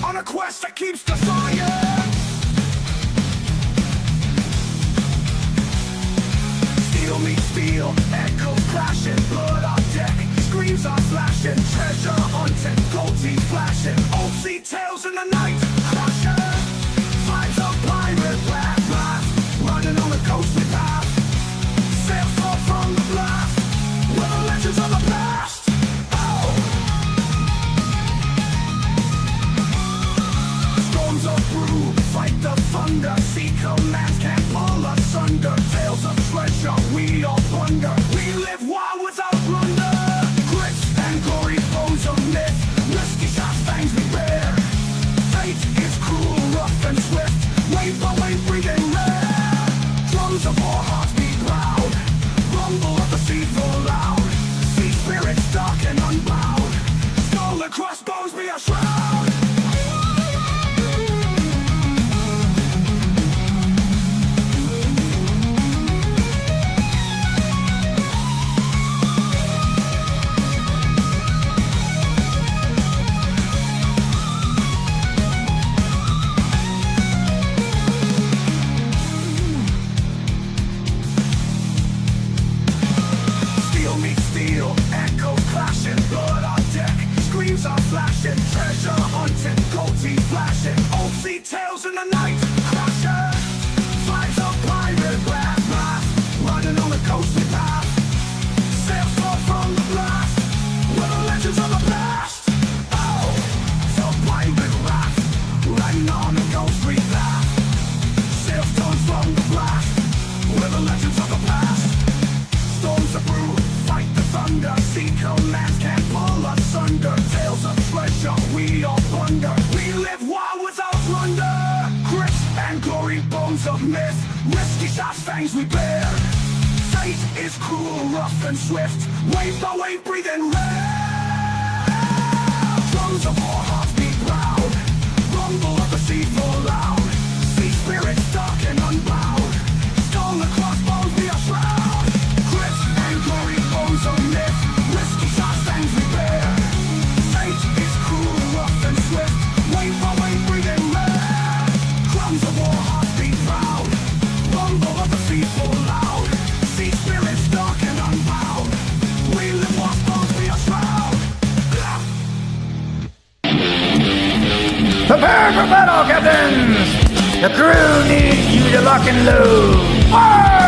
On a quest that keeps defying. Steel meets steel, echoes clashing, blood on deck, screams are flashing, treasure hunting, gold teeth flashing, old sea tales in the night, crashing. Finds a pirate black blast, running on a ghostly path, sails far from the blast, with the legends of the past. Fight the thunder, sea commands can't pull us under. Tales of treasure, we all plunder. We live wild without plunder. Grits and gory bones of myth, risky shots, fangs we bear. Fate is cruel, rough and swift, wave by wave breathing rare. Drums of war, hearts beat loud, rumble of the sea full loud. Sea spirits dark and unbowed, skull and crossbones be a shroud. Treasure hunting, gold teeth flashing, old sea tales in the night, crashing. Finds a pirate black blast, running on a ghostly path, sails far from the blast, with the legends of the past. Oh, so pirate wrath, riding on a ghostly path, sails turns from the blast, with the legends of the past. Storms are brew, fight the thunder, sea commands can't pull us under. Tales of treasure, we all plunder. We live wild without plunder. Grit and gory bones of myth, risky shots, fangs we bear. Fate is cruel, rough and swift, wave by wave breathing rare. Drums of war, hearts beat loud, rumble of the sea full loud. Sea spirits dark and unbowed, skull and crossbones be a shroud. Grit and gory bones of myth, risky shots, fangs we bear. Fate is cruel, rough and swift, wave by wave breathing rare. Drums of war, hearts beat proud, rumble of the sea full loud. Sea spirits dark and unbowed, we live while bones be a shroud. Prepare for battle, captains! The crew needs you to lock and load. Arr!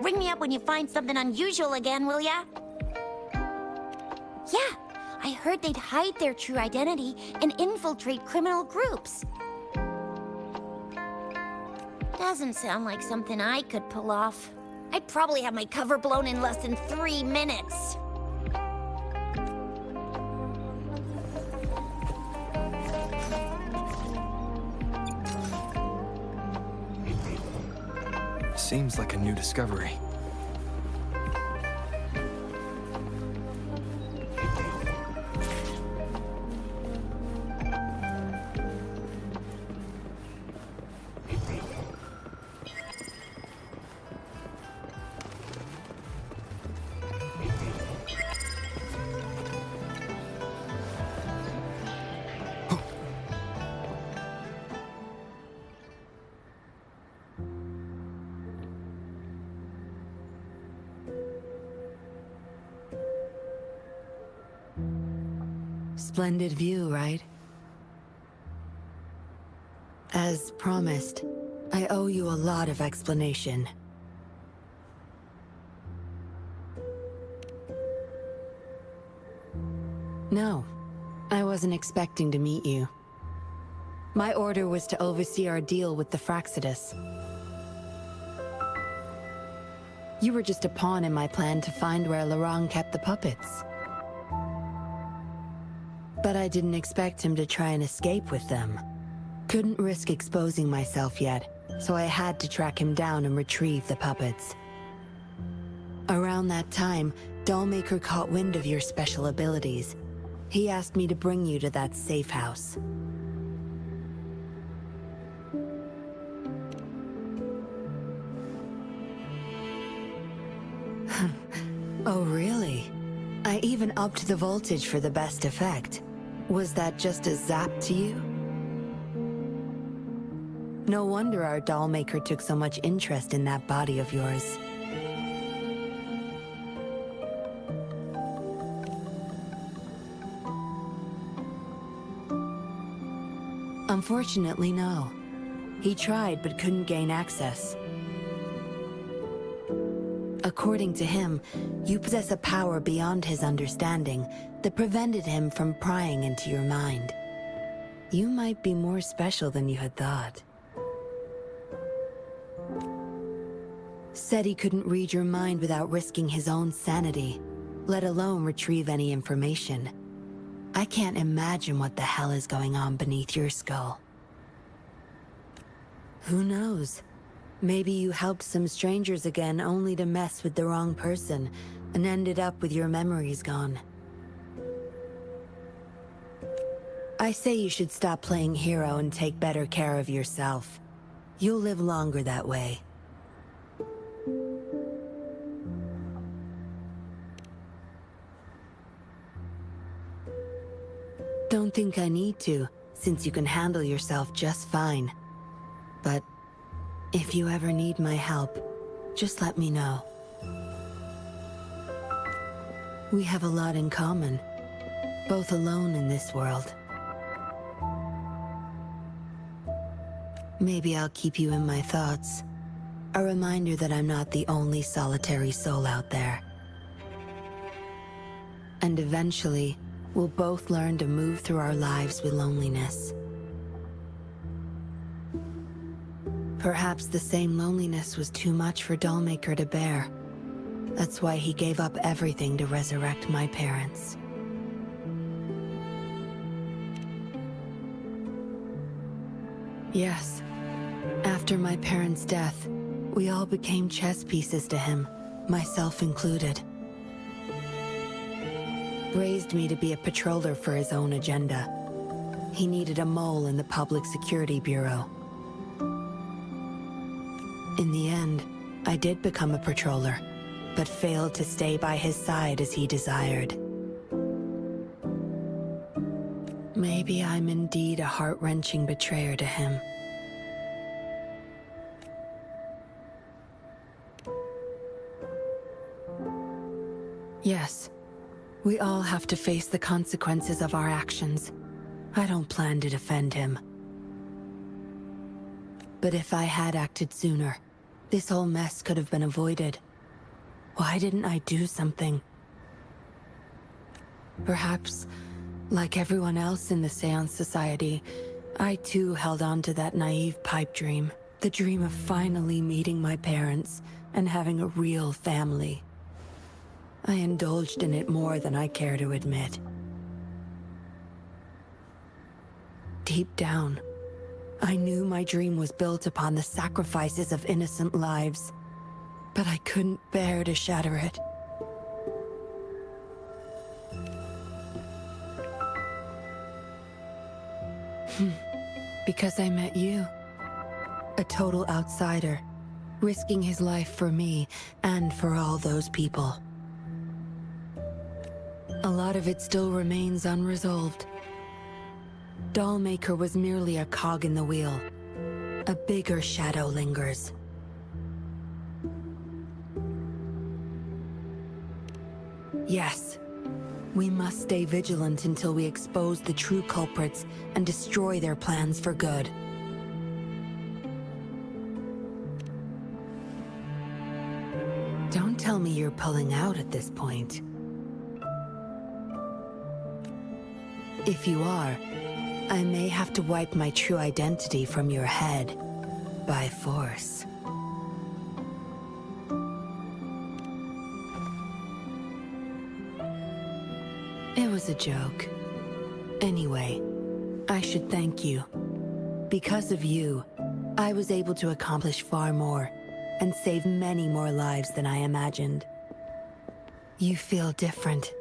Ring me up when you find something unusual again, will ya? Yeah, I heard they'd hide their true identity and infiltrate criminal groups. Doesn't sound like something I could pull off. I'd probably have my cover blown in less than 3 minutes. Seems like a new discovery. Splendid view, right? As promised, I owe you a lot of explanation. No, I wasn't expecting to meet you. My order was to oversee our deal with the Fraxidus. You were just a pawn in my plan to find where Laurent kept the puppets. But I didn't expect him to try and escape with them. Couldn't risk exposing myself yet, so I had to track him down and retrieve the puppets. Around that time, Dollmaker caught wind of your special abilities. He asked me to bring you to that safe house. Oh, really? I even upped the voltage for the best effect. Was that just a zap to you? No wonder our Dollmaker took so much interest in that body of yours. Unfortunately, no. He tried but couldn't gain access. According to him, you possess a power beyond his understanding that prevented him from prying into your mind. You might be more special than you had thought. Said he couldn't read your mind without risking his own sanity, let alone retrieve any information. I can't imagine what the hell is going on beneath your skull. Who knows? Maybe you helped some strangers again only to mess with the wrong person and ended up with your memories gone. I say you should stop playing hero and take better care of yourself. You'll live longer that way. Don't think I need to, since you can handle yourself just fine. But if you ever need my help, just let me know. We have a lot in common, both alone in this world. Maybe I'll keep you in my thoughts. A reminder that I'm not the only solitary soul out there. And eventually, we'll both learn to move through our lives with loneliness. Perhaps the same loneliness was too much for Dollmaker to bear. That's why he gave up everything to resurrect my parents. Yes, after my parents' death, we all became chess pieces to him, myself included. Raised me to be a patroller for his own agenda. He needed a mole in the Public Security Bureau. In the end, I did become a patroller, but failed to stay by his side as he desired. Maybe I'm indeed a heart-wrenching betrayer to him. Yes, we all have to face the consequences of our actions. I don't plan to defend him. But if I had acted sooner, this whole mess could have been avoided. Why didn't I do something? Perhaps, like everyone else in the Seance Society, I too held on to that naive pipe dream. The dream of finally meeting my parents and having a real family. I indulged in it more than I care to admit. Deep down, I knew my dream was built upon the sacrifices of innocent lives, but I couldn't bear to shatter it. Because I met you. A total outsider, risking his life for me and for all those people. A lot of it still remains unresolved. Dollmaker was merely a cog in the wheel. A bigger shadow lingers. Yes, We must stay vigilant until we expose the true culprits and destroy their plans for good. Don't tell me you're pulling out at this point. If you are, I may have to wipe my true identity from your head by force. It was a joke. Anyway, I should thank you. Because of you, I was able to accomplish far more and save many more lives than I imagined. You feel different.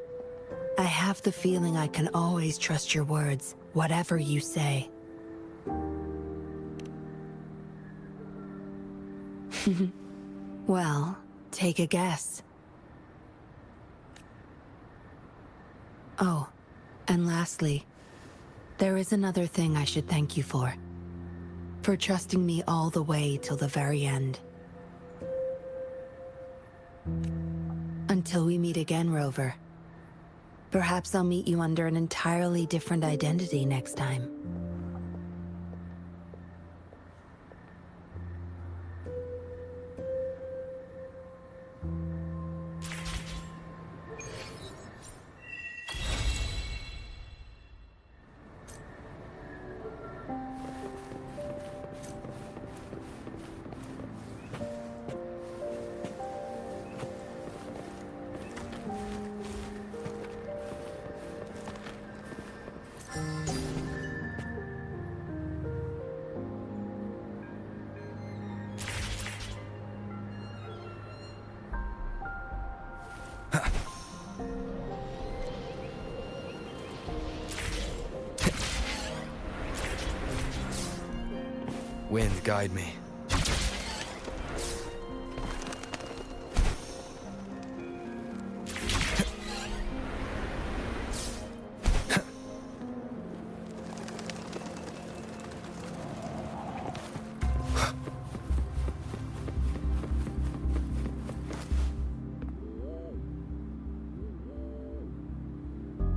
I have the feeling I can always trust your words, whatever you say. Well, take a guess. Oh, and lastly, there is another thing I should thank you for. For trusting me all the way till the very end. Until we meet again, Rover. Perhaps I'll meet you under an entirely different identity next time. Wind, guide me.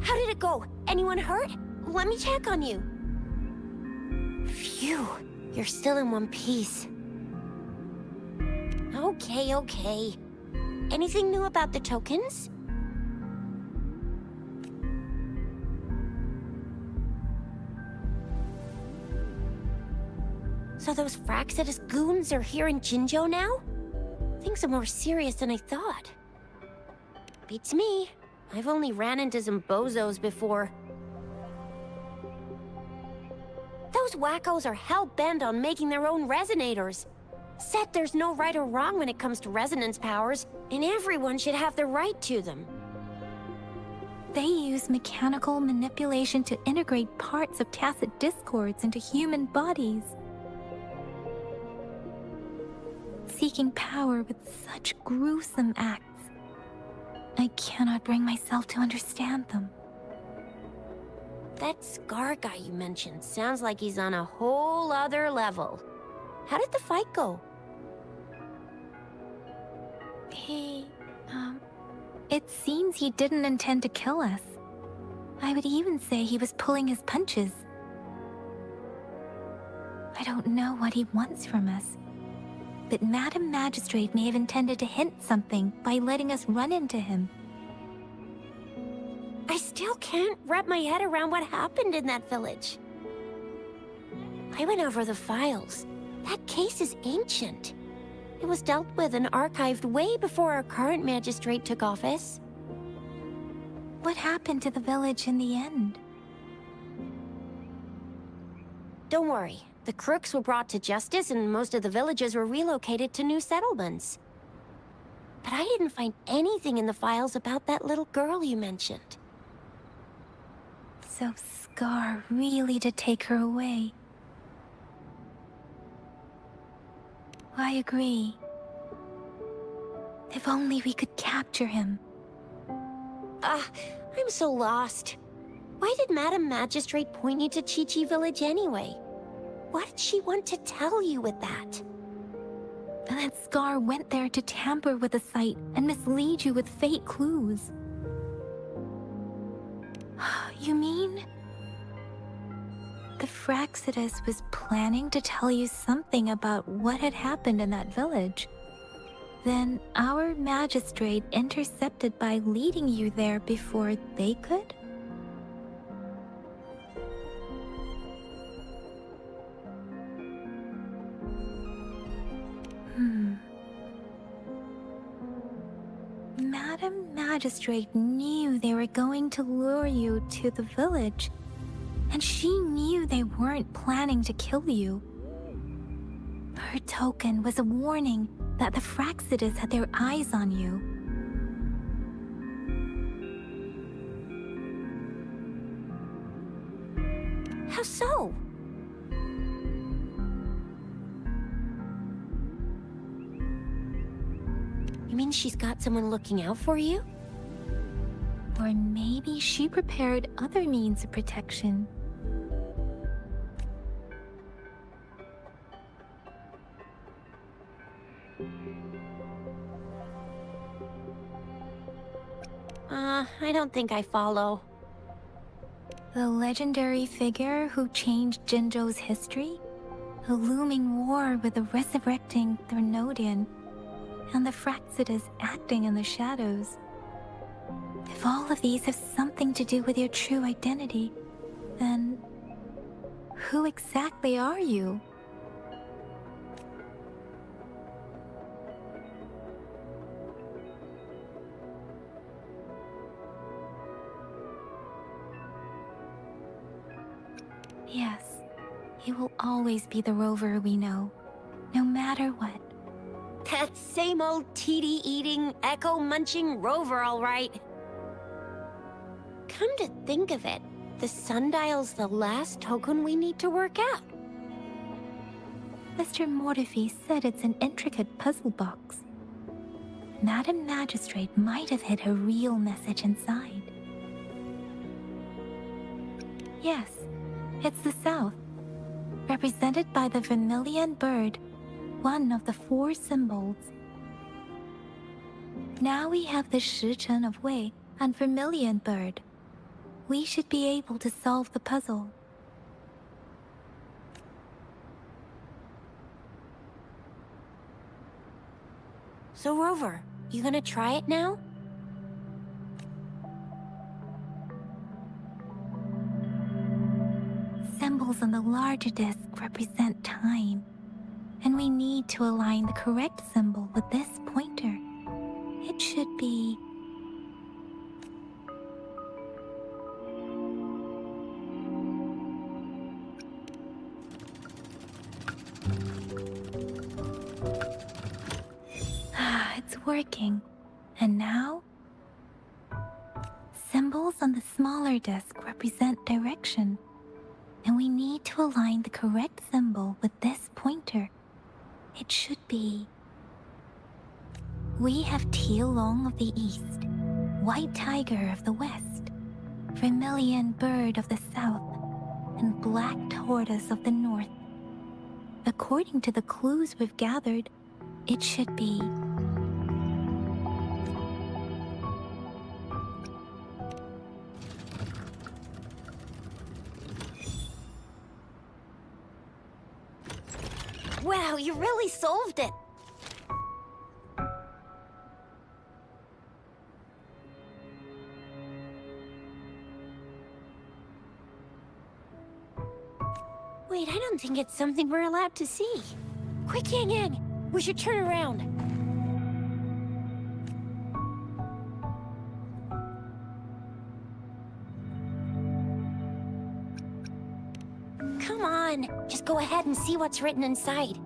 How did it go? Anyone hurt? Let me check on you. Phew, you're still in one piece. Okay. Anything new about the tokens? So those Fraxidus goons are here in Jinzhou now? Things are more serious than I thought. Beats me. I've only ran into some bozos before. Those wackos are hell-bent on making their own resonators. Said there's no right or wrong when it comes to resonance powers, and everyone should have the right to them. They use mechanical manipulation to integrate parts of tacit discords into human bodies. Seeking power with such gruesome acts. I cannot bring myself to understand them. That Scar guy you mentioned sounds like he's on a whole other level. How did the fight go? It seems he didn't intend to kill us. I would even say he was pulling his punches. I don't know what he wants from us. But Madam Magistrate may have intended to hint something by letting us run into him. I still can't wrap my head around what happened in that village. I went over the files. That case is ancient. It was dealt with and archived way before our current magistrate took office. What happened to the village in the end? Don't worry. The crooks were brought to justice and most of the villagers were relocated to new settlements. But I didn't find anything in the files about that little girl you mentioned. So Scar really did take her away. I agree. If only we could capture him. I'm so lost. Why did Madam Magistrate point you to Chi-Chi Village anyway? What did she want to tell you with that? That Scar went there to tamper with the site and mislead you with fake clues. You mean... the Fraxidus was planning to tell you something about what had happened in that village. Then our magistrate intercepted by leading you there before they could? Madam Magistrate knew they were going to lure you to the village, and she knew they weren't planning to kill you. Her token was a warning that the Fraxidus had their eyes on you. How so? You mean she's got someone looking out for you? Or maybe she prepared other means of protection. I don't think I follow. The legendary figure who changed Jinzhou's history? A looming war with the resurrecting Thermodian, and the Fraxidus acting in the shadows. If all of these have something to do with your true identity, then who exactly are you? Yes, you will always be the rover we know, no matter what. That same old TD-eating, echo-munching rover, all right. Come to think of it, the sundial's the last token we need to work out. Mr. Mortefi said it's an intricate puzzle box. Madam Magistrate might have hid a real message inside. Yes, it's the South, represented by the vermilion bird, one of the 4 symbols. Now we have the Shichen of Wei and vermilion bird. We should be able to solve the puzzle. So Rover, you gonna try it now? Symbols on the larger disc represent time, and we need to align the correct symbol with this pointer. It should be... it's working. And now? Symbols on the smaller disc represent direction, and we need to align the correct symbol with this pointer. It should be... We have Tielong of the east, White Tiger of the west, Vermilion Bird of the south, and Black Tortoise of the north. According to the clues we've gathered, it should be... Wow, you really solved it! Wait, I don't think it's something we're allowed to see. Quick, Yang Yang! We should turn around. Come on, just go ahead and see what's written inside.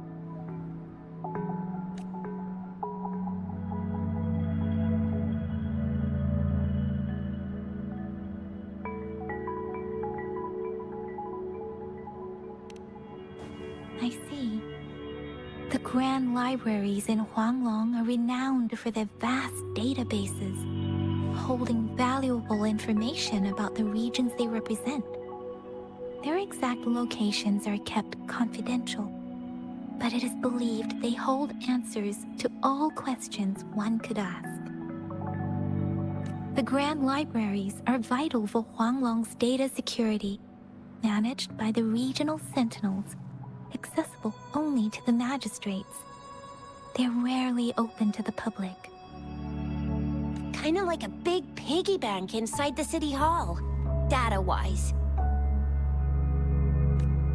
I see. The grand libraries in Huanglong are renowned for their vast databases, holding valuable information about the regions they represent. Their exact locations are kept confidential, but it is believed they hold answers to all questions one could ask. The Grand Libraries are vital for Huanglong's data security, managed by the regional sentinels, accessible only to the magistrates. They're rarely open to the public. Kinda like a big piggy bank inside the city hall, data-wise.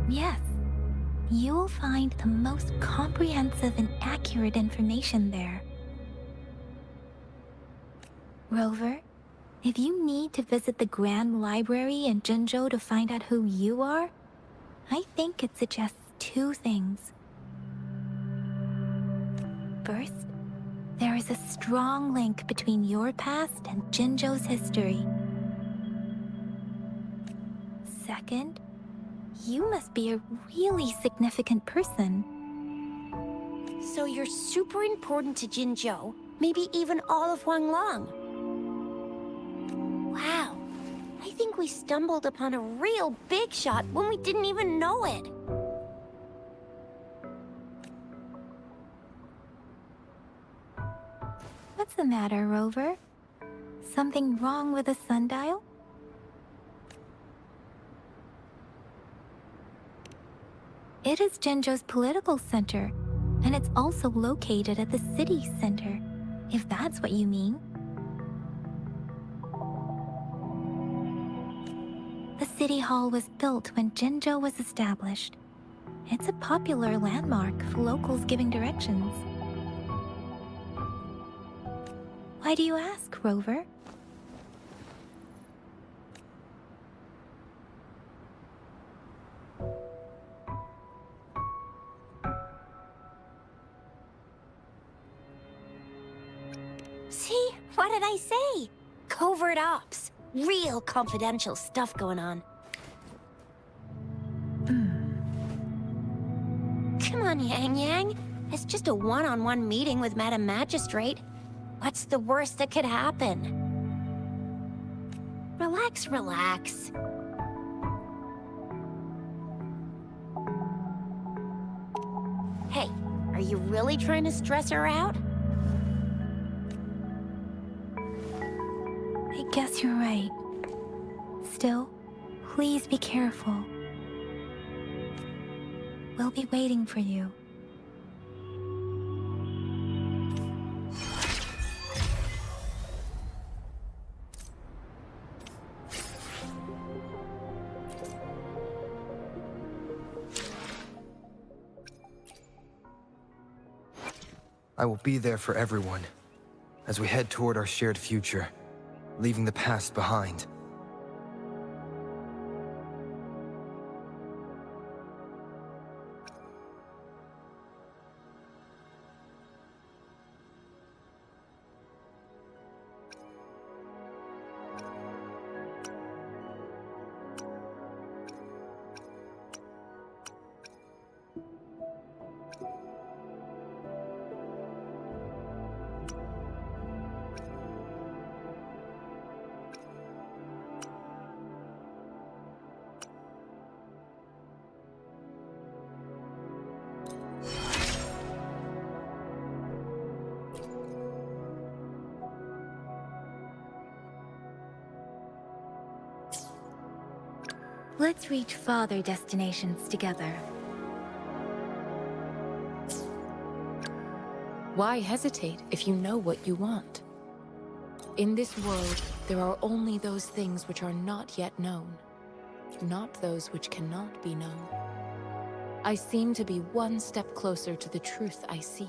Yes, you will find the most comprehensive and accurate information there. Rover, if you need to visit the Grand Library in Jinzhou to find out who you are, I think it suggests two things. First, there is a strong link between your past and Jinzhou's history. Second, you must be a really significant person. So you're super important to Jinzhou, maybe even all of Huanglong. Wow, I think we stumbled upon a real big shot when we didn't even know it. What's the matter, Rover? Something wrong with the sundial? It is Jinzhou's political center, and it's also located at the city center, if that's what you mean. The city hall was built when Jinzhou was established. It's a popular landmark for locals giving directions. Why do you ask, Rover? See? What did I say? Covert ops. Real confidential stuff going on. Come on, Yang Yang. It's just a one-on-one meeting with Madam Magistrate. What's the worst that could happen? Relax, relax. Hey, are you really trying to stress her out? I guess you're right. Still, please be careful. We'll be waiting for you. I will be there for everyone as we head toward our shared future, leaving the past behind. Let's reach farther destinations together. Why hesitate if you know what you want? In this world, there are only those things which are not yet known, not those which cannot be known. I seem to be one step closer to the truth I seek.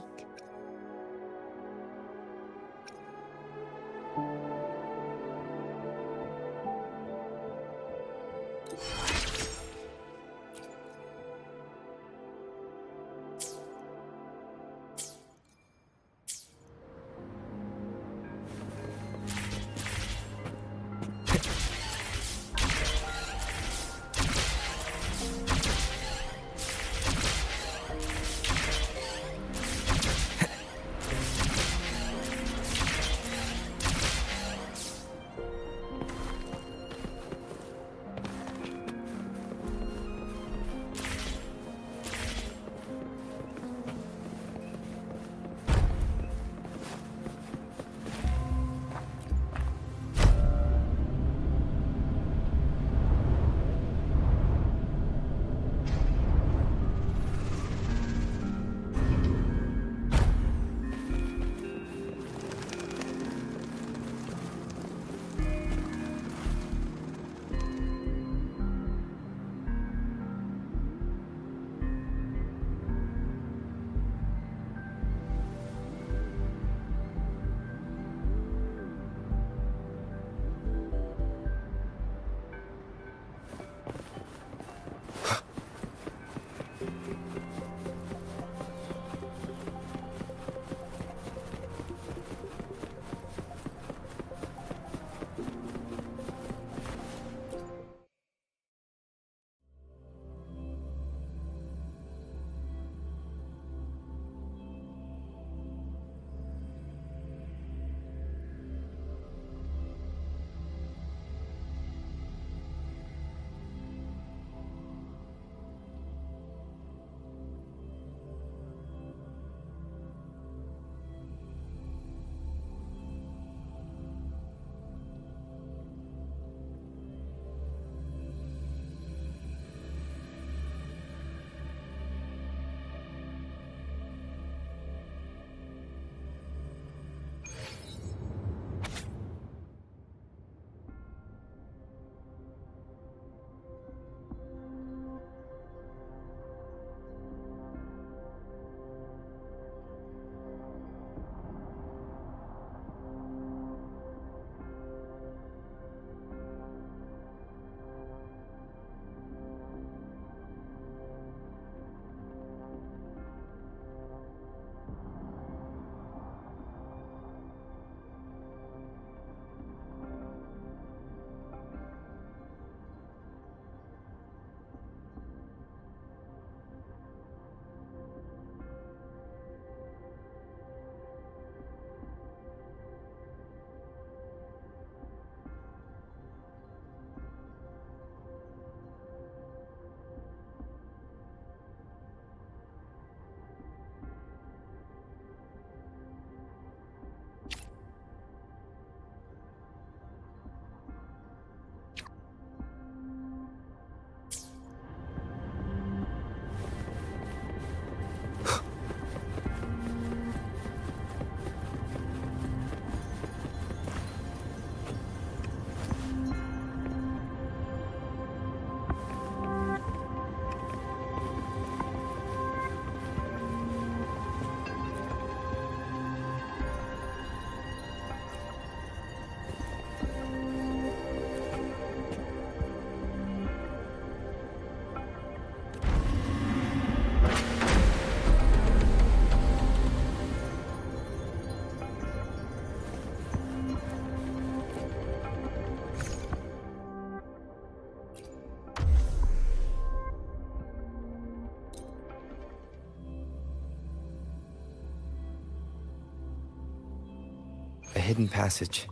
hidden passage,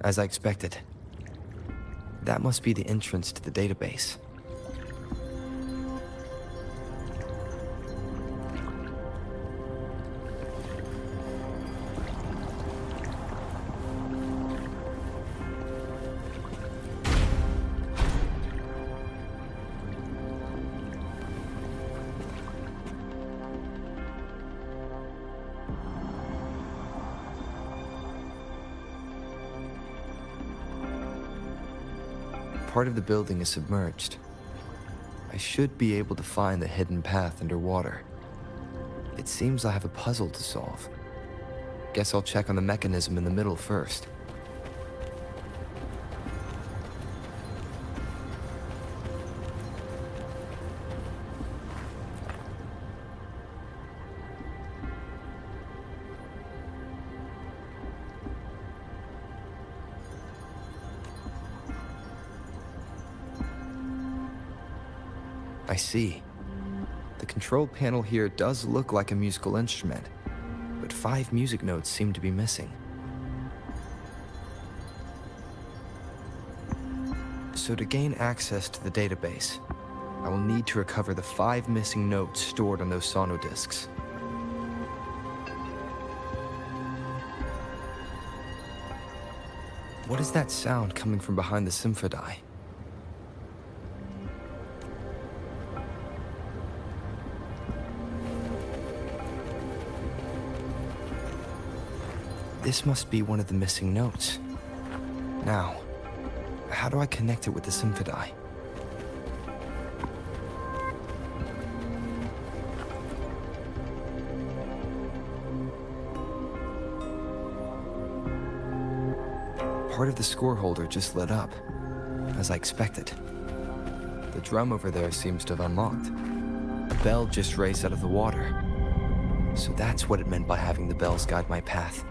as I expected. That must be the entrance to the database. Part of the building is submerged. I should be able to find the hidden path underwater. It seems I have a puzzle to solve. Guess I'll check on the mechanism in the middle first. I see. The control panel here does look like a musical instrument, but 5 music notes seem to be missing. So to gain access to the database, I will need to recover the 5 missing notes stored on those sonodiscs. What is that sound coming from behind the Symphodi? This must be one of the missing notes. Now, how do I connect it with the Symphodi? Part of the score holder just lit up, as I expected. The drum over there seems to have unlocked. A bell just raised out of the water. So that's what it meant by having the bells guide my path.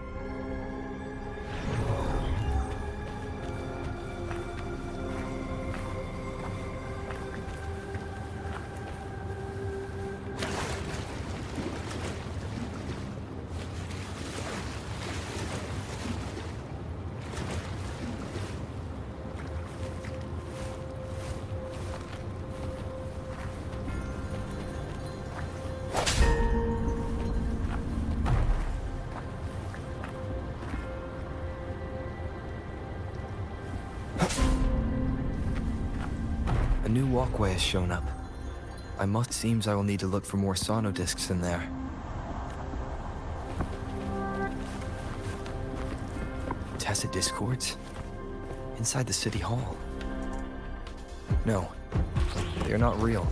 A new walkway has shown up. Seems I will need to look for more sonodiscs in there. Tacit discords? Inside the city hall? No, they are not real.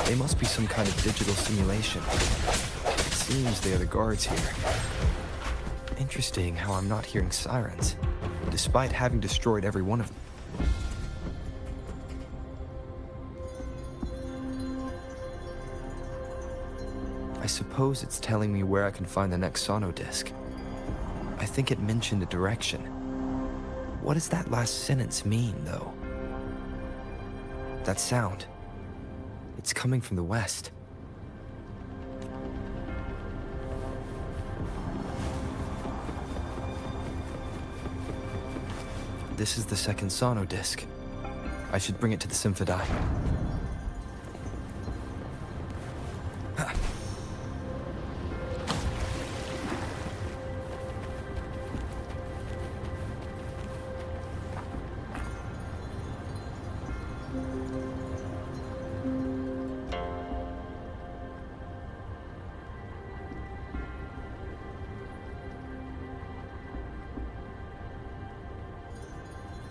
They must be some kind of digital simulation. It seems they are the guards here. Interesting how I'm not hearing sirens, despite having destroyed every one of them. I suppose it's telling me where I can find the next sonodisc. I think it mentioned a direction. What does that last sentence mean, though? That sound. It's coming from the west. This is the second sonodisc. I should bring it to the Symphodi.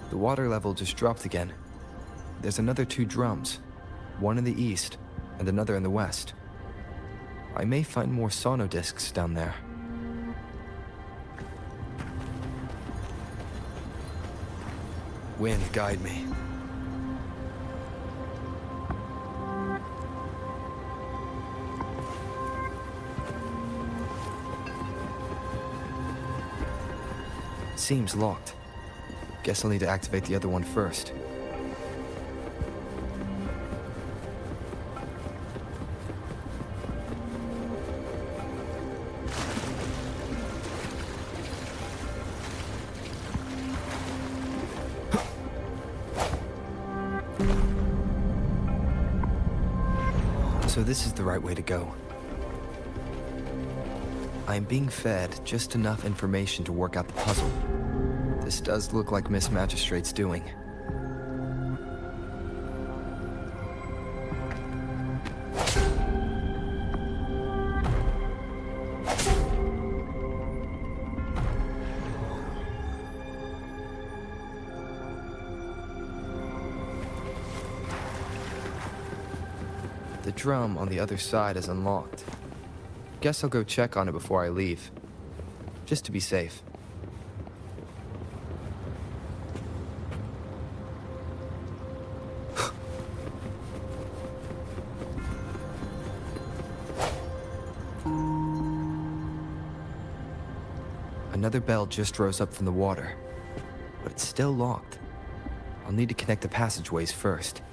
The water level just dropped again. There's another 2 drums, one in the east and another in the west. I may find more sonodiscs down there. Wind, guide me. Seems locked. Guess I'll need to activate the other one first. So this is the right way to go. I am being fed just enough information to work out the puzzle. This does look like Miss Magistrate's doing. The drum on the other side is unlocked. Guess I'll go check on it before I leave. Just to be safe. Another bell just rose up from the water, but it's still locked. I'll need to connect the passageways first.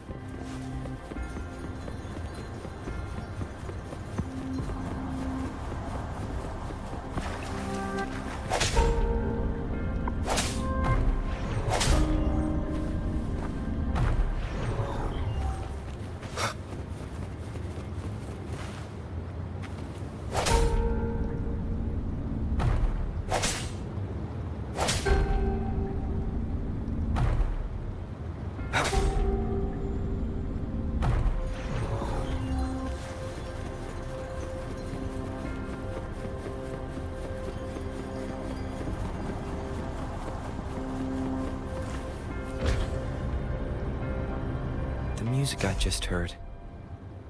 The music I just heard.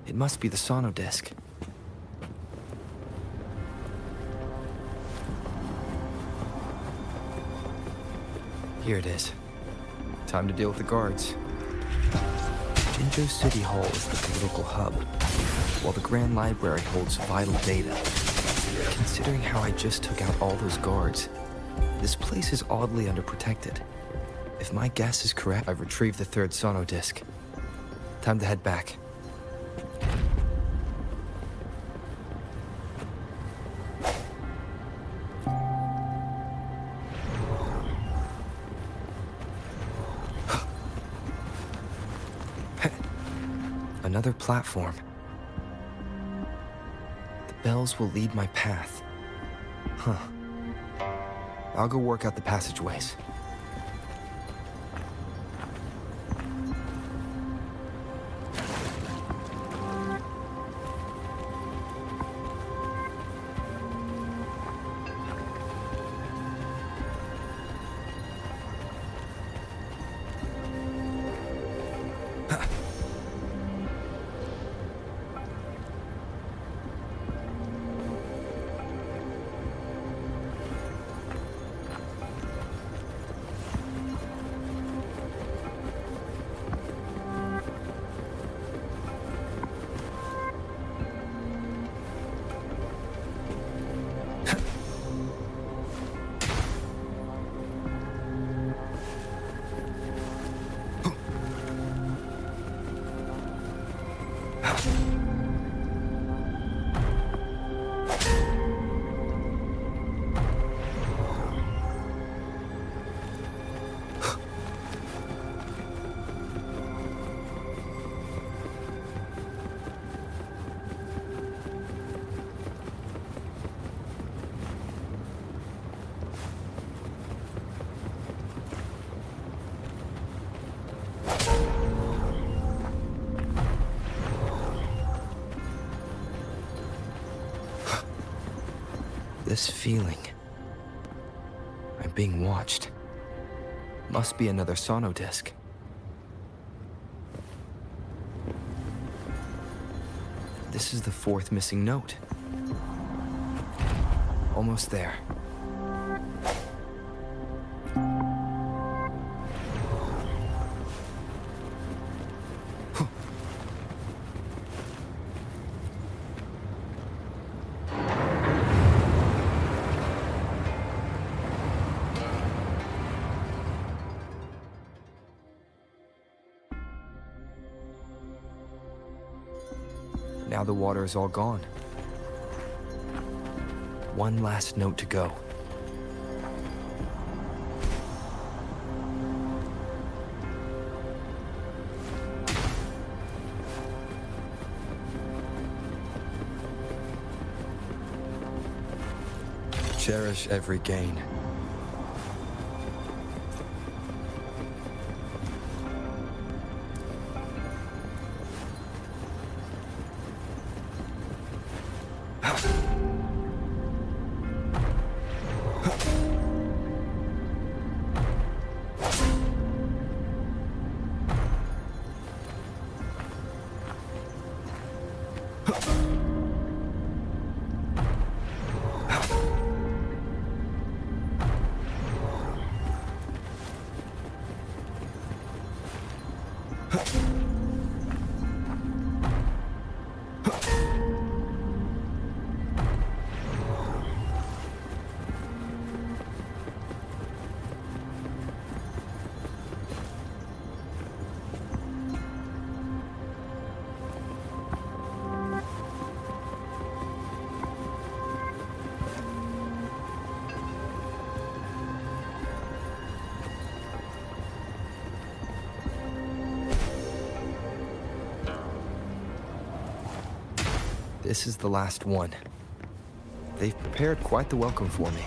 It must be the sonodisc. Here it is. Time to deal with the guards. Jinzhou City Hall is the political hub, while the Grand Library holds vital data. Considering how I just took out all those guards, this place is oddly underprotected. If my guess is correct, I've retrieved the third sonodisc. Time to head back. Another platform. The bells will lead my path. Huh. I'll go work out the passageways. This feeling. I'm being watched. Must be another sonodisc. This is the fourth missing note. Almost there. Now the water is all gone. One last note to go. Cherish every gain. This is the last one. They've prepared quite the welcome for me.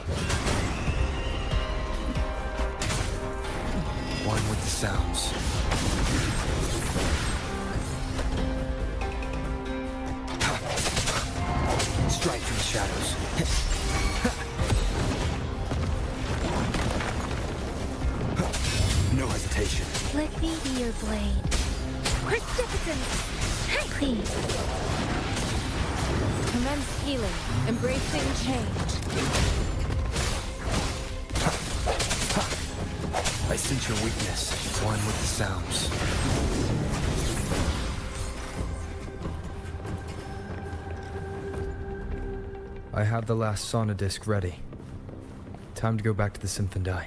One with the sounds. Strike from the shadows. No hesitation. Let me be your blade. Precipitance! Please. Commence healing. Embracing change. I sense your weakness. One with the sounds. I have the last sauna disc ready. Time to go back to the Symphondai.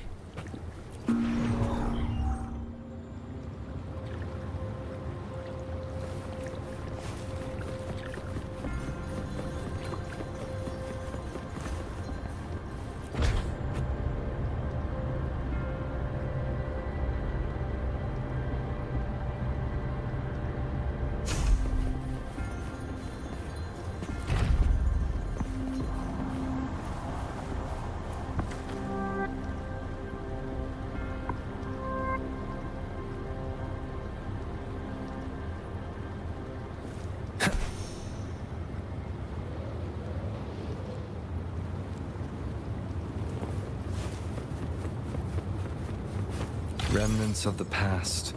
Remnants of the past.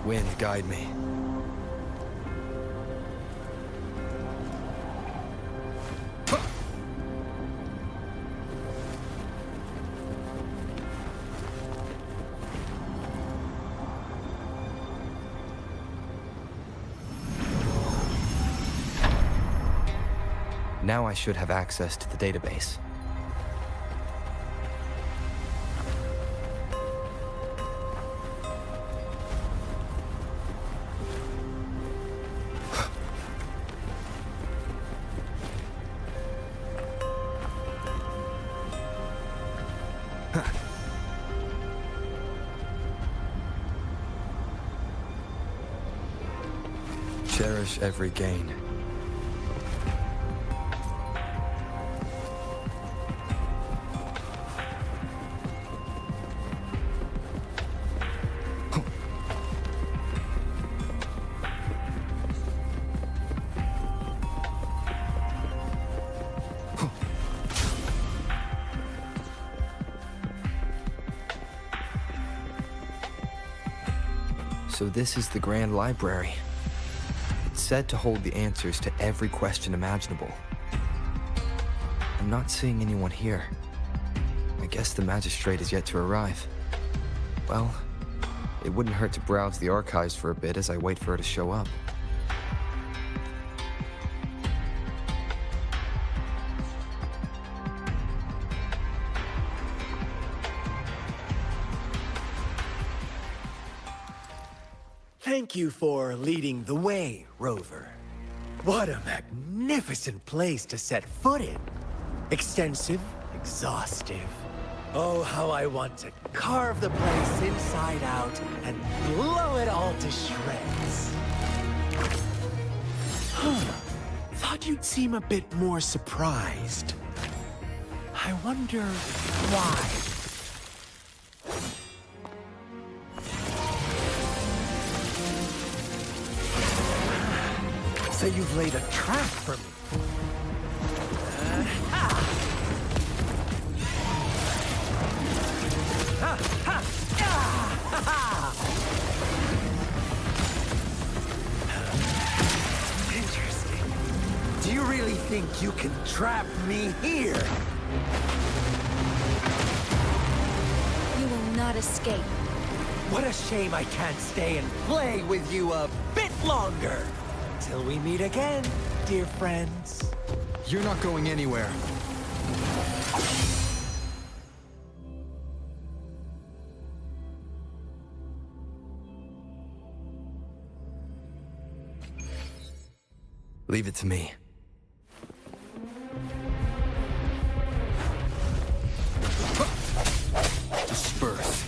Wind, guide me. Now I should have access to the database. Cherish every gain. So this is the Grand Library. It's said to hold the answers to every question imaginable. I'm not seeing anyone here. I guess the magistrate is yet to arrive. Well, it wouldn't hurt to browse the archives for a bit as I wait for her to show up. Thank you for leading the way, Rover. What a magnificent place to set foot in. Extensive, exhaustive, Oh, how I want to carve the place inside out and blow it all to shreds. Thought you'd seem a bit more surprised. I wonder why. So you've laid a trap for me. Interesting. Do you really think you can trap me here? You will not escape. What a shame I can't stay and play with you a bit longer. Till we meet again, dear friends. You're not going anywhere. Leave it to me. Disperse.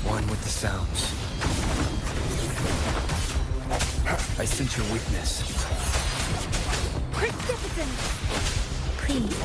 One with the sounds. I sense your weakness. Precipitance! Please.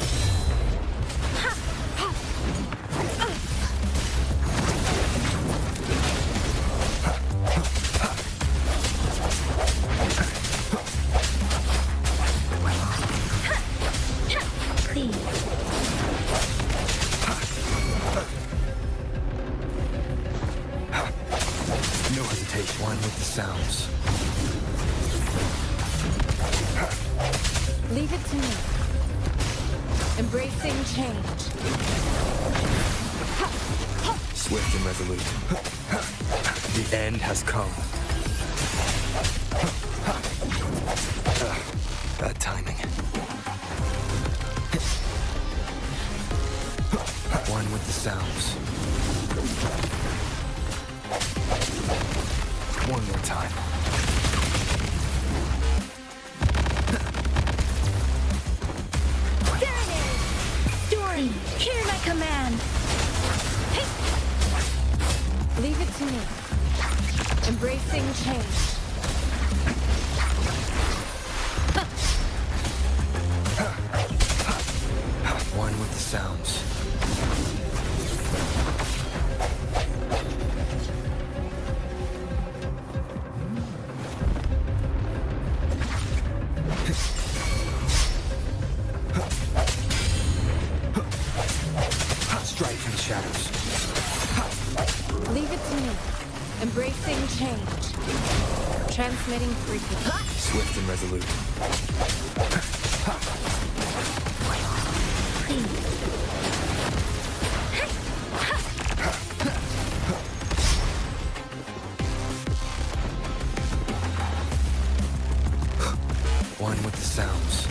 No hesitation. One with the sounds. Leave it to me. Embracing change. Swift and resolute. The end has come. Bad timing. One with the sounds. One more time. There it is! Story, hear my command! Hey! Leave it to me. Embracing change. One with the sounds. Strike from the shadows. Leave it to me. Embracing change. Transmitting frequency. Swift and resolute. One with the sounds.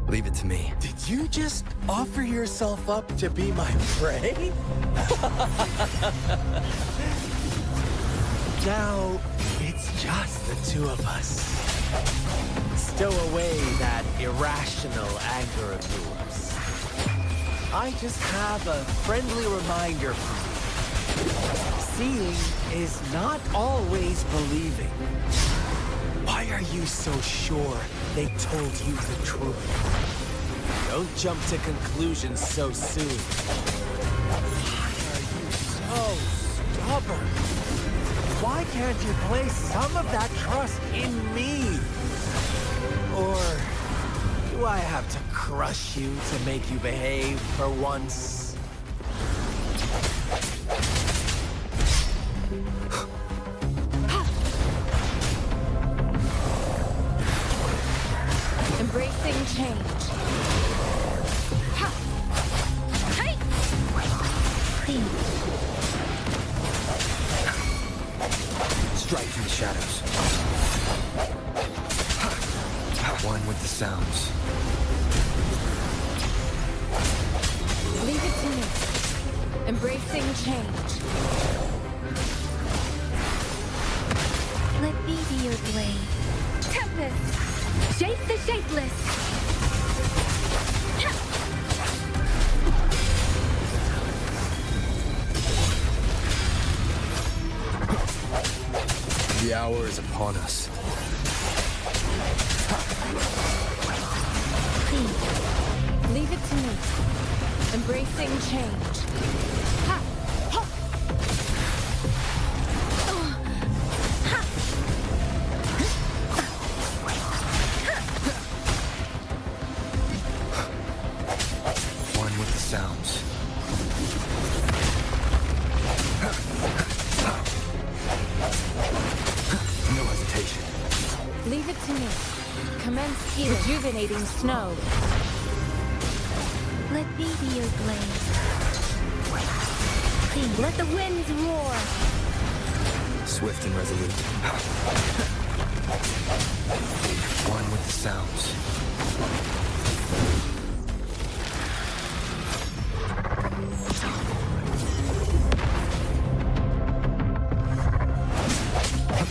Leave it to me. Did you just offer yourself up to be my prey? Now, it's just the two of us. Stow away that irrational anger of yours. I just have a friendly reminder for you. Seeing is not always believing. Why are you so sure they told you the truth? Don't jump to conclusions so soon. Why are you so stubborn? Why can't you place some of that trust in me? Or do I have to crush you to make you behave for once? Embracing change. Hey! Please. sounds. Leave it to me. Embracing change. Let me be your blade. Tempest! Shape the shapeless! The hour is upon us. Please, leave it to me. Embracing change. Ha! Ha! One with the sounds. No hesitation. Leave it to me. Commence here. Rejuvenating snow. Let me be your blade. Please, let the winds roar. Swift and resolute. One with the sounds.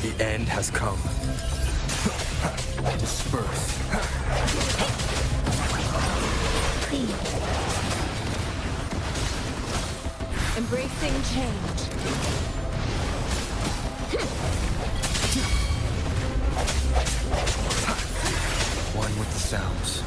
The end has come. Disperse. Please. Embracing change. One with the sounds.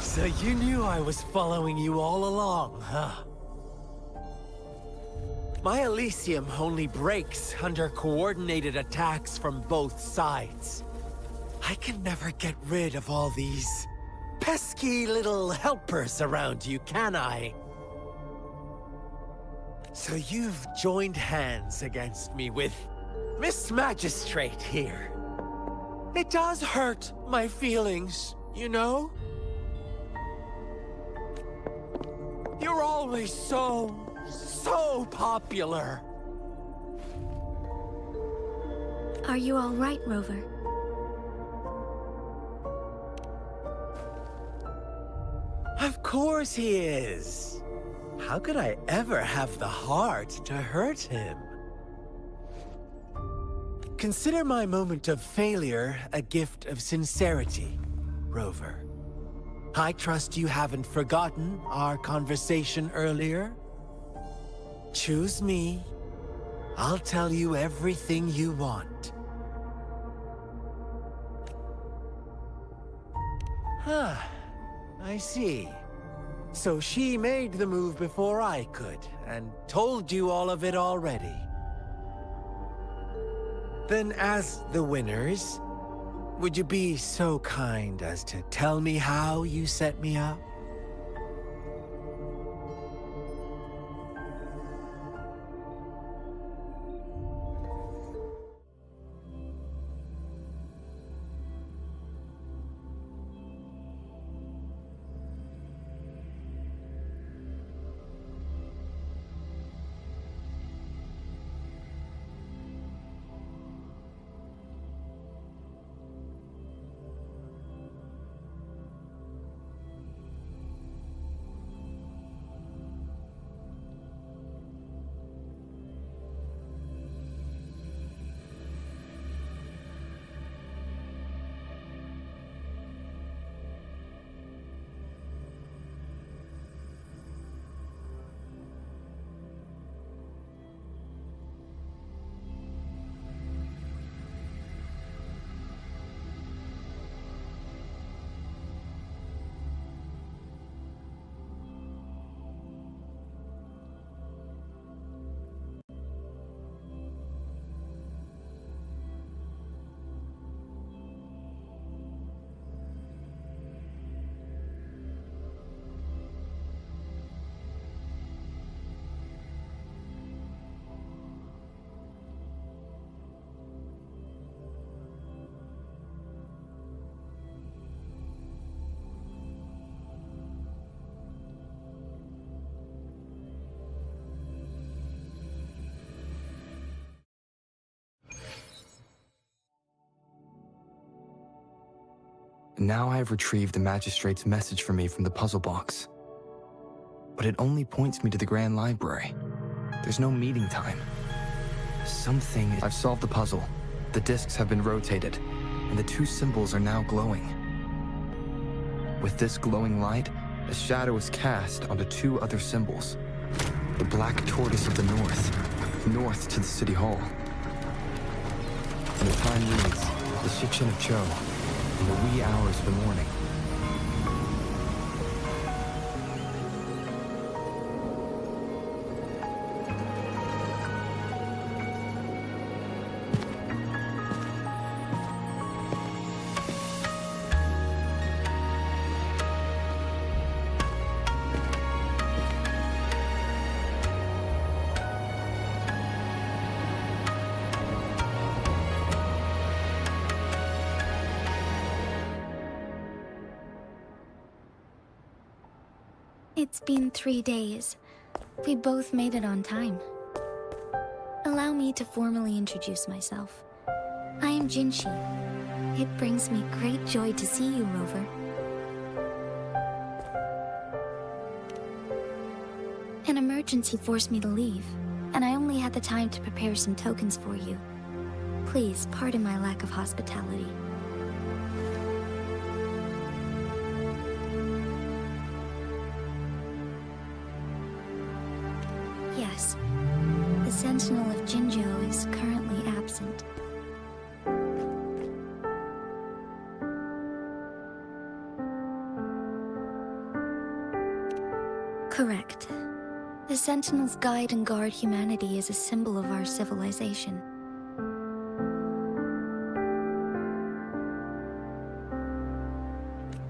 So you knew I was following you all along, huh? My Elysium only breaks under coordinated attacks from both sides. I can never get rid of all these pesky little helpers around you, can I? So you've joined hands against me with Miss Magistrate here. It does hurt my feelings, you know? You're always so popular. Are you all right, Rover? Of course he is. How could I ever have the heart to hurt him? Consider my moment of failure a gift of sincerity, Rover. I trust you haven't forgotten our conversation earlier. Choose me. I'll tell you everything you want. Huh. I see. So she made the move before I could, and told you all of it already. Then as the winners, would you be so kind as to tell me how you set me up? Now I have retrieved the magistrate's message for me from the puzzle box. But it only points me to the Grand Library. There's no meeting time. I've solved the puzzle. The discs have been rotated, and the two symbols are now glowing. With this glowing light, a shadow is cast onto two other symbols. The black tortoise of the north to the city hall. And the time reads, the Shikshin of Cho, in the wee hours of the morning. It's been 3 days. We both made it on time. Allow me to formally introduce myself. I am Jinshi. It brings me great joy to see you, Rover. An emergency forced me to leave, and I only had the time to prepare some tokens for you. Please pardon my lack of hospitality. Yes, the Sentinel of Jinzhou is currently absent. Correct. The Sentinels guide and guard humanity as a symbol of our civilization.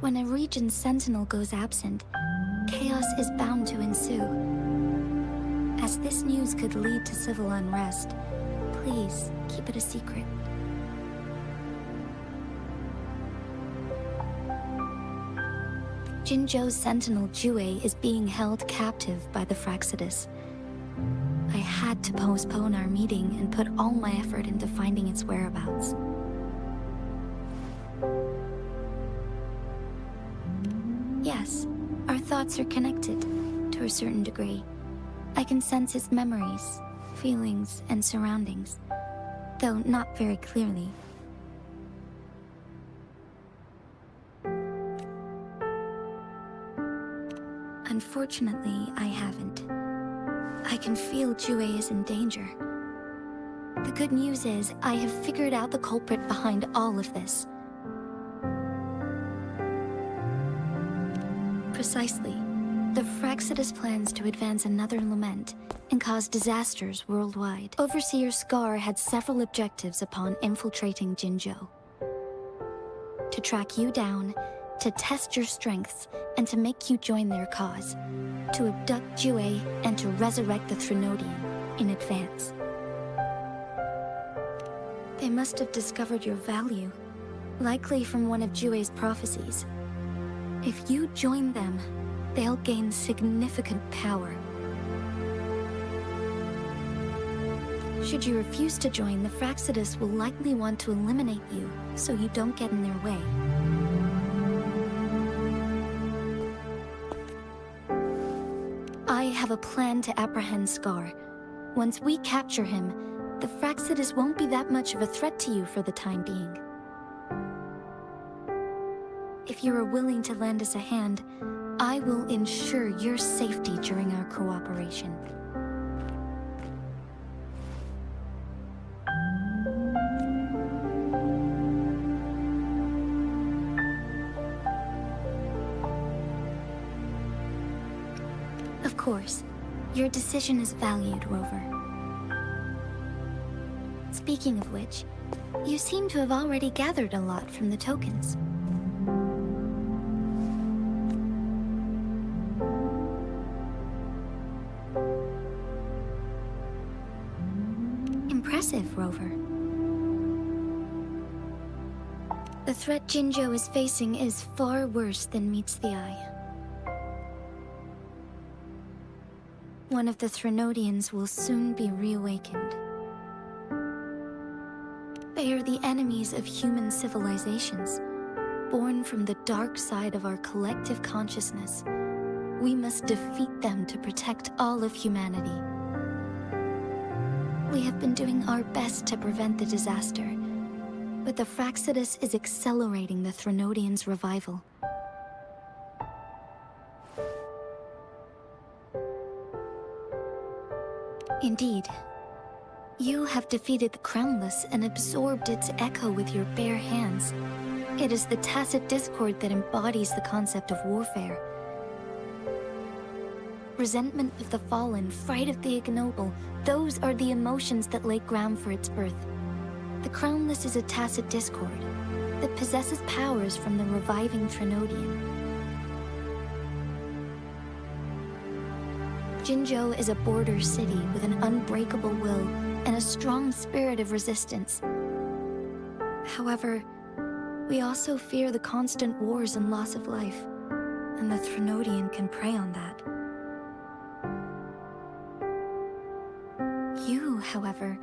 When a region's Sentinel goes absent, chaos is bound to ensue. As this news could lead to civil unrest, please keep it a secret. Jinzhou's Sentinel Jue is being held captive by the Fraxidus. I had to postpone our meeting and put all my effort into finding its whereabouts. Yes, our thoughts are connected, to a certain degree. I can sense his memories, feelings, and surroundings, though not very clearly. Unfortunately, I haven't. I can feel Jue is in danger. The good news is, I have figured out the culprit behind all of this. Precisely. The Fraxidus plans to advance another lament and cause disasters worldwide. Overseer Scar had several objectives upon infiltrating Jinzhou. To track you down, to test your strengths, and to make you join their cause. To abduct Jue and to resurrect the Threnodian in advance. They must have discovered your value, likely from one of Jue's prophecies. If you join them, they'll gain significant power. Should you refuse to join, the Fraxidus will likely want to eliminate you, so you don't get in their way. I have a plan to apprehend Scar. Once we capture him, the Fraxidus won't be that much of a threat to you for the time being. If you are willing to lend us a hand, I will ensure your safety during our cooperation. Of course, your decision is valued, Rover. Speaking of which, you seem to have already gathered a lot from the tokens. Impressive, Rover. The threat Jinzhou is facing is far worse than meets the eye. One of the Threnodians will soon be reawakened. They are the enemies of human civilizations, born from the dark side of our collective consciousness. We must defeat them to protect all of humanity. We have been doing our best to prevent the disaster, but the Fractsidus is accelerating the Threnodians' revival. Indeed, you have defeated the Crownless and absorbed its echo with your bare hands. It is the tacit discord that embodies the concept of warfare. Resentment of the fallen, fright of the ignoble, those are the emotions that lay ground for its birth. The Crownless is a tacit discord that possesses powers from the reviving Threnodian. Jinzhou is a border city with an unbreakable will and a strong spirit of resistance. However, we also fear the constant wars and loss of life, and the Threnodian can prey on that. You, however,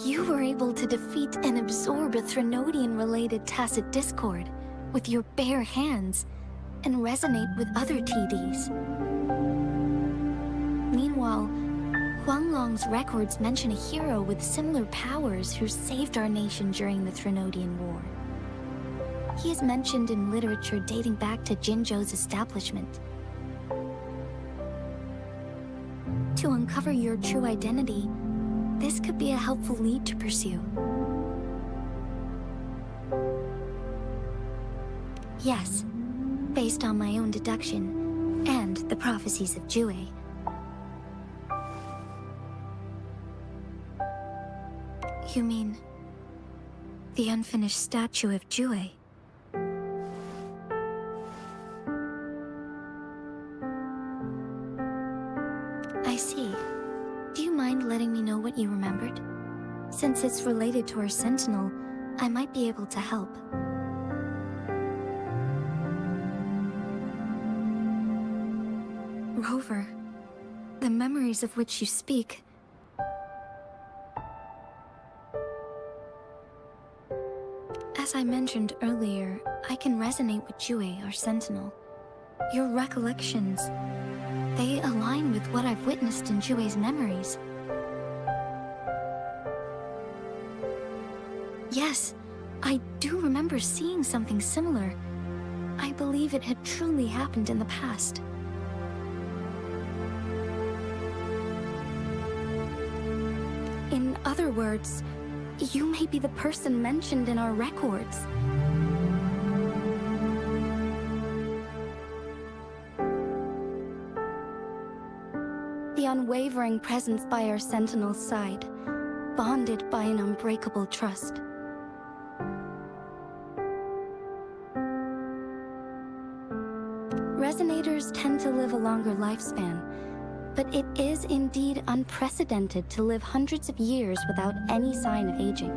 you were able to defeat and absorb a Threnodian-related tacit discord with your bare hands and resonate with other TDs. Meanwhile, Huanglong's records mention a hero with similar powers who saved our nation during the Threnodian War. He is mentioned in literature dating back to Jinzhou's establishment. To uncover your true identity, this could be a helpful lead to pursue. Yes, based on my own deduction and the prophecies of Jue. You mean the unfinished statue of Jue? I see. Do you mind letting me know what you remembered? Since it's related to our Sentinel, I might be able to help. Rover, the memories of which you speak. As I mentioned earlier, I can resonate with Jue, our Sentinel. Your recollections, they align with what I've witnessed in Jue's memories. Yes, I do remember seeing something similar. I believe it had truly happened in the past. In other words, you may be the person mentioned in our records. The unwavering presence by our Sentinel's side, bonded by an unbreakable trust. Resonators tend to live a longer lifespan, but it is indeed unprecedented to live hundreds of years without any sign of aging.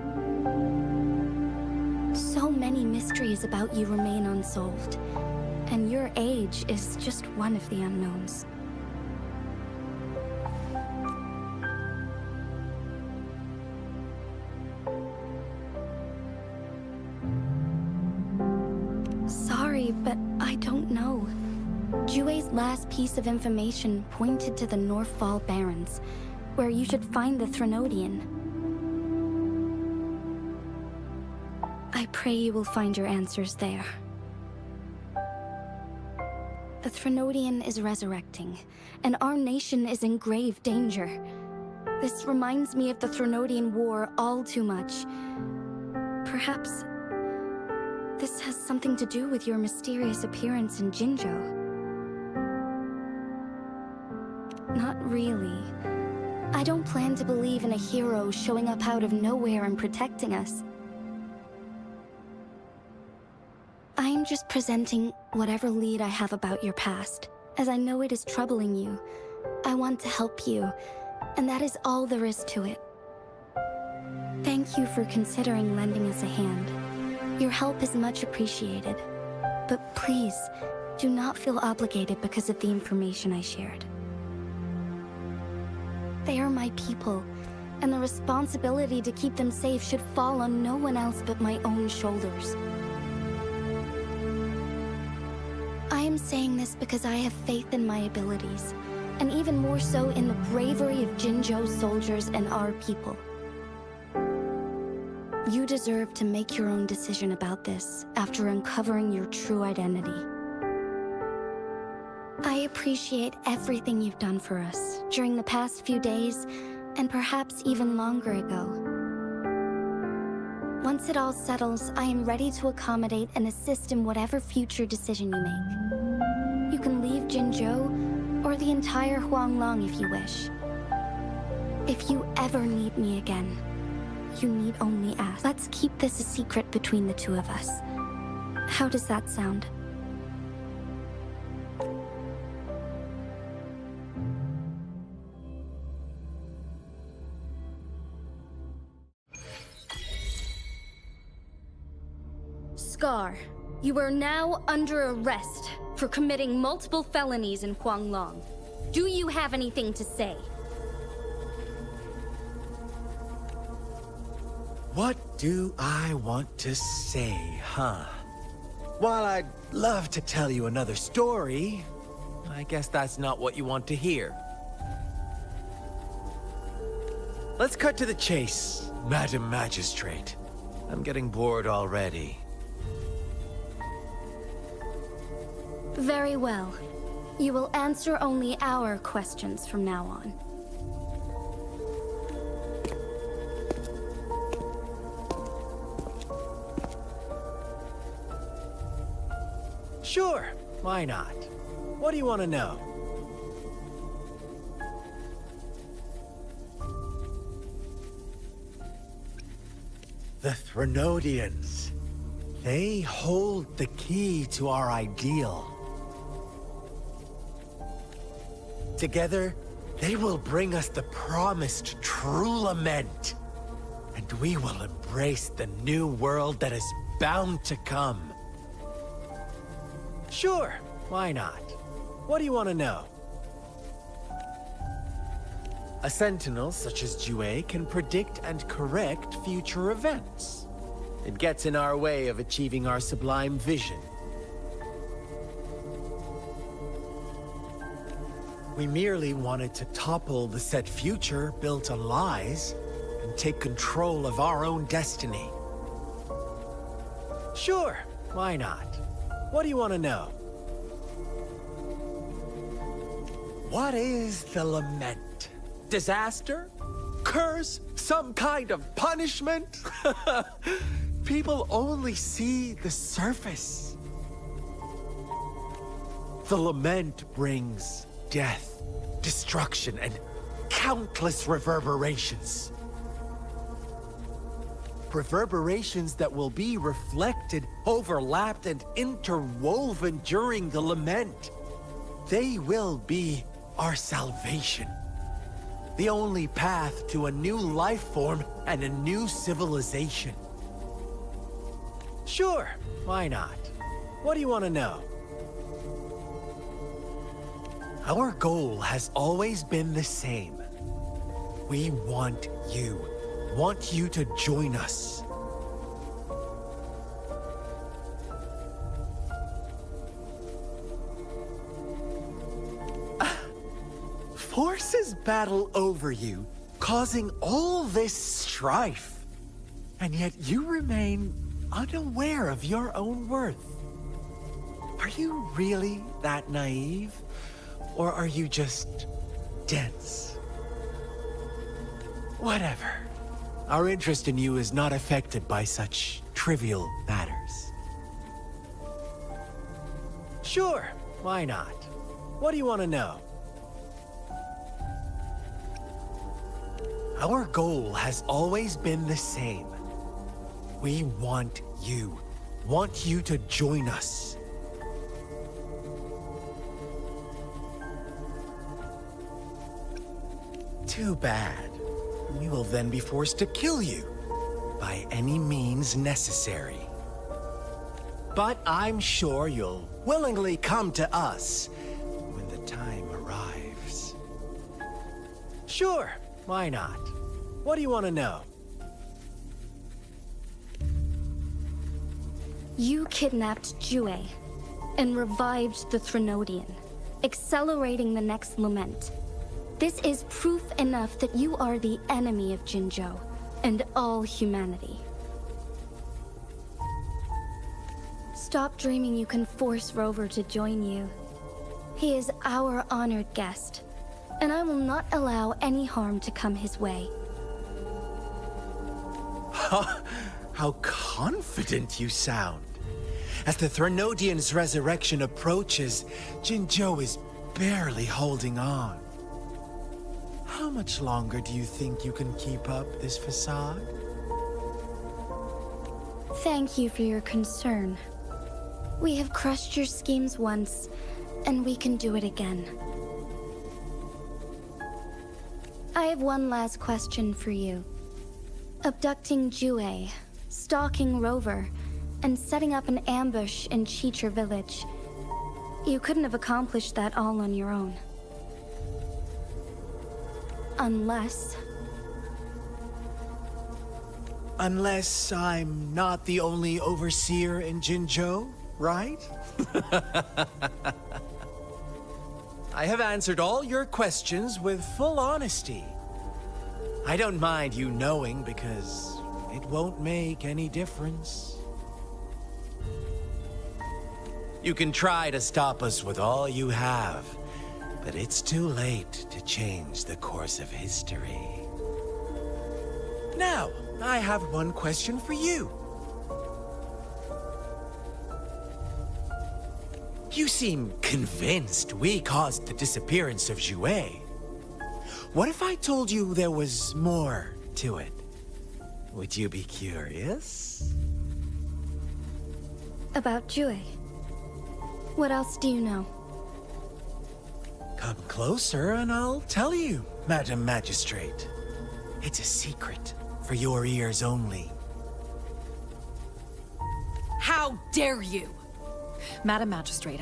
So many mysteries about you remain unsolved, and your age is just one of the unknowns. Sorry, but I don't know. Jue's last piece of information pointed to the Northfall Barrens, where you should find the Threnodian. I pray you will find your answers there. The Threnodian is resurrecting, and our nation is in grave danger. This reminds me of the Threnodian War all too much. Perhaps this has something to do with your mysterious appearance in Jinzhou. Not really. I don't plan to believe in a hero showing up out of nowhere and protecting us. I'm just presenting whatever lead I have about your past, as I know it is troubling you. I want to help you, and that is all there is to it. Thank you for considering lending us a hand. Your help is much appreciated, but please, do not feel obligated because of the information I shared. They are my people, and the responsibility to keep them safe should fall on no one else but my own shoulders. this because I have faith in my abilities, and even more so in the bravery of Jinzhou's soldiers and our people. You deserve to make your own decision about this after uncovering your true identity. I appreciate everything you've done for us during the past few days, and perhaps even longer ago. Once it all settles, I am ready to accommodate and assist in whatever future decision you make. You can leave Jinzhou or the entire Huanglong if you wish. If you ever need me again, you need only ask. Let's keep this a secret between the two of us. How does that sound? Scar, you are now under arrest for committing multiple felonies in Huanglong. Do you have anything to say? What do I want to say, huh? While I'd love to tell you another story, I guess that's not what you want to hear. Let's cut to the chase, Madam Magistrate. I'm getting bored already. Very well. You will answer only our questions from now on. Sure, why not? What do you want to know? The Threnodians. They hold the key to our ideal. Together, they will bring us the promised true lament. And we will embrace the new world that is bound to come. Sure, why not? What do you want to know? A sentinel such as Jue can predict and correct future events. It gets in our way of achieving our sublime vision. We merely wanted to topple the set future built on lies and take control of our own destiny. Sure, why not? What do you want to know? What is the lament? Disaster? Curse? Some kind of punishment? People only see the surface. The lament brings death, destruction, and countless reverberations. Reverberations that will be reflected, overlapped, and interwoven during the lament. They will be our salvation. The only path to a new life form and a new civilization. Sure, why not? What do you want to know? Our goal has always been the same. We want you to join us. Forces battle over you, causing all this strife. And yet you remain unaware of your own worth. Are you really that naive? Or are you just dense? Whatever. Our interest in you is not affected by such trivial matters. Sure, why not? What do you want to know? Our goal has always been the same. We want you to join us. Too bad. We will then be forced to kill you by any means necessary. But I'm sure you'll willingly come to us when the time arrives. Sure, why not? What do you want to know? You kidnapped Jue. and revived the Threnodian, accelerating the next lament. This is proof enough that you are the enemy of Jinzhou and all humanity. Stop dreaming you can force Rover to join you. He is our honored guest, and I will not allow any harm to come his way. How confident you sound. As the Threnodian's resurrection approaches, Jinzhou is barely holding on. How much longer do you think you can keep up this facade? Thank you for your concern. We have crushed your schemes once, and we can do it again. I have one last question for you. Abducting Jue, stalking Rover, and setting up an ambush in Cheecher village. You couldn't have accomplished that all on your own. Unless I'm not the only overseer in Jinzhou, right? I have answered all your questions with full honesty. I don't mind you knowing because it won't make any difference. You can try to stop us with all you have, but it's too late to change the course of history. Now, I have one question for you. You seem convinced we caused the disappearance of Jue. What if I told you there was more to it? Would you be curious? about Jue. What else do you know? Come closer and I'll tell you, Madam Magistrate. It's a secret for your ears only. How dare you! Madam Magistrate,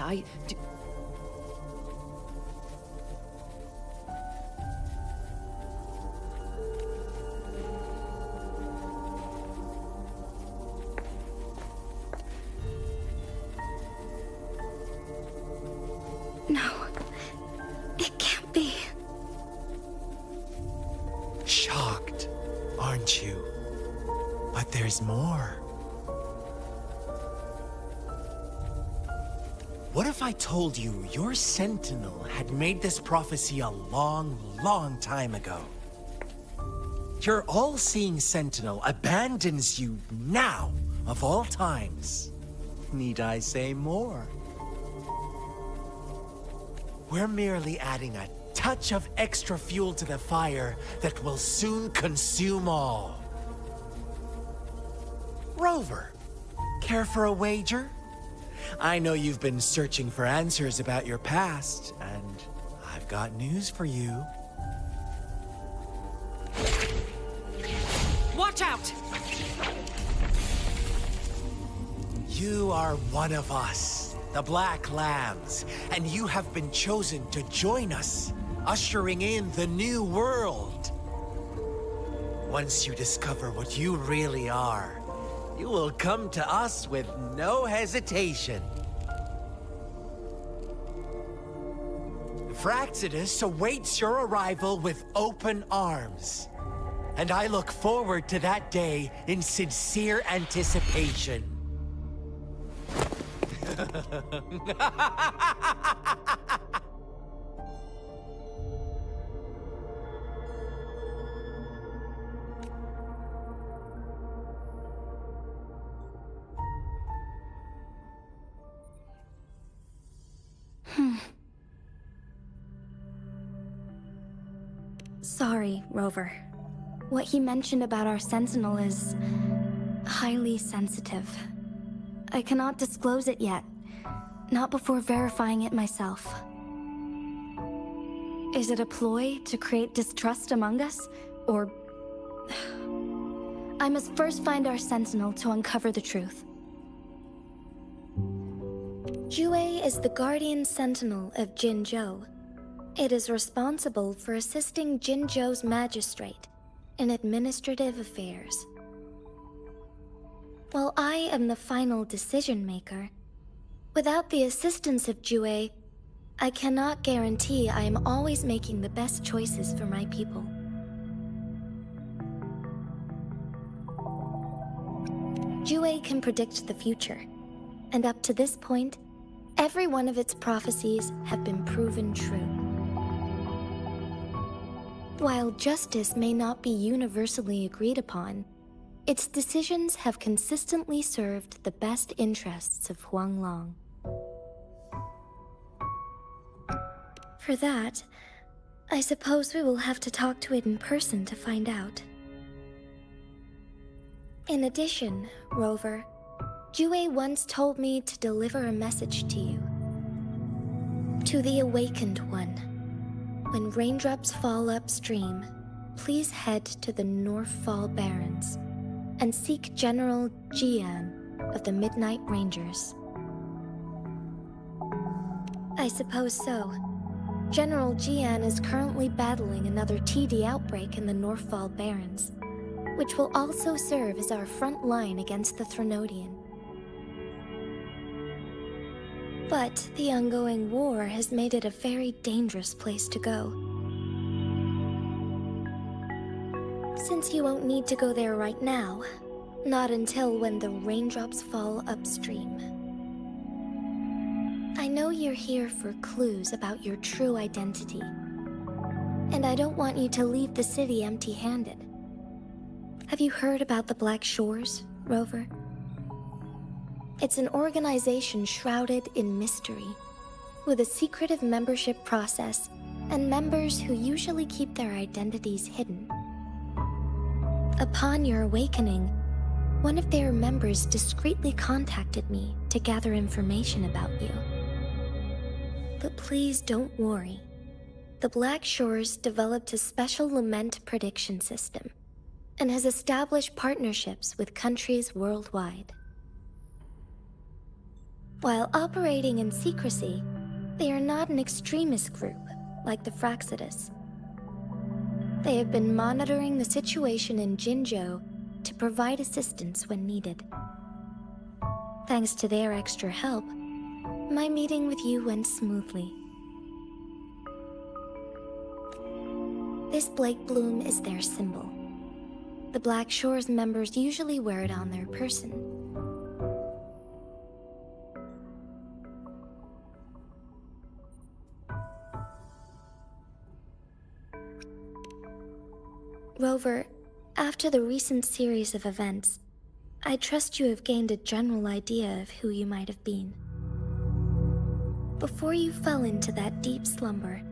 No, it can't be. Shocked, aren't you? But there's more. What if I told you your Sentinel had made this prophecy a long, long time ago? Your all-seeing Sentinel abandons you now, of all times. Need I say more? We're merely adding a touch of extra fuel to the fire that will soon consume all. Rover, care for a wager? I know you've been searching for answers about your past, and I've got news for you. watch out! You are one of us, the Black Lambs, and you have been chosen to join us, ushering in the new world. Once you discover what you really are, you will come to us with no hesitation. Fraxidus awaits your arrival with open arms. And I look forward to that day in sincere anticipation. Sorry, Rover. What he mentioned about our Sentinel is highly sensitive. I cannot disclose it yet, not before verifying it myself. Is it a ploy to create distrust among us, or... I must first find our Sentinel to uncover the truth. Jue is the Guardian Sentinel of Jinzhou. It is responsible for assisting Jinzhou's magistrate in administrative affairs. While I am the final decision maker, Without the assistance of Jue, I cannot guarantee I am always making the best choices for my people. Jue can predict the future, and up to this point, every one of its prophecies have been proven true. While justice may not be universally agreed upon, its decisions have consistently served the best interests of Huanglong. For that, I suppose we will have to talk to it in person to find out. In addition, Rover, Jue once told me to deliver a message to you. To the Awakened One. When raindrops fall upstream, please head to the Northfall Barrens and seek General Jian of the Midnight Rangers. I suppose so. General Jian is currently battling another TD outbreak in the Northfall Barrens, which will also serve as our front line against the Threnodian. But the ongoing war has made it a very dangerous place to go. Since you won't need to go there right now, not until when the raindrops fall upstream. I know you're here for clues about your true identity, and I don't want you to leave the city empty-handed. Have you heard about the Black Shores, Rover? It's an organization shrouded in mystery, with a secretive membership process and members who usually keep their identities hidden. Upon your awakening, one of their members discreetly contacted me to gather information about you. But please don't worry. The Black Shores developed a special lament prediction system and has established partnerships with countries worldwide. While operating in secrecy, they are not an extremist group like the Fraxidus. They have been monitoring the situation in Jinzhou to provide assistance when needed. Thanks to their extra help, my meeting with you went smoothly. This Blake Bloom is their symbol. The Black Shores members usually wear it on their person. Rover, after the recent series of events, I trust you have gained a general idea of who you might have been. Before you fell into that deep slumber,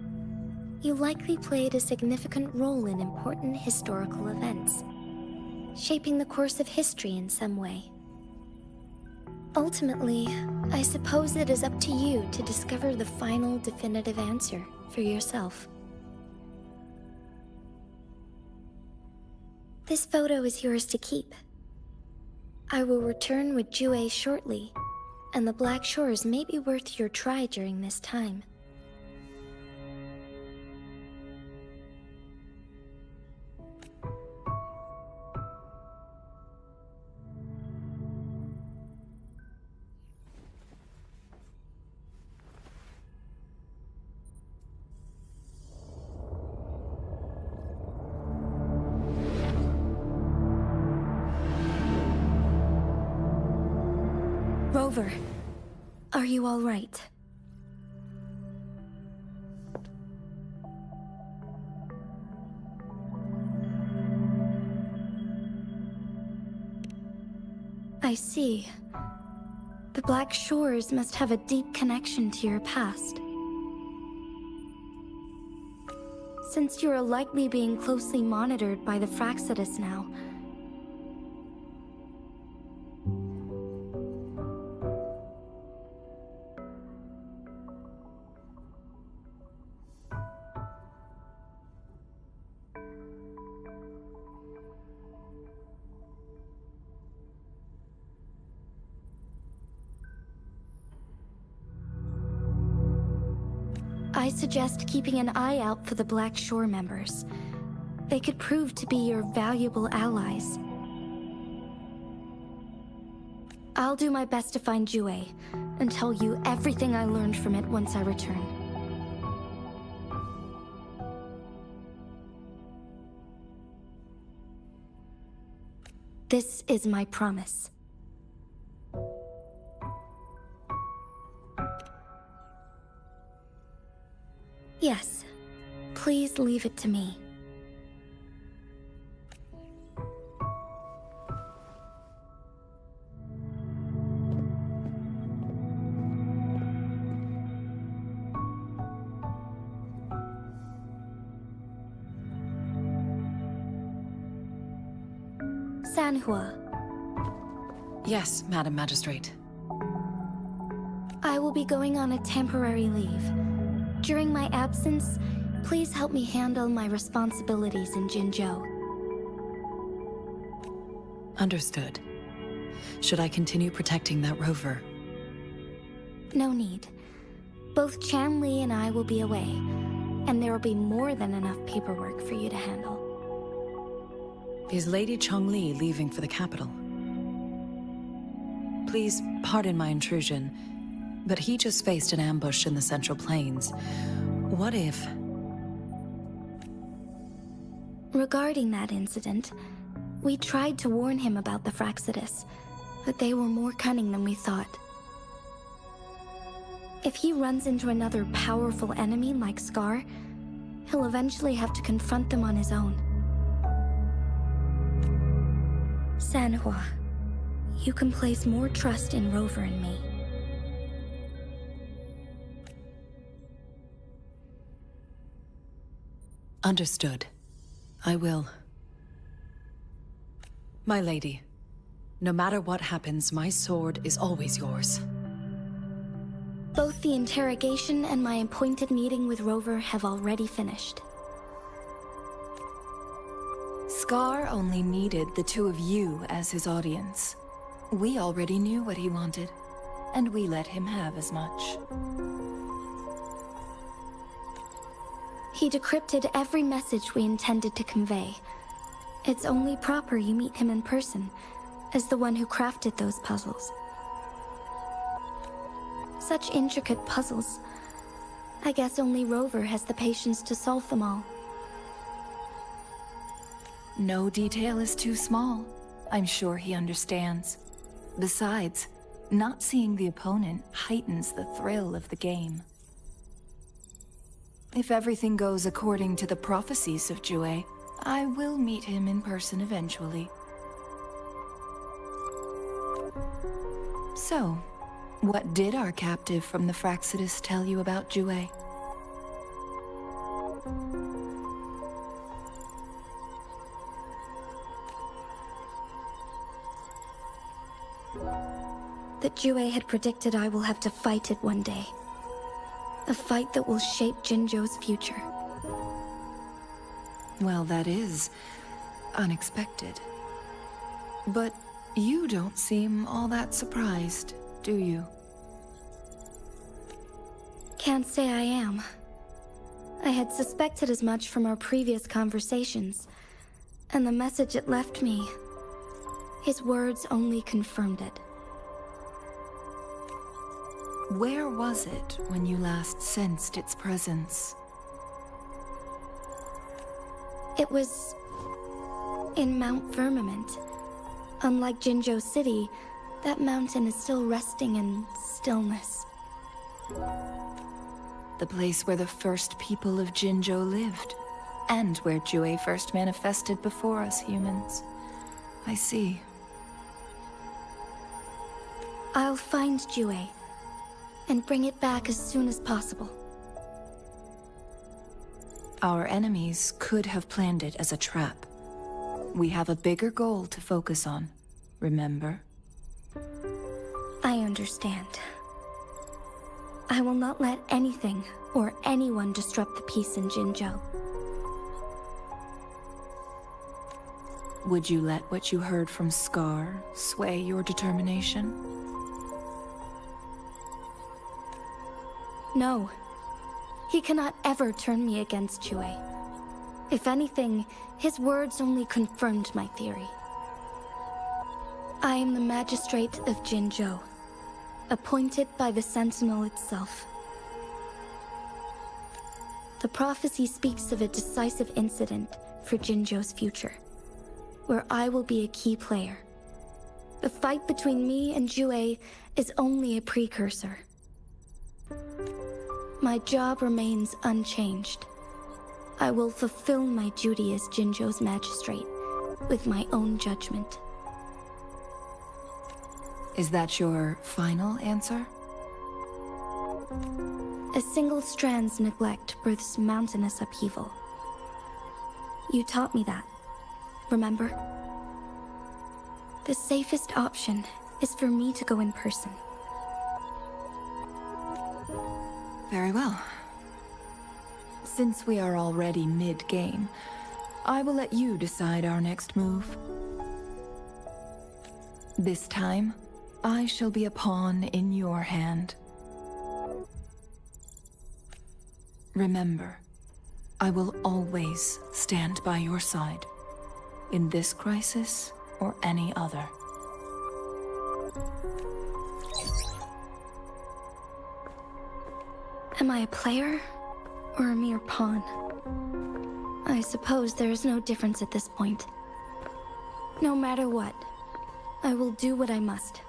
you likely played a significant role in important historical events, shaping the course of history in some way. Ultimately, I suppose it is up to you to discover the final definitive answer for yourself. This photo is yours to keep. I will return with Jue shortly, and the Black Shores may be worth your try during this time. Rover, are you all right? I see. The Black Shores must have a deep connection to your past. Since you are likely being closely monitored by the Fraxidus now, I suggest keeping an eye out for the Black Shore members. They could prove to be your valuable allies. I'll do my best to find Jue, and tell you everything I learned from it once I return. This is my promise. Yes, please leave it to me. Sanhua, Yes, Madam Magistrate. I will be going on a temporary leave. During my absence, please help me handle my responsibilities in Jinzhou. Understood. Should I continue protecting that rover? No need. Both Chan Li and I will be away, and there will be more than enough paperwork for you to handle. Is Lady Chongli leaving for the capital? Please pardon my intrusion, but he just faced an ambush in the Central Plains. What if... Regarding that incident, we tried to warn him about the Fraxidus, but they were more cunning than we thought. If he runs into another powerful enemy like Scar, he'll eventually have to confront them on his own. Sanhua, you can place more trust in Rover and me. Understood. I will. My lady, no matter what happens, my sword is always yours. Both the interrogation and my appointed meeting with Rover have already finished. Scar only needed the two of you as his audience. We already knew what he wanted, and we let him have as much. He decrypted every message we intended to convey. It's only proper you meet him in person, as the one who crafted those puzzles. Such intricate puzzles. I guess only Rover has the patience to solve them all. No detail is too small. I'm sure he understands. Besides, not seeing the opponent heightens the thrill of the game. If everything goes according to the prophecies of Jue, I will meet him in person eventually. So, what did our captive from the Fraxidus tell you about Jue? That Jue had predicted I will have to fight it one day. A fight that will shape Jinzhou's future. Well, that is unexpected. But you don't seem all that surprised, do you? Can't say I am. I had suspected as much from our previous conversations, and the message it left me, his words only confirmed it. Where was it when you last sensed its presence? It was in Mount Firmament. Unlike Jinzhou City, that mountain is still resting in stillness. The place where the first people of Jinzhou lived, and where Jue first manifested before us humans. I see. I'll find Jue and bring it back as soon as possible. Our enemies could have planned it as a trap. We have a bigger goal to focus on, remember? I understand. I will not let anything or anyone disrupt the peace in Jinzhou. Would you let what you heard from Scar sway your determination? No. He cannot ever turn me against Jue. If anything, his words only confirmed my theory. I am the magistrate of Jinzhou, appointed by the Sentinel itself. The prophecy speaks of a decisive incident for Jinzhou's future, where I will be a key player. The fight between me and Jue is only a precursor. My job remains unchanged. I will fulfill my duty as Jinzhou's magistrate with my own judgment. Is that your final answer? A single strand's neglect births mountainous upheaval. You taught me that, remember? The safest option is for me to go in person. Very well. Since we are already mid-game, I will let you decide our next move. This time, I shall be a pawn in your hand. Remember, I will always stand by your side, in this crisis or any other. Am I a player or a mere pawn? I suppose there is no difference at this point. No matter what, I will do what I must.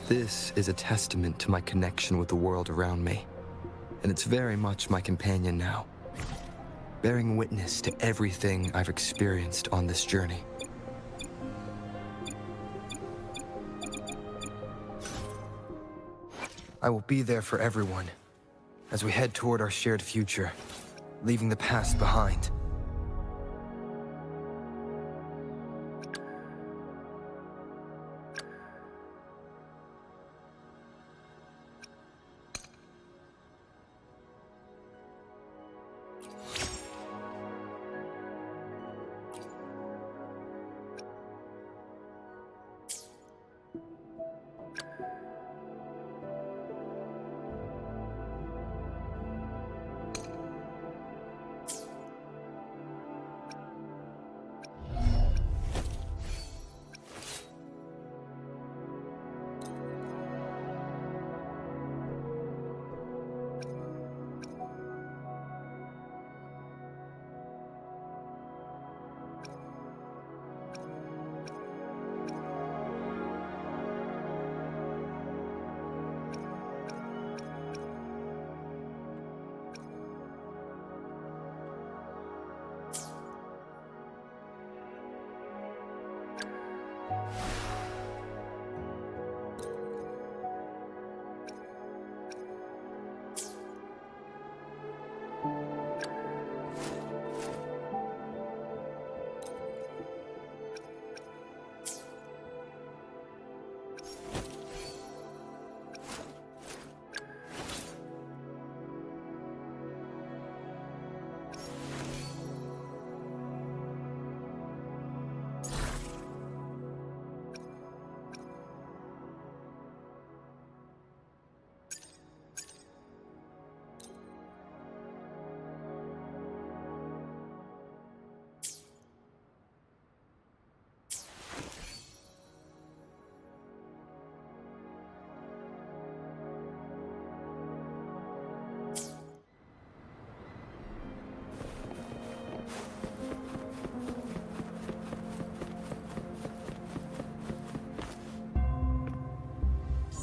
This is a testament to my connection with the world around me, and it's very much my companion now, bearing witness to everything I've experienced on this journey. I will be there for everyone as we head toward our shared future, leaving the past behind.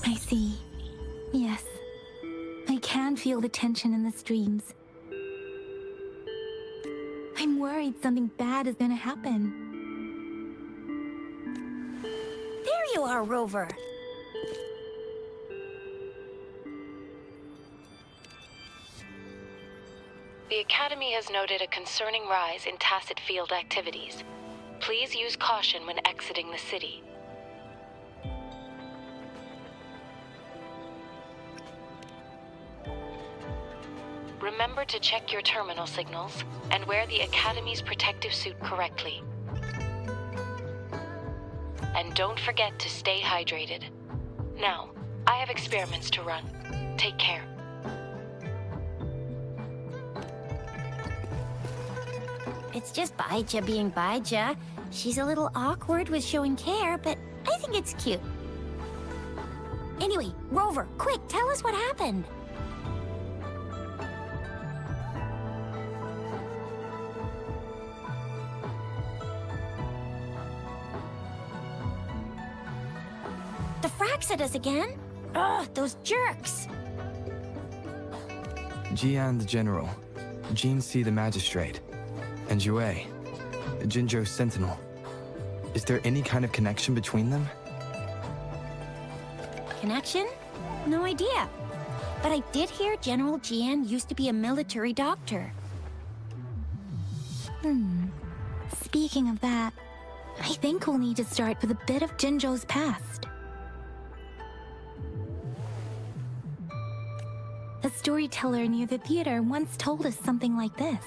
I see. Yes. I can feel the tension in the streams. I'm worried something bad is gonna happen. There you are, Rover. The Academy has noted a concerning rise in tacit field activities. Please use caution when exiting the city. Remember to check your terminal signals and wear the Academy's protective suit correctly. And don't forget to stay hydrated. Now, I have experiments to run. Take care. It's just Baija being Baija. She's a little awkward with showing care, but I think it's cute. Anyway, Rover, quick, tell us what happened. The fracks at us again? Ugh, those jerks! Jian the General, Jean C the Magistrate, and Jue, Jinzhou's Sentinel. Is there any kind of connection between them? Connection? No idea. But I did hear General Jian used to be a military doctor. Speaking of that, I think we'll need to start with a bit of Jinzhou's past. A storyteller near the theater once told us something like this.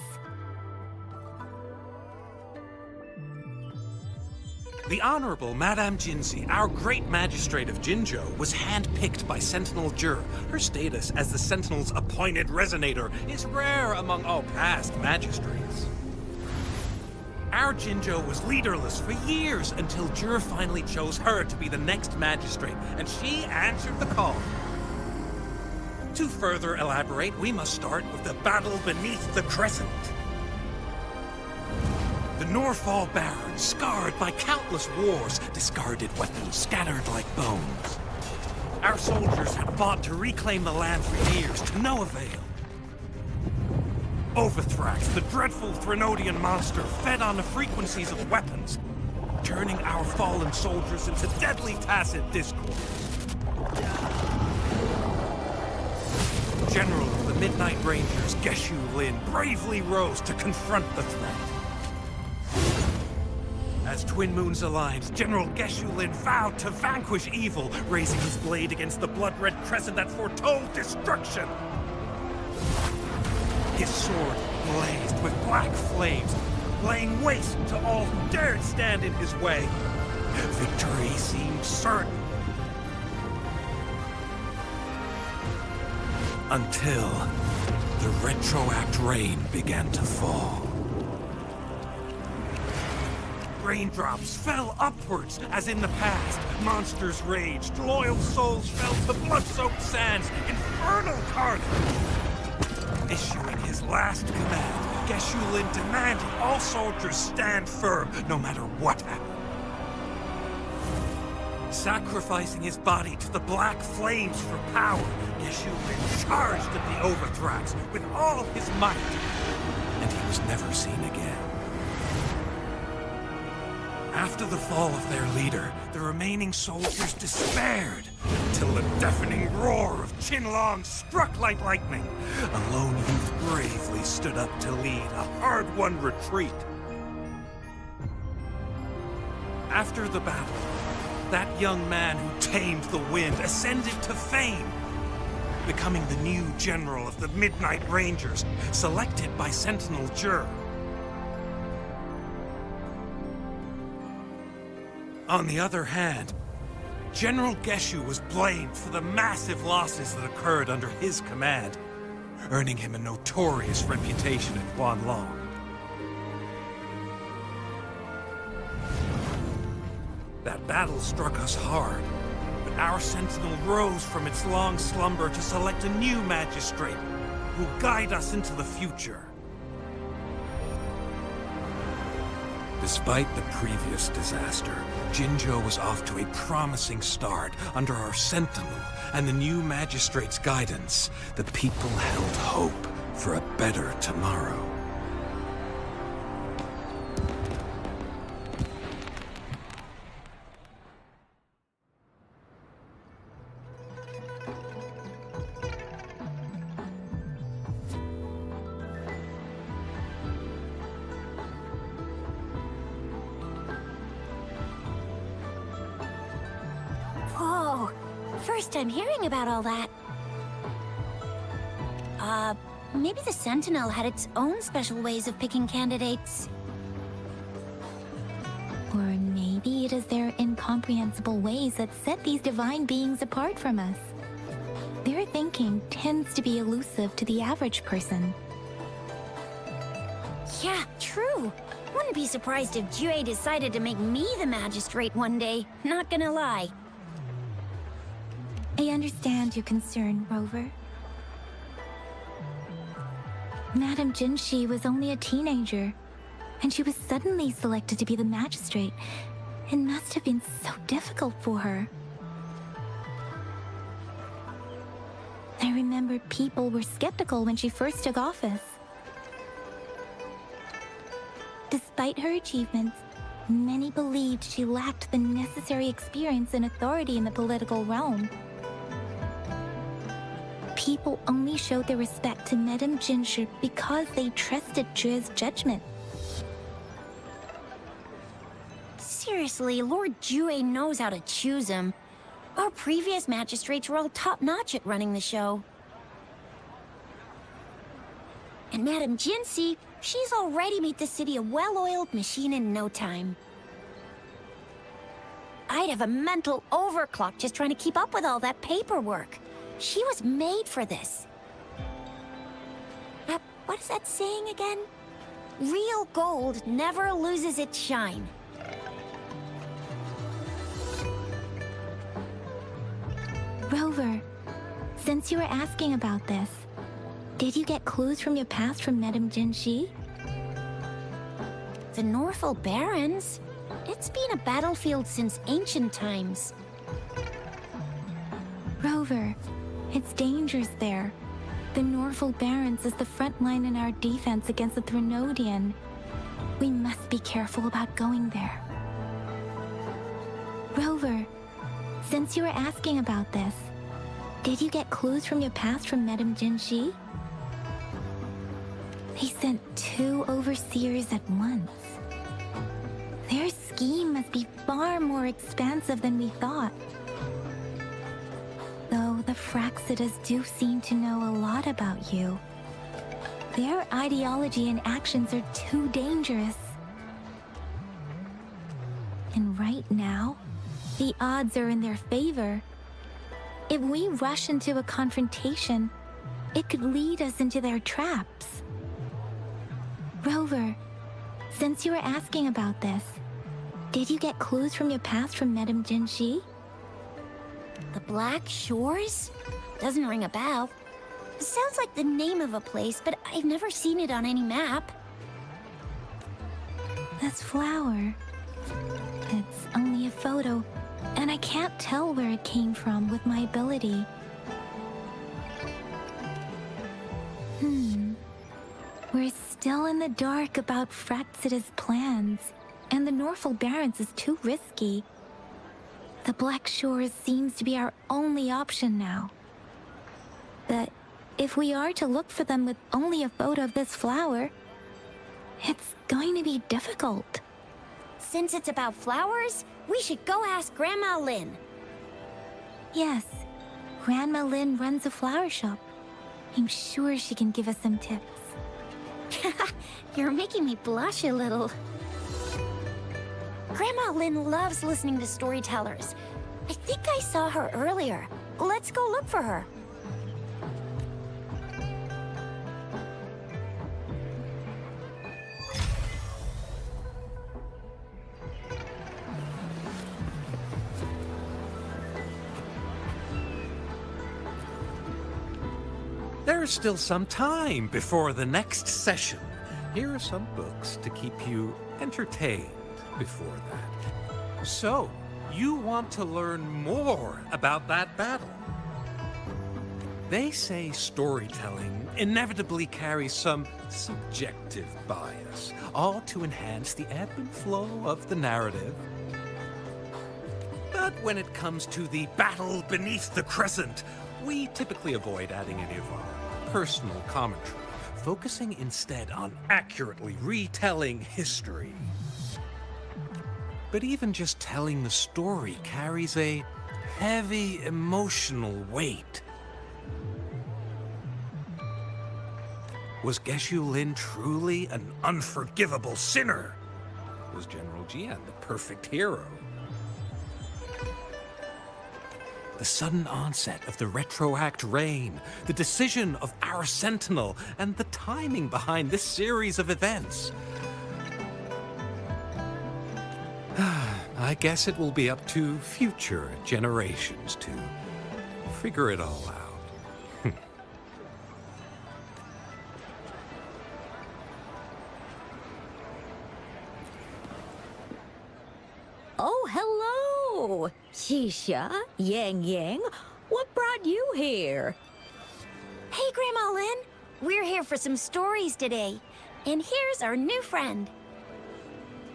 The Honorable Madame Jinzi, our great magistrate of Jinzhou, was handpicked by Sentinel Jur. Her status as the Sentinel's appointed resonator is rare among all past magistrates. Our Jinzhou was leaderless for years until Jur finally chose her to be the next magistrate, and she answered the call. To further elaborate, we must start with the battle beneath the Crescent. The Norfall Barons, scarred by countless wars, discarded weapons scattered like bones. Our soldiers had fought to reclaim the land for years, to no avail. Overthrax, the dreadful Threnodian monster, fed on the frequencies of weapons, turning our fallen soldiers into deadly tacit discords. General of the Midnight Rangers, Geshu Lin, bravely rose to confront the threat. As Twin Moons aligned, General Geshu Lin vowed to vanquish evil, raising his blade against the blood-red crescent that foretold destruction. His sword blazed with black flames, laying waste to all who dared stand in his way. Victory seemed certain. Until the retroact rain began to fall. Raindrops fell upwards, as in the past. Monsters raged, loyal souls fell to blood-soaked sands, infernal carnage. Issuing his last command, Geshu Lin demanded all soldiers stand firm, no matter what happened. Sacrificing his body to the black flames for power, Geshu Lin charged at the Overthrax with all his might, and he was never seen again. After the fall of their leader, the remaining soldiers despaired, until the deafening roar of Qinlong struck like lightning. A lone youth bravely stood up to lead a hard-won retreat. After the battle, that young man who tamed the wind ascended to fame, becoming the new general of the Midnight Rangers, selected by Sentinel Jur. On the other hand, General Geshu was blamed for the massive losses that occurred under his command, earning him a notorious reputation in Huanlong. That battle struck us hard, but our Sentinel rose from its long slumber to select a new magistrate who will guide us into the future. Despite the previous disaster, Jinzhou was off to a promising start under our Sentinel and the new Magistrate's guidance. The people held hope for a better tomorrow. Whoa, first time hearing about all that. Maybe the Sentinel had its own special ways of picking candidates. Or maybe it is their incomprehensible ways that set these divine beings apart from us. Their thinking tends to be elusive to the average person. Yeah, true. Wouldn't be surprised if Jue decided to make me the magistrate one day. Not gonna lie. I understand your concern, Rover. Madame Jinshi was only a teenager, and she was suddenly selected to be the magistrate. It must have been so difficult for her. I remember people were skeptical when she first took office. Despite her achievements, many believed she lacked the necessary experience and authority in the political realm. People only showed their respect to Madame Jinshi because they trusted Jue's judgment. Seriously, Lord Jue knows how to choose him. Our previous magistrates were all top-notch at running the show. And Madame Jinshi, she's already made the city a well-oiled machine in no time. I'd have a mental overclock just trying to keep up with all that paperwork. She was made for this. What is that saying again? Real gold never loses its shine. Rover, since you were asking about this, did you get clues from your past from Madame Jinshi? The Northel Barrens? It's been a battlefield since ancient times. Rover, it's dangerous there. The Northel Barrens is the front line in our defense against the Threnodian. We must be careful about going there. Rover, since you were asking about this, did you get clues from your past from Madame Jinshi? They sent 2 overseers at once. Their scheme must be far more expansive than we thought. Though the Fraxidas do seem to know a lot about you, their ideology and actions are too dangerous. And right now, the odds are in their favor. If we rush into a confrontation, it could lead us into their traps. Rover, since you were asking about this, did you get clues from your past from Madame Jinshi? The Black Shores? Doesn't ring a bell. Sounds like the name of a place, but I've never seen it on any map. This flower. It's only a photo, and I can't tell where it came from with my ability. We're still in the dark about Fraxida's plans, and the Northel Barrens is too risky. The Black Shores seems to be our only option now. But if we are to look for them with only a photo of this flower, it's going to be difficult. Since it's about flowers, we should go ask Grandma Lin. Yes, Grandma Lin runs a flower shop. I'm sure she can give us some tips. You're making me blush a little. Grandma Lin loves listening to storytellers. I think I saw her earlier. Let's go look for her. There's still some time before the next session. Here are some books to keep you entertained before that. So, you want to learn more about that battle? They say storytelling inevitably carries some subjective bias, all to enhance the ebb and flow of the narrative. But when it comes to the battle beneath the crescent, we typically avoid adding any of our personal commentary, focusing instead on accurately retelling history. But even just telling the story carries a heavy emotional weight. Was Geshu Lin truly an unforgivable sinner? Was General Jian the perfect hero? The sudden onset of the Retroact reign, the decision of our Sentinel, and the timing behind this series of events. I guess it will be up to future generations to figure it all out. Oh, hello! Xisha, Yang Yang, what brought you here? Hey, Grandma Lin. We're here for some stories today. And here's our new friend.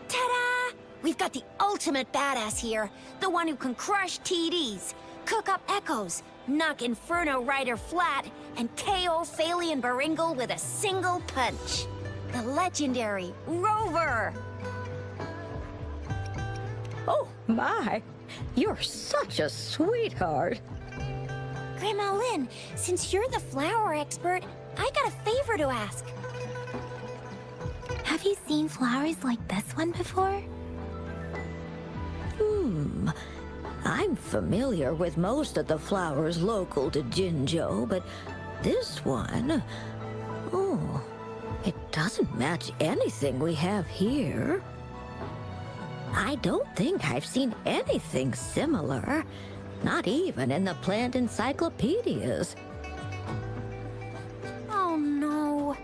Ta-da! We've got the ultimate badass here. The one who can crush TDs, cook up echoes, knock Inferno Rider flat, and KO Phalian Baringle with a single punch. The legendary Rover! Oh, my! You're such a sweetheart. Grandma Lin, since you're the flower expert, I got a favor to ask. Have you seen flowers like this one before? I'm familiar with most of the flowers local to Jinzhou, but this one... Oh, it doesn't match anything we have here. I don't think I've seen anything similar. Not even in the plant encyclopedias. Oh no.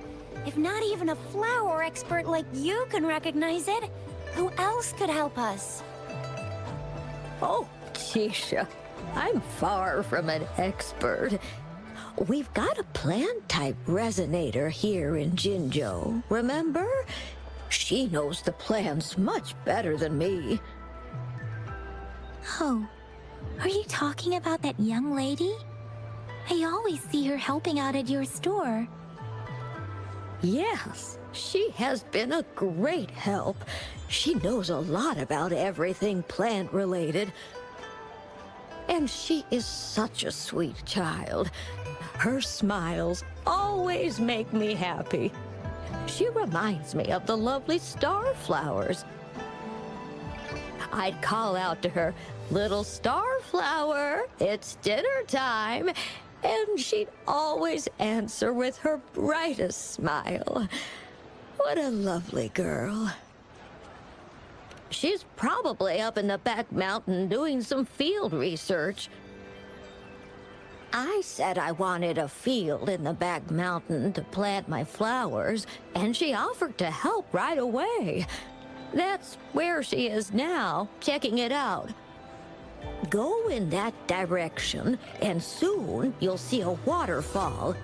If not even a flower expert like you can recognize it, who else could help us? Oh, Tisha, I'm far from an expert. We've got a plant-type resonator here in Jinzhou, remember? She knows the plants much better than me. Oh, are you talking about that young lady? I always see her helping out at your store. Yes, she has been a great help. She knows a lot about everything plant-related. And she is such a sweet child. Her smiles always make me happy. She reminds me of the lovely star flowers. I'd call out to her, "Little star flower, it's dinner time," and she'd always answer with her brightest smile. What a lovely girl. She's probably up in the back mountain doing some field research. I said I wanted a field in the back mountain to plant my flowers, and she offered to help right away. That's where she is now, checking it out. Go in that direction, and soon you'll see a waterfall.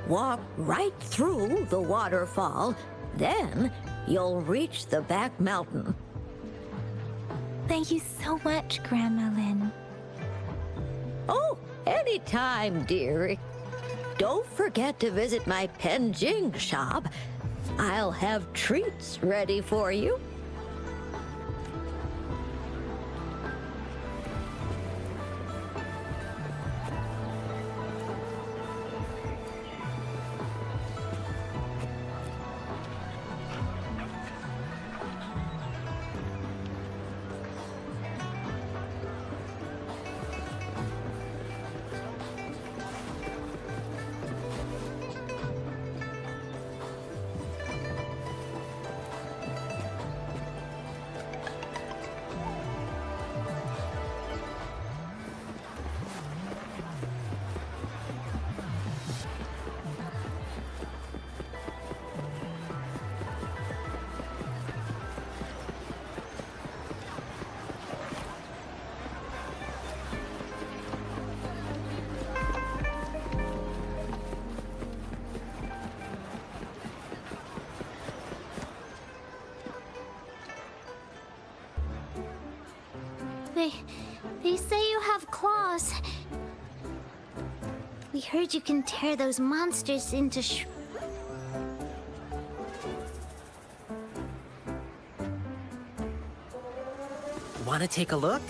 Walk right through the waterfall, then you'll reach the back mountain. Thank you so much, Grandma Lin. Oh, anytime, dearie. Don't forget to visit my Penjing shop. I'll have treats ready for you. They say you have claws. We heard you can tear those monsters into Wanna take a look?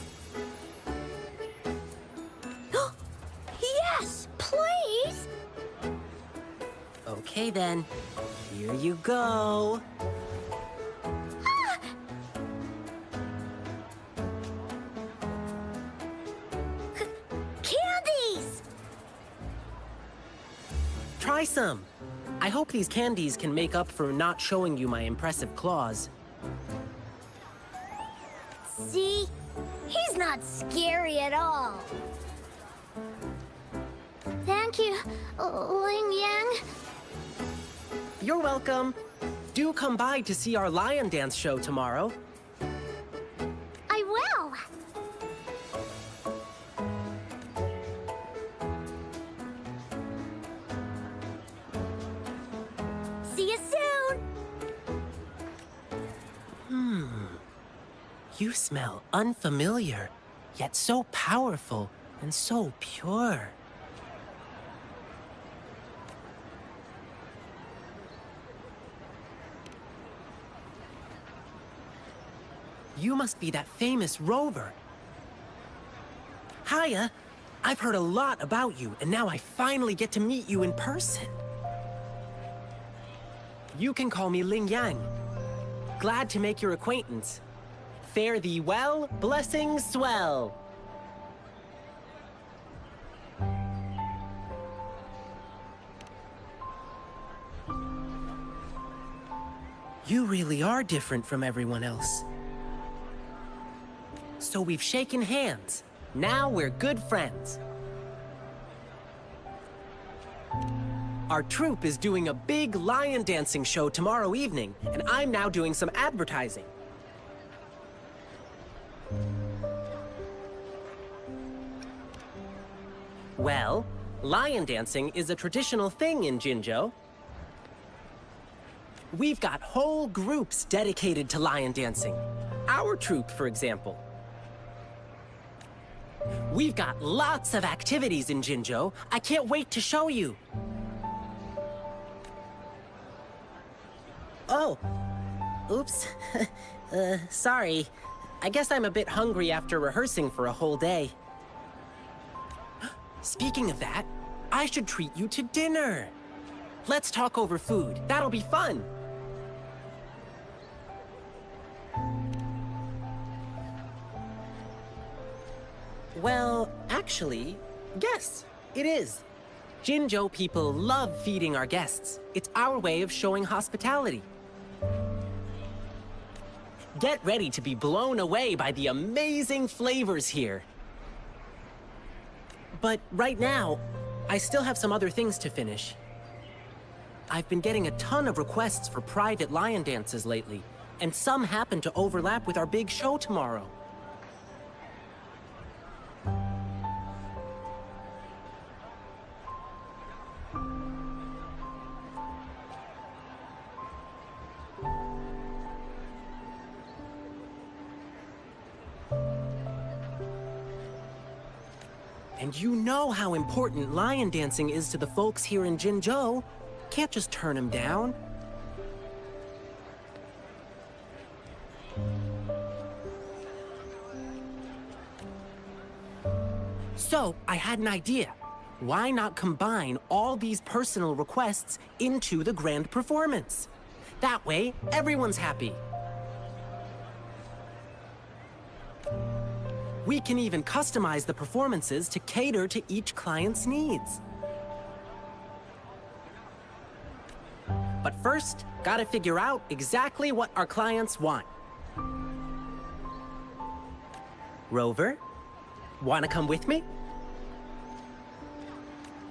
Yes, please! Okay then, here you go. Candies! Try some. I hope these candies can make up for not showing you my impressive claws. See? He's not scary at all. Thank you, Ling Yang. You're welcome. Do come by to see our lion dance show tomorrow. I will. See you soon. You smell unfamiliar, yet so powerful and so pure. You must be that famous rover. Hiya! I've heard a lot about you, and now I finally get to meet you in person. You can call me Ling Yang. Glad to make your acquaintance. Fare thee well, blessings swell. You really are different from everyone else. So we've shaken hands. Now we're good friends. Our troupe is doing a big lion dancing show tomorrow evening, and I'm now doing some advertising. Well, lion dancing is a traditional thing in Jinzhou. We've got whole groups dedicated to lion dancing. Our troupe, for example. We've got lots of activities in Jinzhou. I can't wait to show you. Oh, oops. Sorry. I guess I'm a bit hungry after rehearsing for a whole day. Speaking of that, I should treat you to dinner. Let's talk over food. That'll be fun. Well, actually, yes, it is. Jinzhou people love feeding our guests. It's our way of showing hospitality. Get ready to be blown away by the amazing flavors here. But right now, I still have some other things to finish. I've been getting a ton of requests for private lion dances lately, and some happen to overlap with our big show tomorrow. And you know how important lion dancing is to the folks here in Jinzhou. Can't just turn them down. So, I had an idea. Why not combine all these personal requests into the grand performance? That way, everyone's happy. We can even customize the performances to cater to each client's needs. But first, gotta figure out exactly what our clients want. Rover, wanna come with me?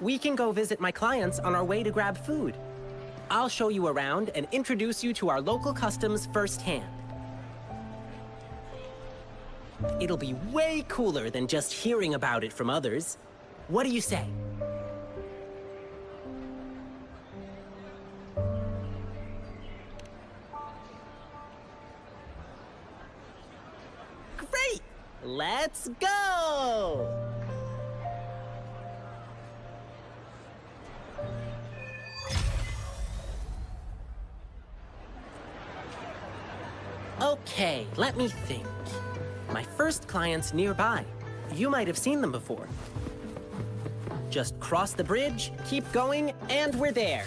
We can go visit my clients on our way to grab food. I'll show you around and introduce you to our local customs firsthand. It'll be way cooler than just hearing about it from others. What do you say? Great! Let's go! Okay, let me think. My first client's nearby. You might have seen them before. Just cross the bridge, keep going, and we're there.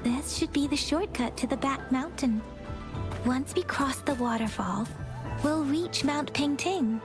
This should be the shortcut to the back mountain. Once we cross the waterfall, we'll reach Mount Pingting.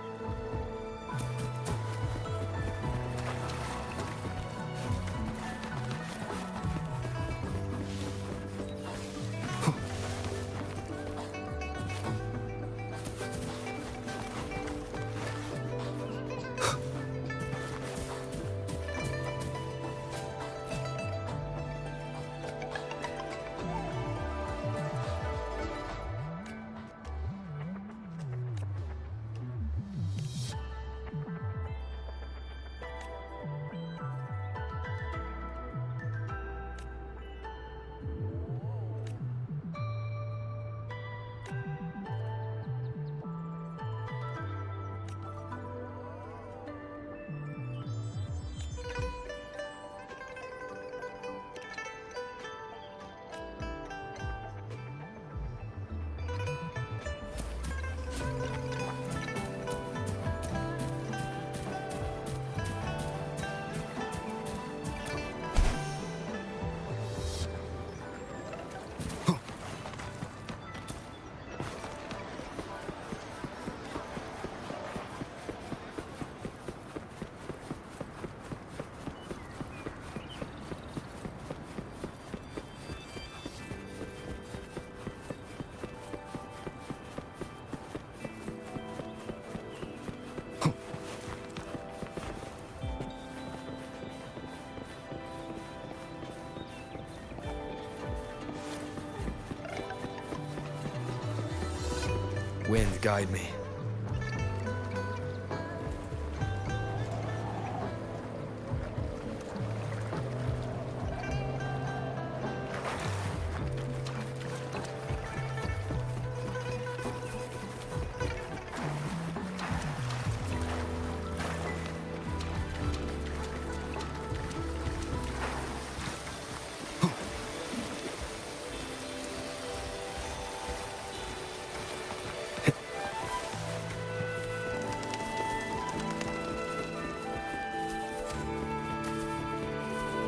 Wind, guide me.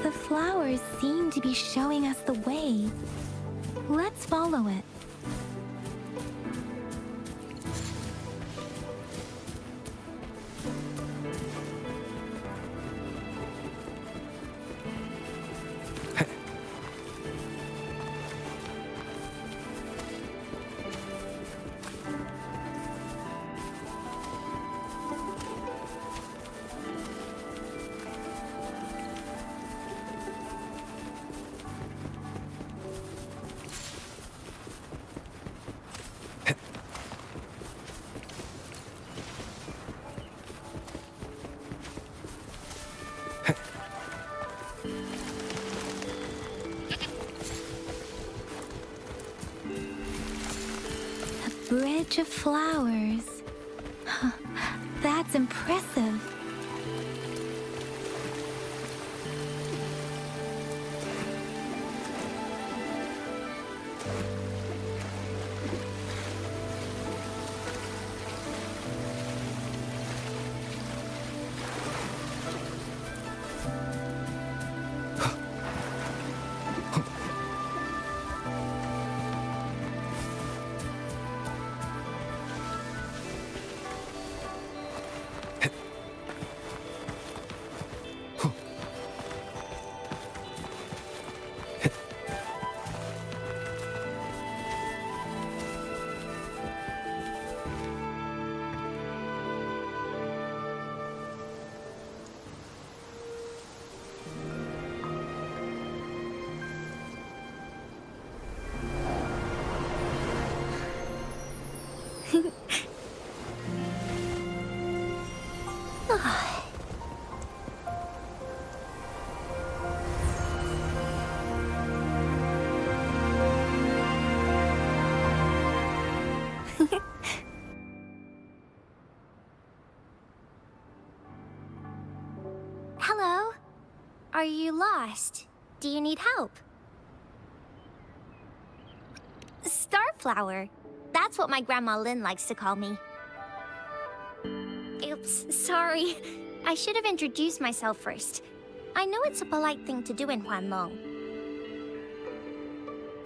The flowers seem to be showing us the way. Let's follow it. Bridge of flowers. That's impressive. Are you lost? Do you need help? Starflower. That's what my Grandma Lin likes to call me. Oops, sorry. I should have introduced myself first. I know it's a polite thing to do in Huanlong.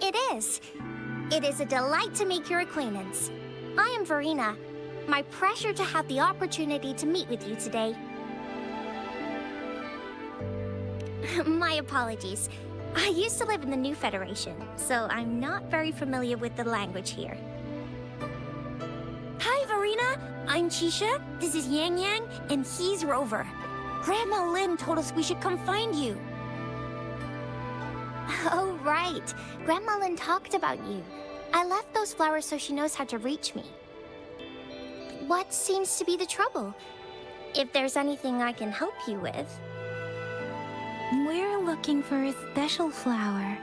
It is. It is a delight to make your acquaintance. I am Verena. My pleasure to have the opportunity to meet with you today. My apologies. I used to live in the New Federation, so I'm not very familiar with the language here. Hi, Verena. I'm Chisha. This is Yang Yang, and he's Rover. Grandma Lin told us we should come find you. Oh, right. Grandma Lin talked about you. I left those flowers so she knows how to reach me. What seems to be the trouble? If there's anything I can help you with. We're looking for a special flower.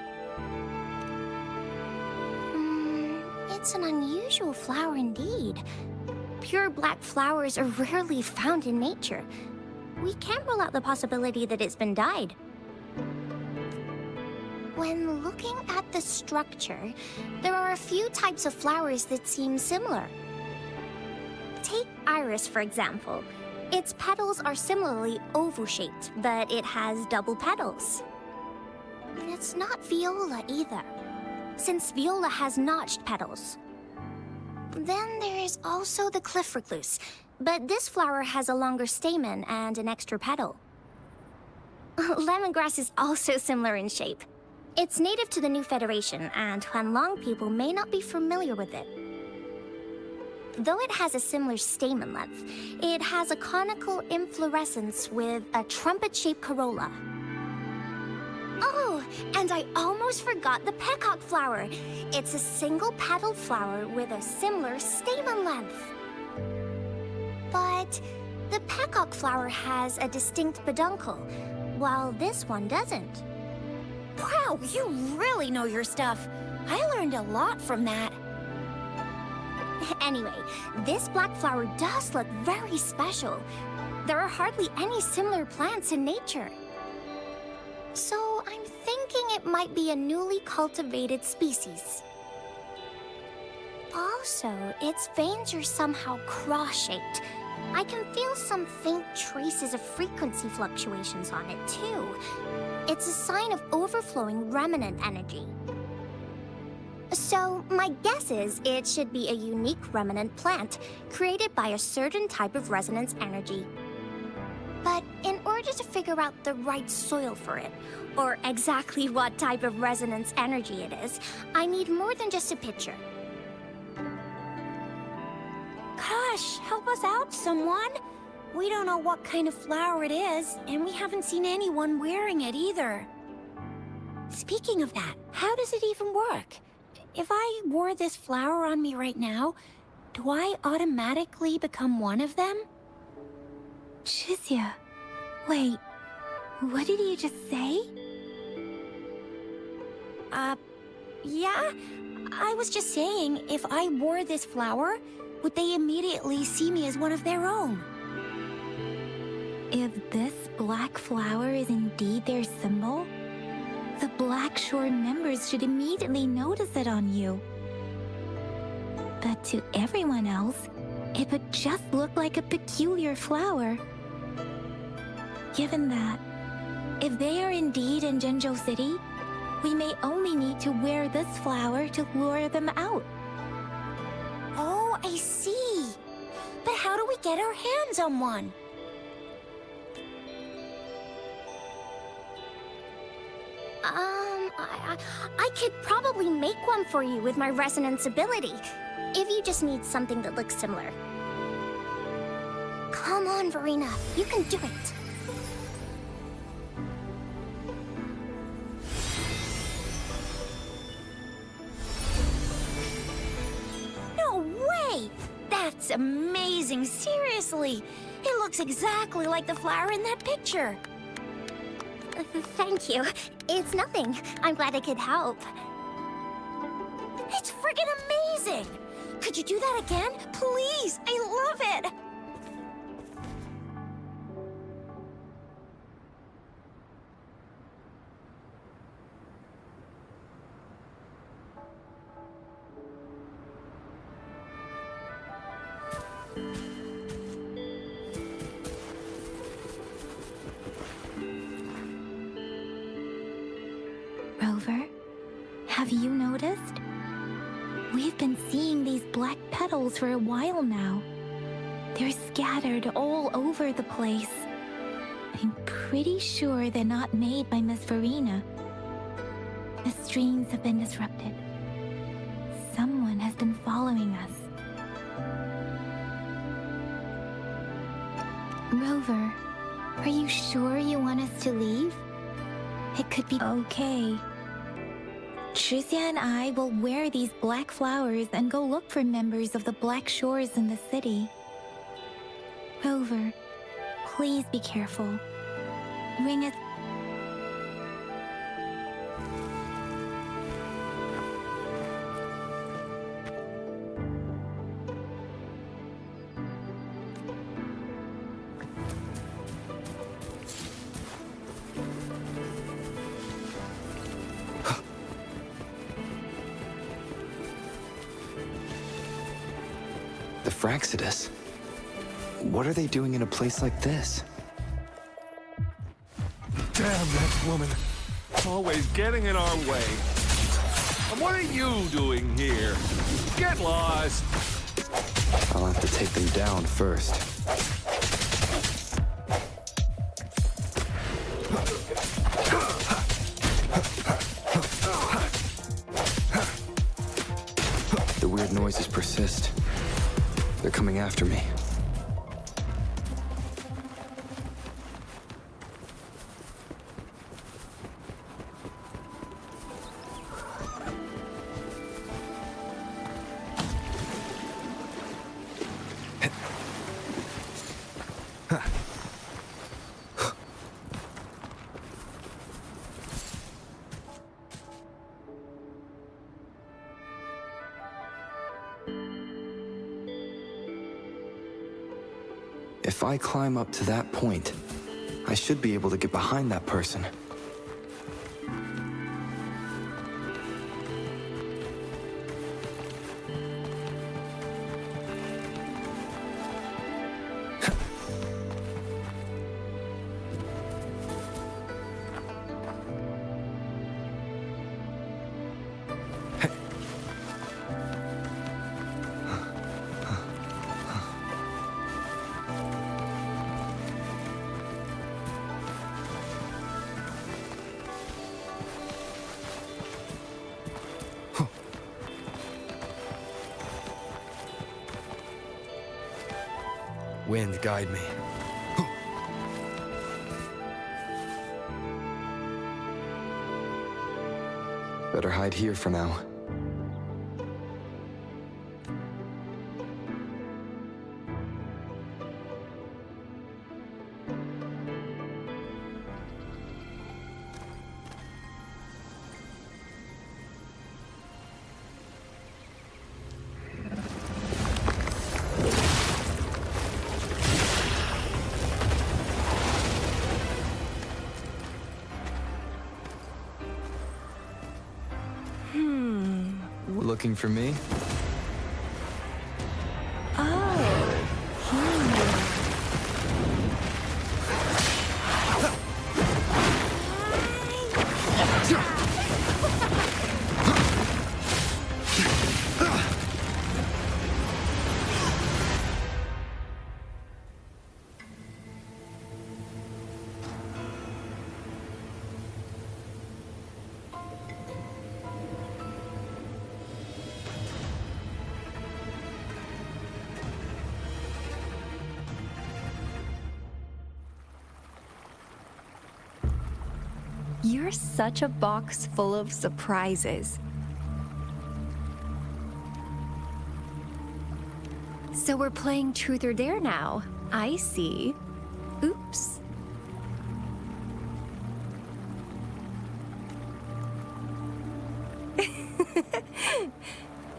It's an unusual flower indeed. Pure black flowers are rarely found in nature. We can't rule out the possibility that it's been dyed. When looking at the structure, there are a few types of flowers that seem similar. Take iris, for example. Its petals are similarly oval-shaped, but it has double petals. It's not viola either, since viola has notched petals. Then there is also the cliff recluse, but this flower has a longer stamen and an extra petal. Lemongrass is also similar in shape. It's native to the New Federation, and Huanlong people may not be familiar with it. Though it has a similar stamen length, it has a conical inflorescence with a trumpet-shaped corolla. Oh, and I almost forgot the peacock flower. It's a single-petaled flower with a similar stamen length. But the peacock flower has a distinct peduncle, while this one doesn't. Wow, you really know your stuff. I learned a lot from that. Anyway, this black flower does look very special. There are hardly any similar plants in nature. So I'm thinking it might be a newly cultivated species. Also, its veins are somehow cross-shaped. I can feel some faint traces of frequency fluctuations on it, too. It's a sign of overflowing remnant energy. So, my guess is it should be a unique remnant plant, created by a certain type of resonance energy. But in order to figure out the right soil for it, or exactly what type of resonance energy it is, I need more than just a picture. Gosh, help us out, someone. We don't know what kind of flower it is, and we haven't seen anyone wearing it either. Speaking of that, how does it even work? If I wore this flower on me right now, do I automatically become one of them? Chizia, wait, what did you just say? Yeah? I was just saying, if I wore this flower, would they immediately see me as one of their own? If this black flower is indeed their symbol, the Black Shore members should immediately notice it on you. But to everyone else, it would just look like a peculiar flower. Given that, if they are indeed in Jinzhou City, we may only need to wear this flower to lure them out. Oh, I see. But how do we get our hands on one? I could probably make one for you with my resonance ability, if you just need something that looks similar. Come on, Verena, you can do it. No way! That's amazing, seriously! It looks exactly like the flower in that picture. Thank you. It's nothing. I'm glad I could help. It's friggin' amazing! Could you do that again? Please! I love it! Rover, have you noticed? We've been seeing these black petals for a while now. They're scattered all over the place. I'm pretty sure they're not made by Miss Verena. The streams have been disrupted. Someone has been following us. Rover, are you sure you want us to leave? It could be okay. Tricia and I will wear these black flowers and go look for members of the Black Shores in the city. Rover, please be careful. Ring it. The Fraxidus. What are they doing in a place like this? Damn that woman. Always getting in our way. And what are you doing here? Get lost! I'll have to take them down first. The weird noises persist. They're coming after me. If I climb up to that point, I should be able to get behind that person. Wind, guide me. Better hide here for now. Looking for me? You're such a box full of surprises. So we're playing Truth or Dare now. I see. Oops.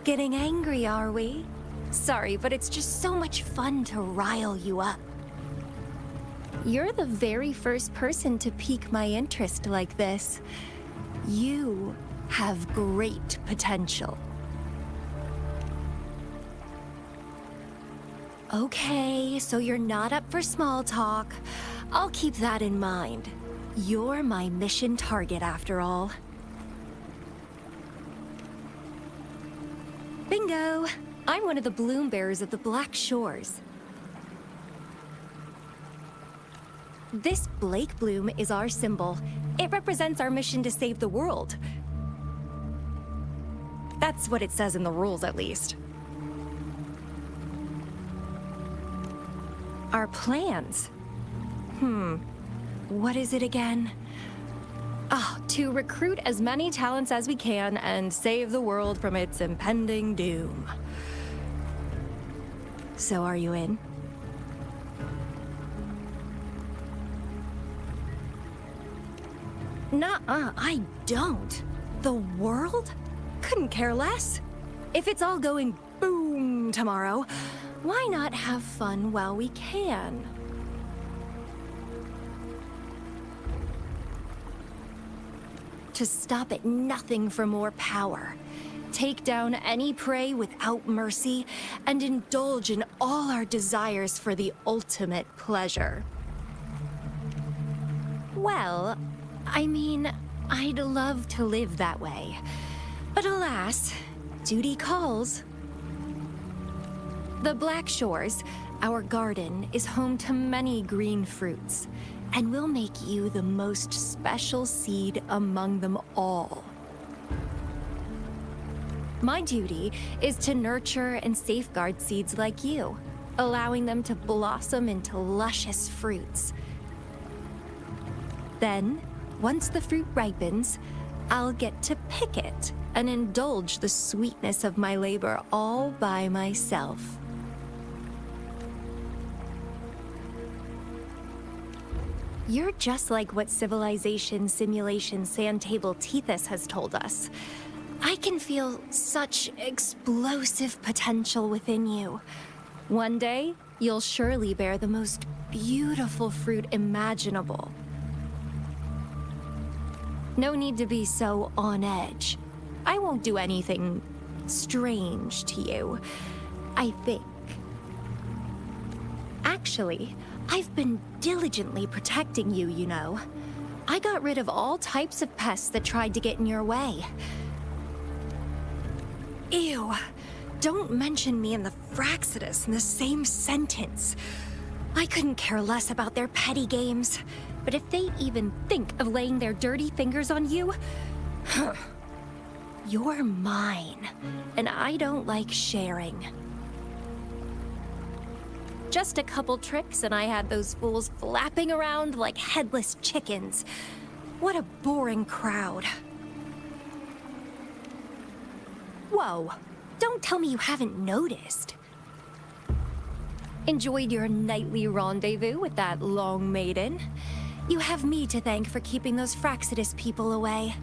Getting angry, are we? Sorry, but it's just so much fun to rile you up. You're the very first person to pique my interest like this. You have great potential. Okay, so you're not up for small talk. I'll keep that in mind. You're my mission target after all. Bingo! I'm one of the bloom bearers of the Black Shores. This Blake bloom is our symbol. It represents our mission to save the world. That's what it says in the rules, at least. Our plans? What is it again? To recruit as many talents as we can and save the world from its impending doom. So are you in? Nuh-uh, I don't. The world? Couldn't care less. If it's all going boom tomorrow, why not have fun while we can? To stop at nothing for more power. Take down any prey without mercy, and indulge in all our desires for the ultimate pleasure. Well, I mean, I'd love to live that way. But alas, duty calls. The Black Shores, our garden, is home to many green fruits, and we'll make you the most special seed among them all. My duty is to nurture and safeguard seeds like you, allowing them to blossom into luscious fruits. Then, once the fruit ripens, I'll get to pick it and indulge the sweetness of my labor all by myself. You're just like what Civilization Simulation Sandtable Tethys has told us. I can feel such explosive potential within you. One day, you'll surely bear the most beautiful fruit imaginable. No need to be so on edge. I won't do anything strange to you, I think. Actually, I've been diligently protecting you, you know. I got rid of all types of pests that tried to get in your way. Ew, don't mention me and the Fraxidus in the same sentence. I couldn't care less about their petty games, but if they even think of laying their dirty fingers on you, you're mine, and I don't like sharing. Just a couple tricks and I had those fools flapping around like headless chickens. What a boring crowd. Whoa, don't tell me you haven't noticed. Enjoyed your nightly rendezvous with that long maiden? You have me to thank for keeping those Fraxidus people away.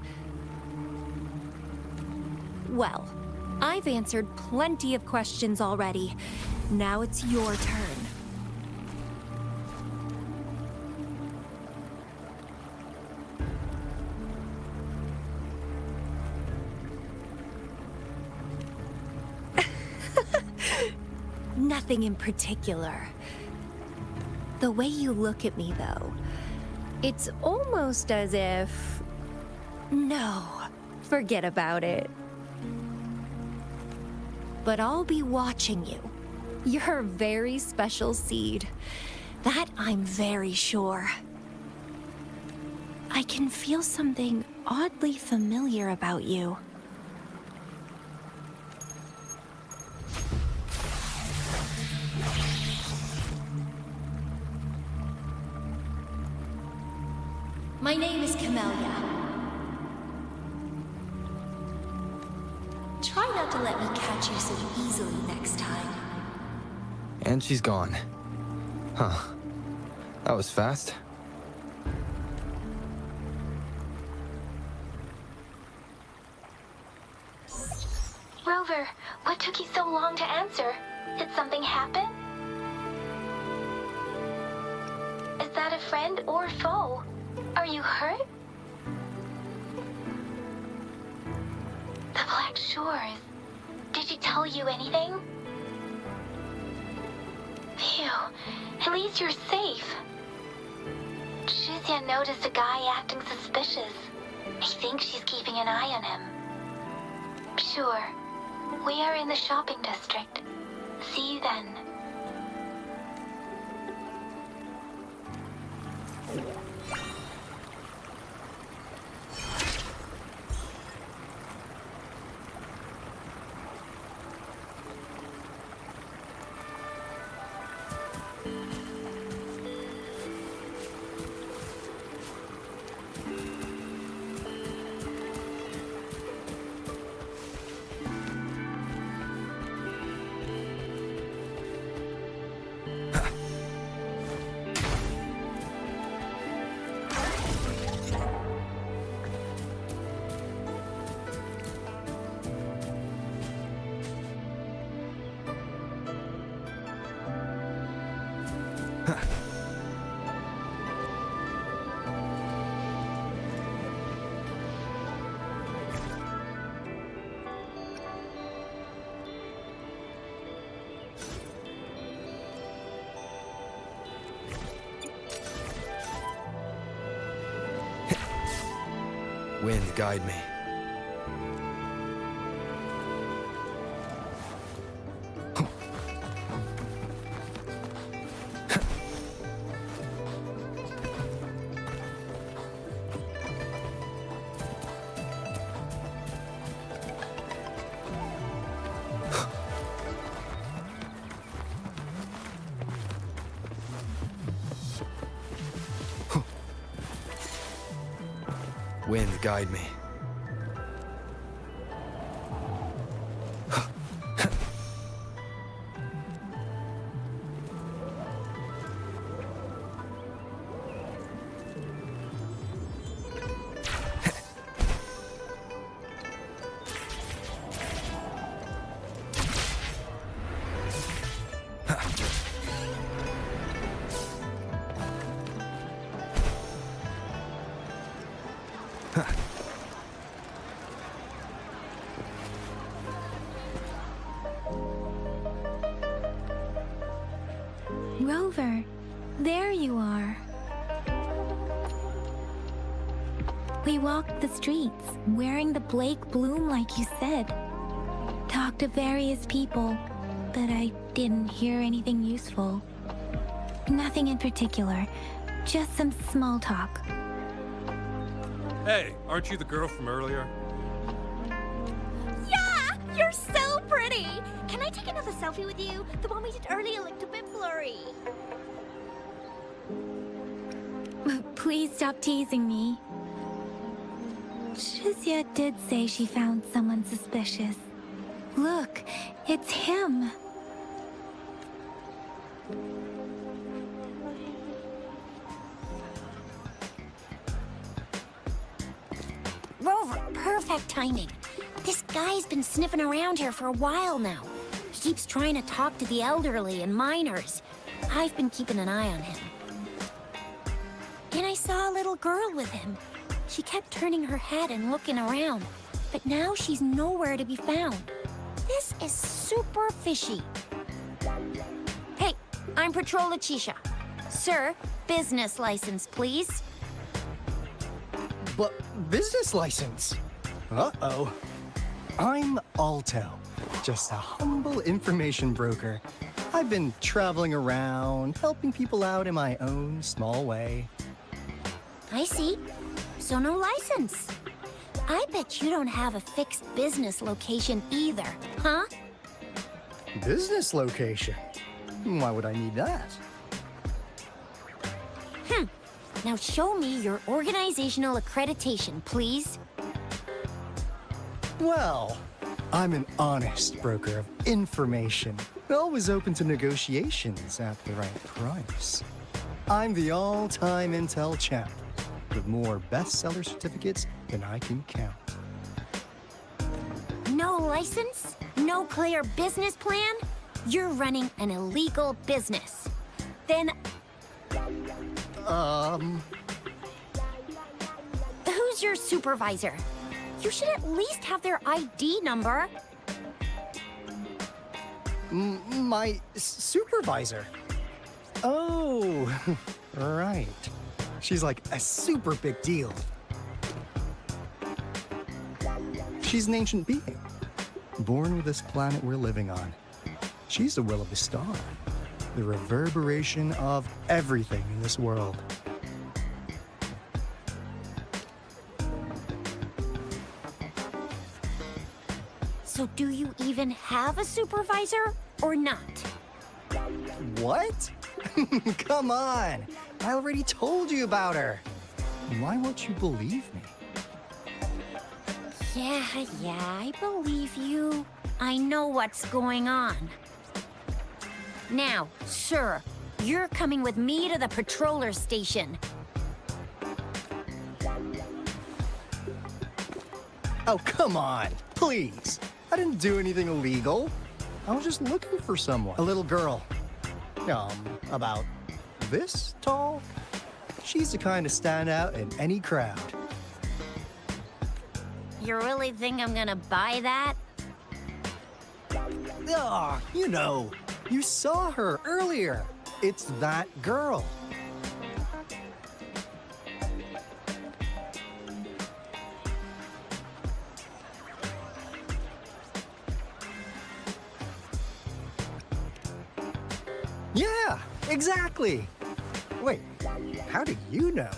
Well, I've answered plenty of questions already. Now it's your turn. Nothing in particular. The way you look at me, though, it's almost as if... No, forget about it. But I'll be watching you. You're a very special seed. That I'm very sure. I can feel something oddly familiar about you. My name is Camellia. Try not to let me catch you so easily next time. And she's gone. Huh. That was fast. Rover, what took you so long to answer? Did something happen? Is that a friend or foe? Are you hurt? The Black Shores. Did she tell you anything? Phew, at least you're safe. Shuzia noticed a guy acting suspicious. I think she's keeping an eye on him. Sure, We are in the shopping district. See you then. Wind, guide me. Wind, guide me. Rover, there you are. We walked the streets, wearing the Blake bloom like you said. Talked to various people, but I didn't hear anything useful. Nothing in particular, just some small talk. Hey, aren't you the girl from earlier? Yeah! You're so pretty! Can I take another selfie with you? The one we did earlier looked a bit blurry. Please stop teasing me. Shizia did say she found someone suspicious. Look, it's him. Rover, perfect timing. This guy's been sniffing around here for a while now. He keeps trying to talk to the elderly and minors. I've been keeping an eye on him. And I saw a little girl with him. She kept turning her head and looking around, but now she's nowhere to be found. This is super fishy. Hey, I'm Patrol Letitia. Sir, business license, please. But business license? Uh-oh. I'm Alto, just a humble information broker. I've been traveling around, helping people out in my own small way. I see. So no license. I bet you don't have a fixed business location either, huh? Business location? Why would I need that? Now show me your organizational accreditation, please. Well, I'm an honest broker of information, always open to negotiations at the right price. I'm the all-time intel champ, with more bestseller certificates than I can count. No license? No clear business plan? You're running an illegal business. Then... Who's your supervisor? You should at least have their ID number. My supervisor? Oh, right. She's like a super big deal. She's an ancient being. born with this planet we're living on. She's the will of the star, the reverberation of everything in this world. So do you even have a supervisor or not? What? Come on! I already told you about her. Why won't you believe me? Yeah, I believe you. I know what's going on. Now, sir, you're coming with me to the patroller station. Oh, come on, please. I didn't do anything illegal. I was just looking for someone. A little girl. About this tall? She's the kind to stand out in any crowd. You really think I'm gonna buy that? Ah, you know, you saw her earlier. It's that girl. Yeah, exactly. Wait, how do you know?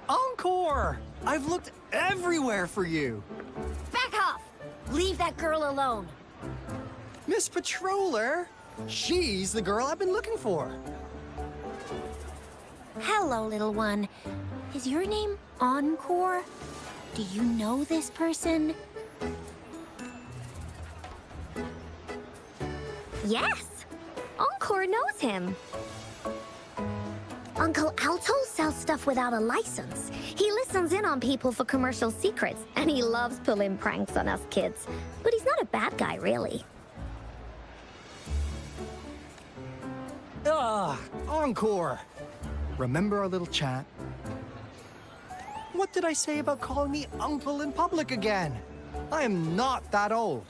Encore! I've looked everywhere for you. Back off! Leave that girl alone. Miss Patroller, she's the girl I've been looking for. Hello, little one. Is your name Encore? Do you know this person? Yes! Encore knows him. Uncle Alto sells stuff without a license. He listens in on people for commercial secrets, and he loves pulling pranks on us kids. But he's not a bad guy, really. Encore! Remember our little chat? What did I say about calling me uncle in public again? I am not that old.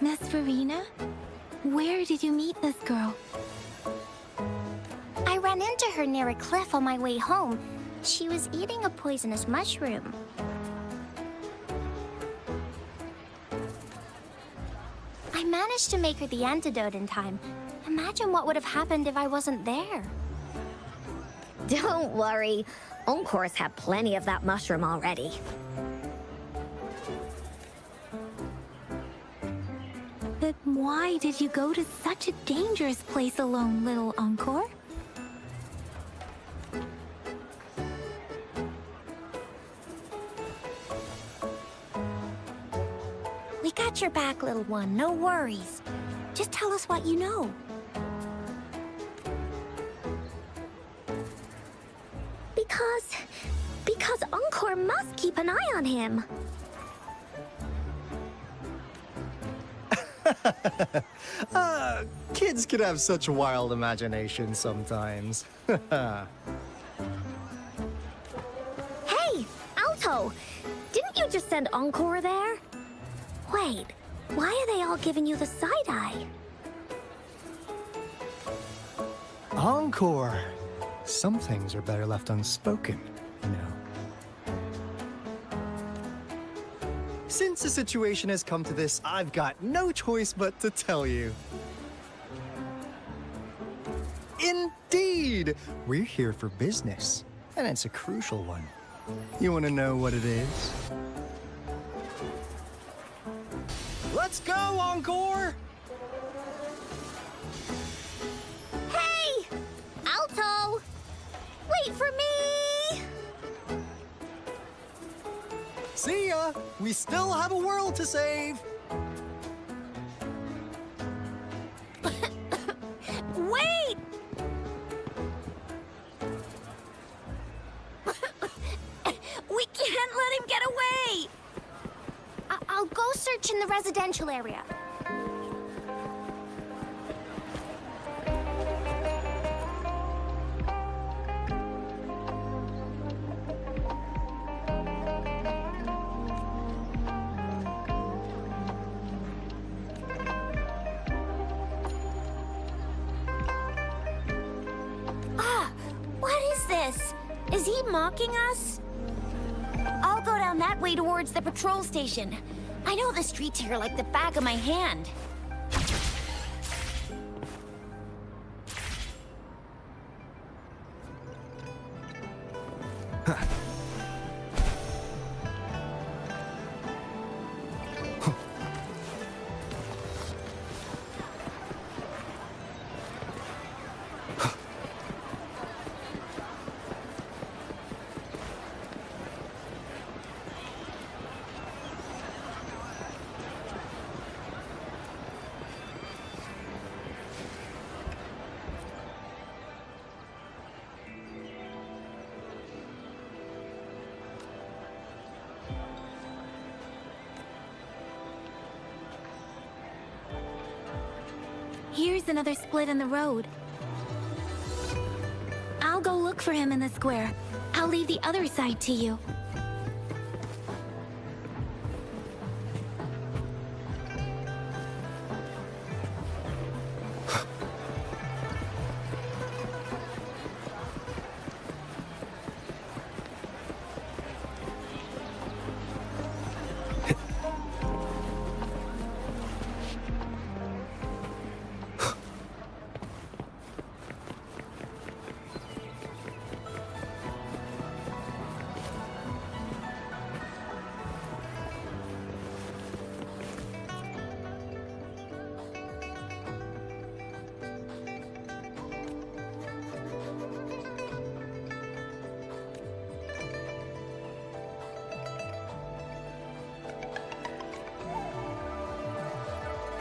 Miss Verena? Where did you meet this girl? I ran into her near a cliff on my way home. She was eating a poisonous mushroom. I managed to make her the antidote in time. Imagine what would have happened if I wasn't there. Don't worry. Encore's had plenty of that mushroom already. But why did you go to such a dangerous place alone, little Encore? We got your back, little one. No worries. Just tell us what you know. Because Encore must keep an eye on him. Kids can have such wild imaginations sometimes. Hey, Alto! Didn't you just send Encore there? Wait, why are they all giving you the side-eye? Encore! Some things are better left unspoken, you know. Since the situation has come to this, I've got no choice but to tell you. Indeed! We're here for business, and it's a crucial one. You want to know what it is? Let's go, Encore! Wait for me! See ya! We still have a world to save! Wait! We can't let him get away! I'll go search in the residential area. What is this? Is he mocking us? I'll go down that way towards the patrol station. I know the streets here like the back of my hand. Here's another split in the road. I'll go look for him in the square. I'll leave the other side to you.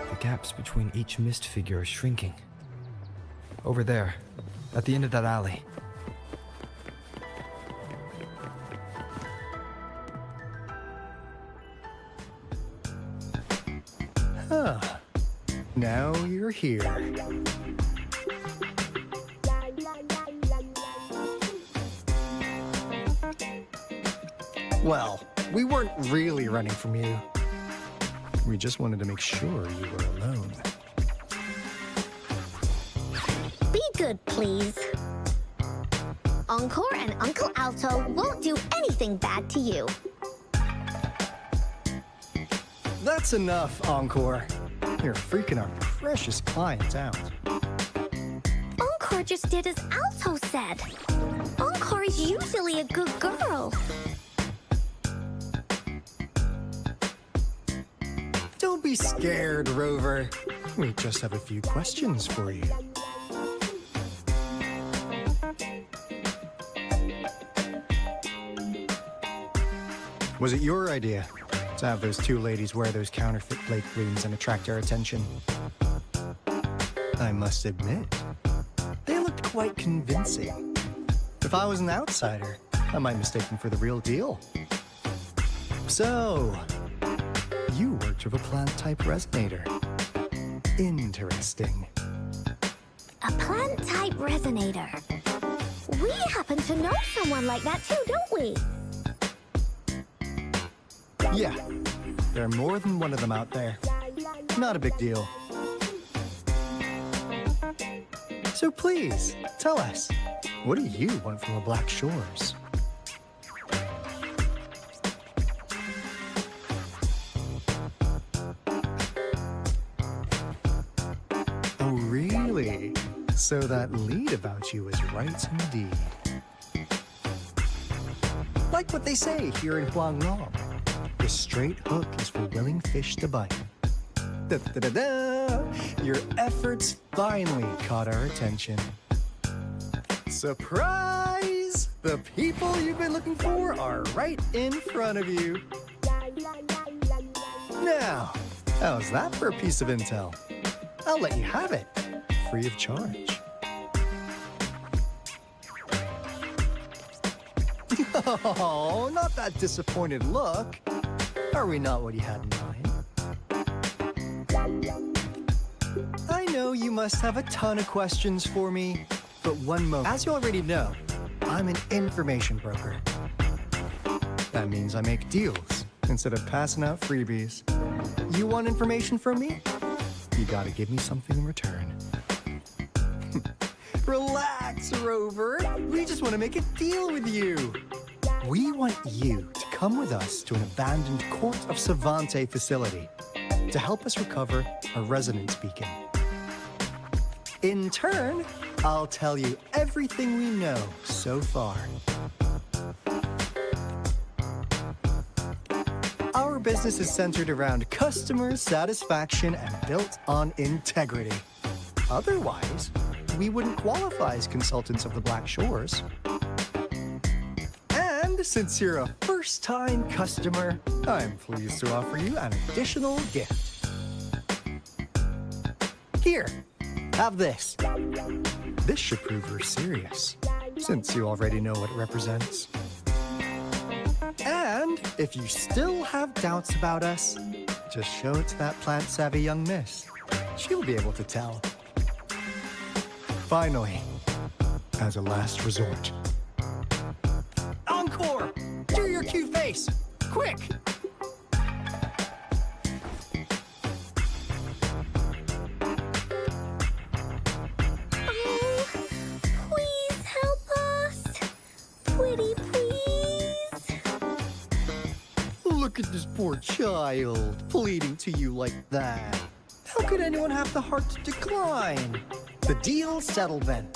The gaps between each mist figure are shrinking. Over there, at the end of that alley. Huh. Now you're here. Well, we weren't really running from you. We just wanted to make sure you were alone. Be good, please. Encore and Uncle Alto won't do anything bad to you. That's enough, Encore. You're freaking our precious clients out. Encore just did as Alto said. Encore is usually a good girl. Don't be scared, Rover. We just have a few questions for you. Was it your idea to have those two ladies wear those counterfeit plate rooms and attract our attention? I must admit, they looked quite convincing. If I was an outsider, I might mistake them for the real deal. So, you worked with a plant-type resonator. Interesting. A plant-type resonator. We happen to know someone like that too, don't we? Yeah, there are more than one of them out there. Not a big deal. So please, tell us, what do you want from the Black Shores? Oh, really? So that lead about you is right indeed. Like what they say here in Guangdong. The straight hook is for willing fish to bite. Da-da-da-da! Your efforts finally caught our attention. Surprise! The people you've been looking for are right in front of you. Now, how's that for a piece of intel? I'll let you have it, free of charge. Oh, not that disappointed look. Are we not what you had in mind? I know you must have a ton of questions for me, but one moment. As you already know, I'm an information broker. That means I make deals instead of passing out freebies. You want information from me? You gotta give me something in return. Relax, Rover. We just want to make a deal with you. We want you to come with us to an abandoned Court of Savante facility to help us recover a resonance beacon. In turn, I'll tell you everything we know so far. Our business is centered around customer satisfaction and built on integrity. Otherwise, we wouldn't qualify as consultants of the Black Shores. And since you're a first-time customer, I'm pleased to offer you an additional gift. Here, have this. This should prove you're serious, since you already know what it represents. And if you still have doubts about us, just show it to that plant-savvy young miss. She'll be able to tell. Finally, as a last resort. Encore! Do your cute face! Quick! Oh, please help us! Pretty please! Look at this poor child, pleading to you like that. How could anyone have the heart to decline? The deal's settled then.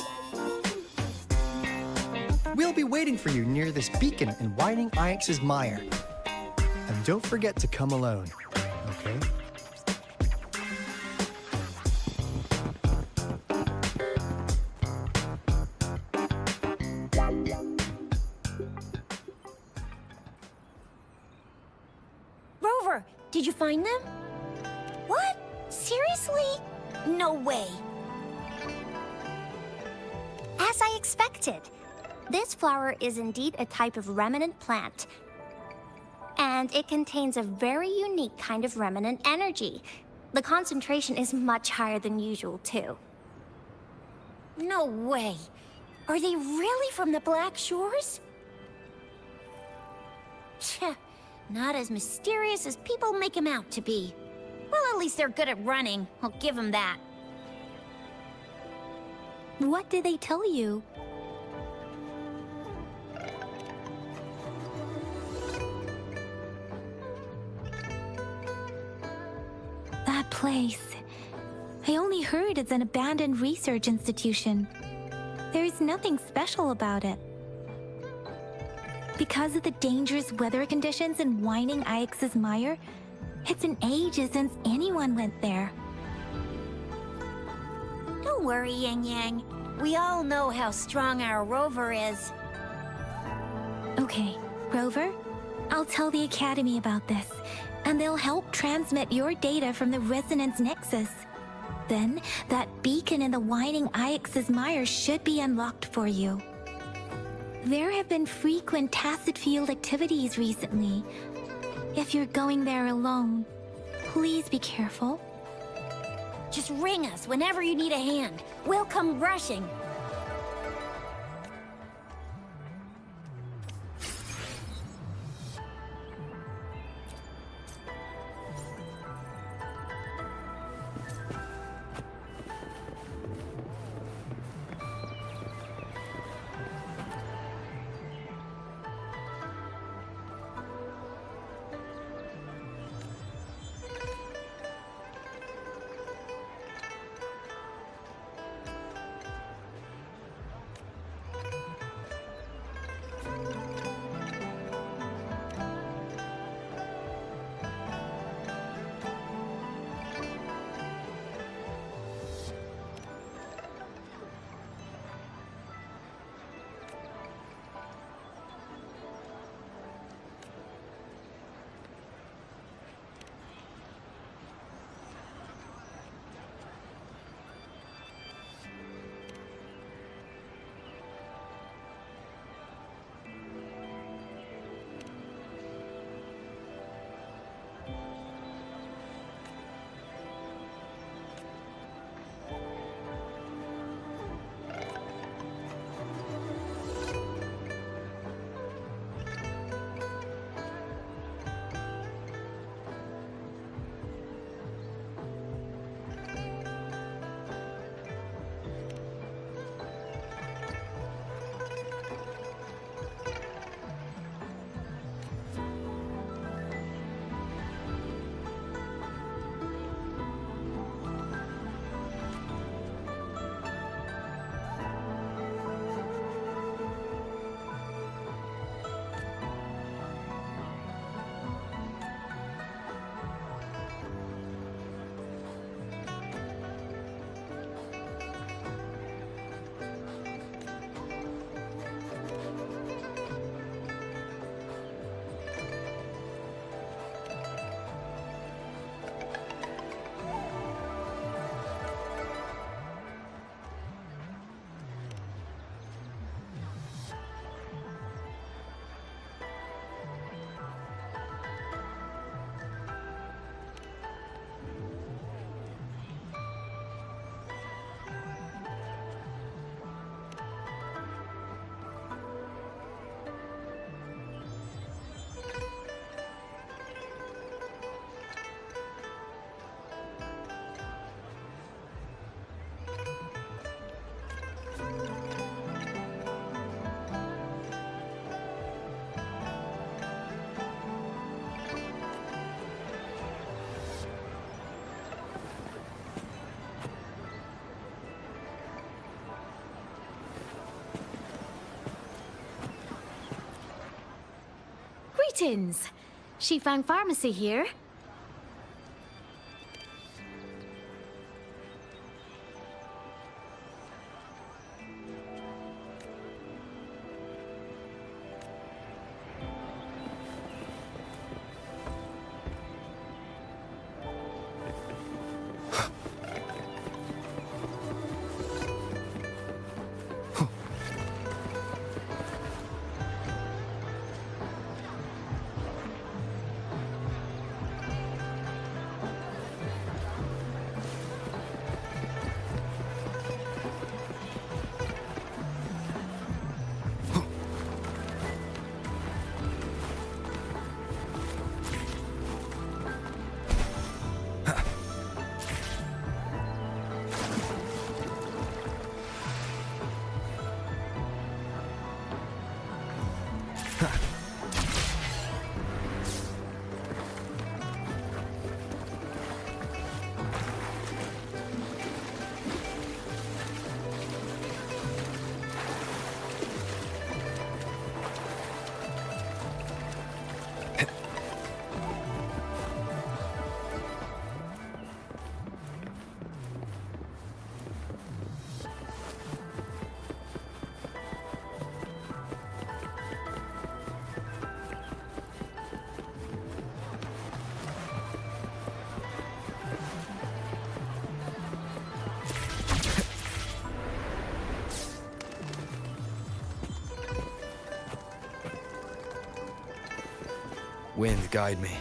We'll be waiting for you near this beacon in Whining Ix's mire. And don't forget to come alone, okay? Rover, did you find them? What? Seriously? No way. As I expected. This flower is indeed a type of remnant plant. And it contains a very unique kind of remnant energy. The concentration is much higher than usual, too. No way. Are they really from the Black Shores? Tch, not as mysterious as people make them out to be. Well, at least they're good at running. I'll give them that. What did they tell you? That place. I only heard it's an abandoned research institution. There's nothing special about it. Because of the dangerous weather conditions in Whining Ix's mire, it's been ages since anyone went there. Don't worry, Yang Yang. We all know how strong our Rover is. Okay, Rover, I'll tell the Academy about this, and they'll help transmit your data from the Resonance Nexus. Then, that beacon in the Whining Ix's mire should be unlocked for you. There have been frequent tacit field activities recently. If you're going there alone, please be careful. Just ring us whenever you need a hand. We'll come rushing. Greetings. Shifang Pharmacy here. Wind, guide me.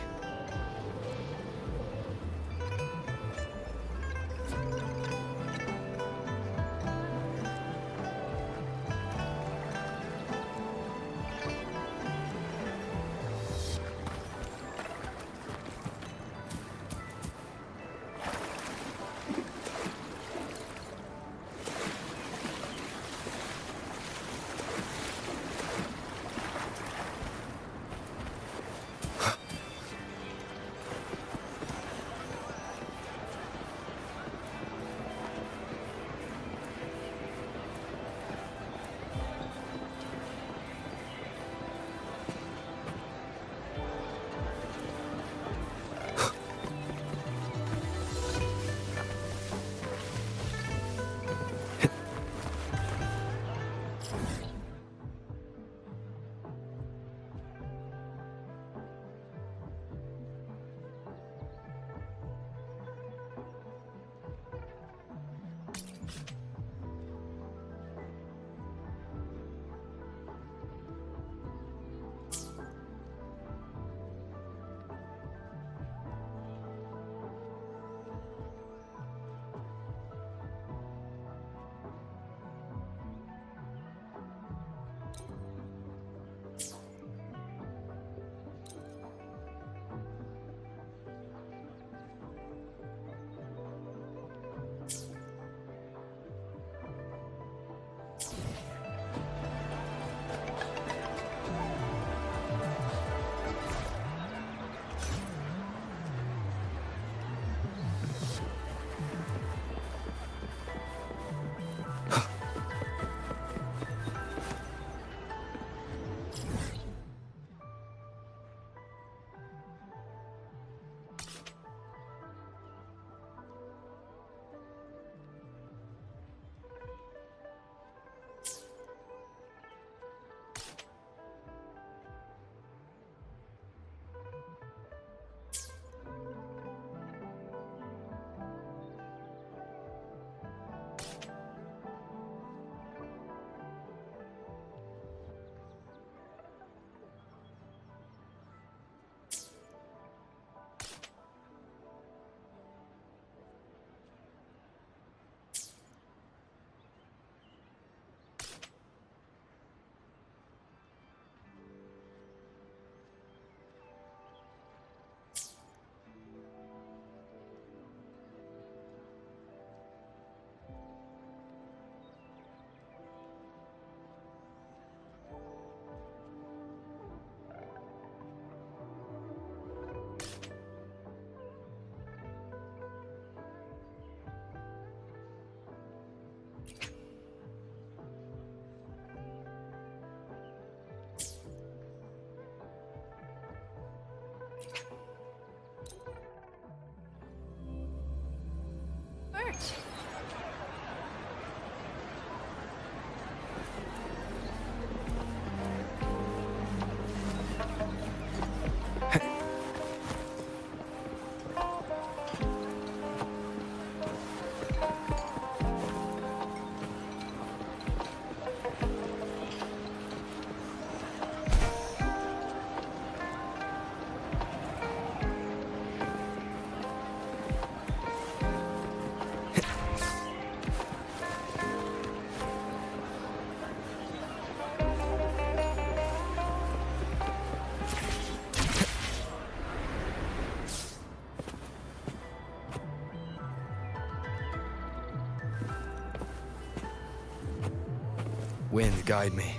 Wind, guide me.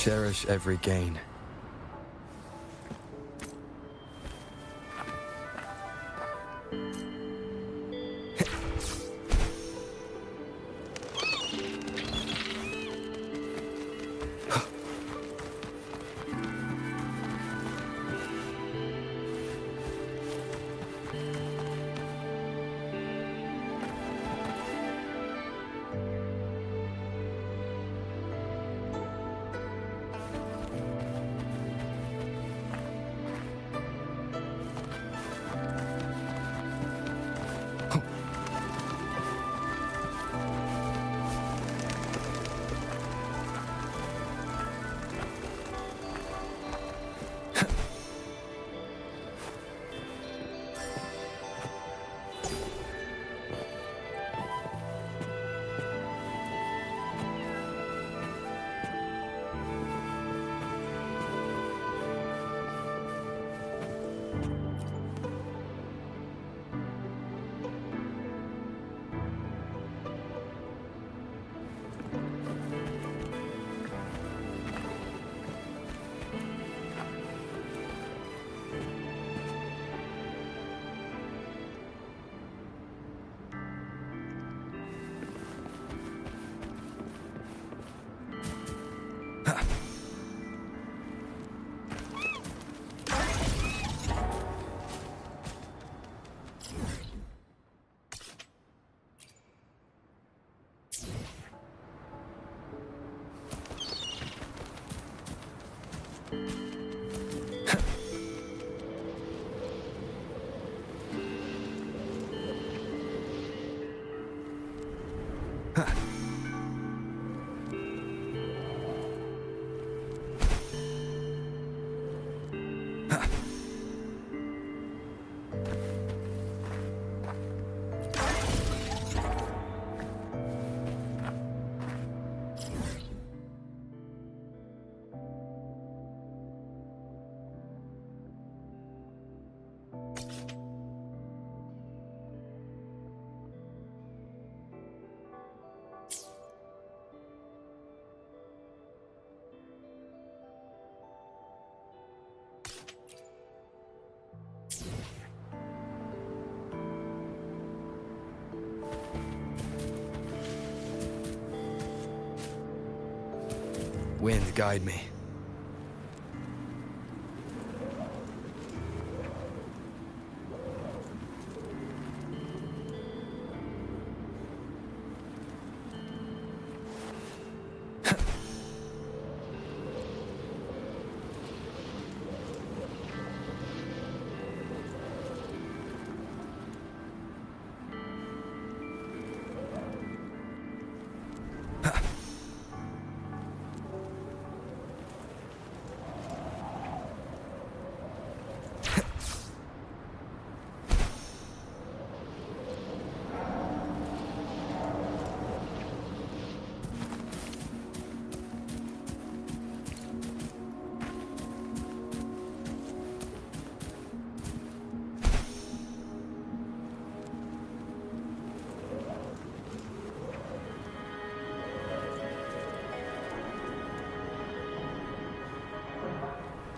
Cherish every gain. Wind, guide me.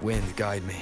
Wind, guide me.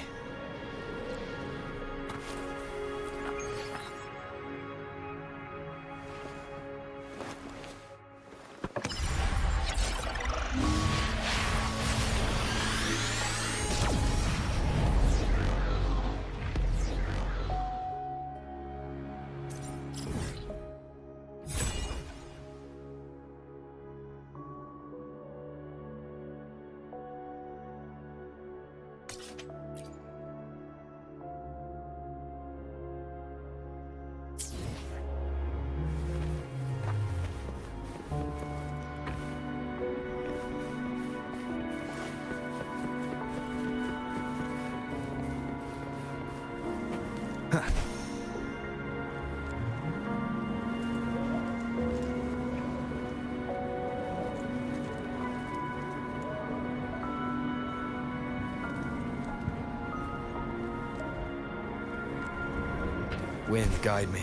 Wind, guide me.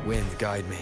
Wind, guide me.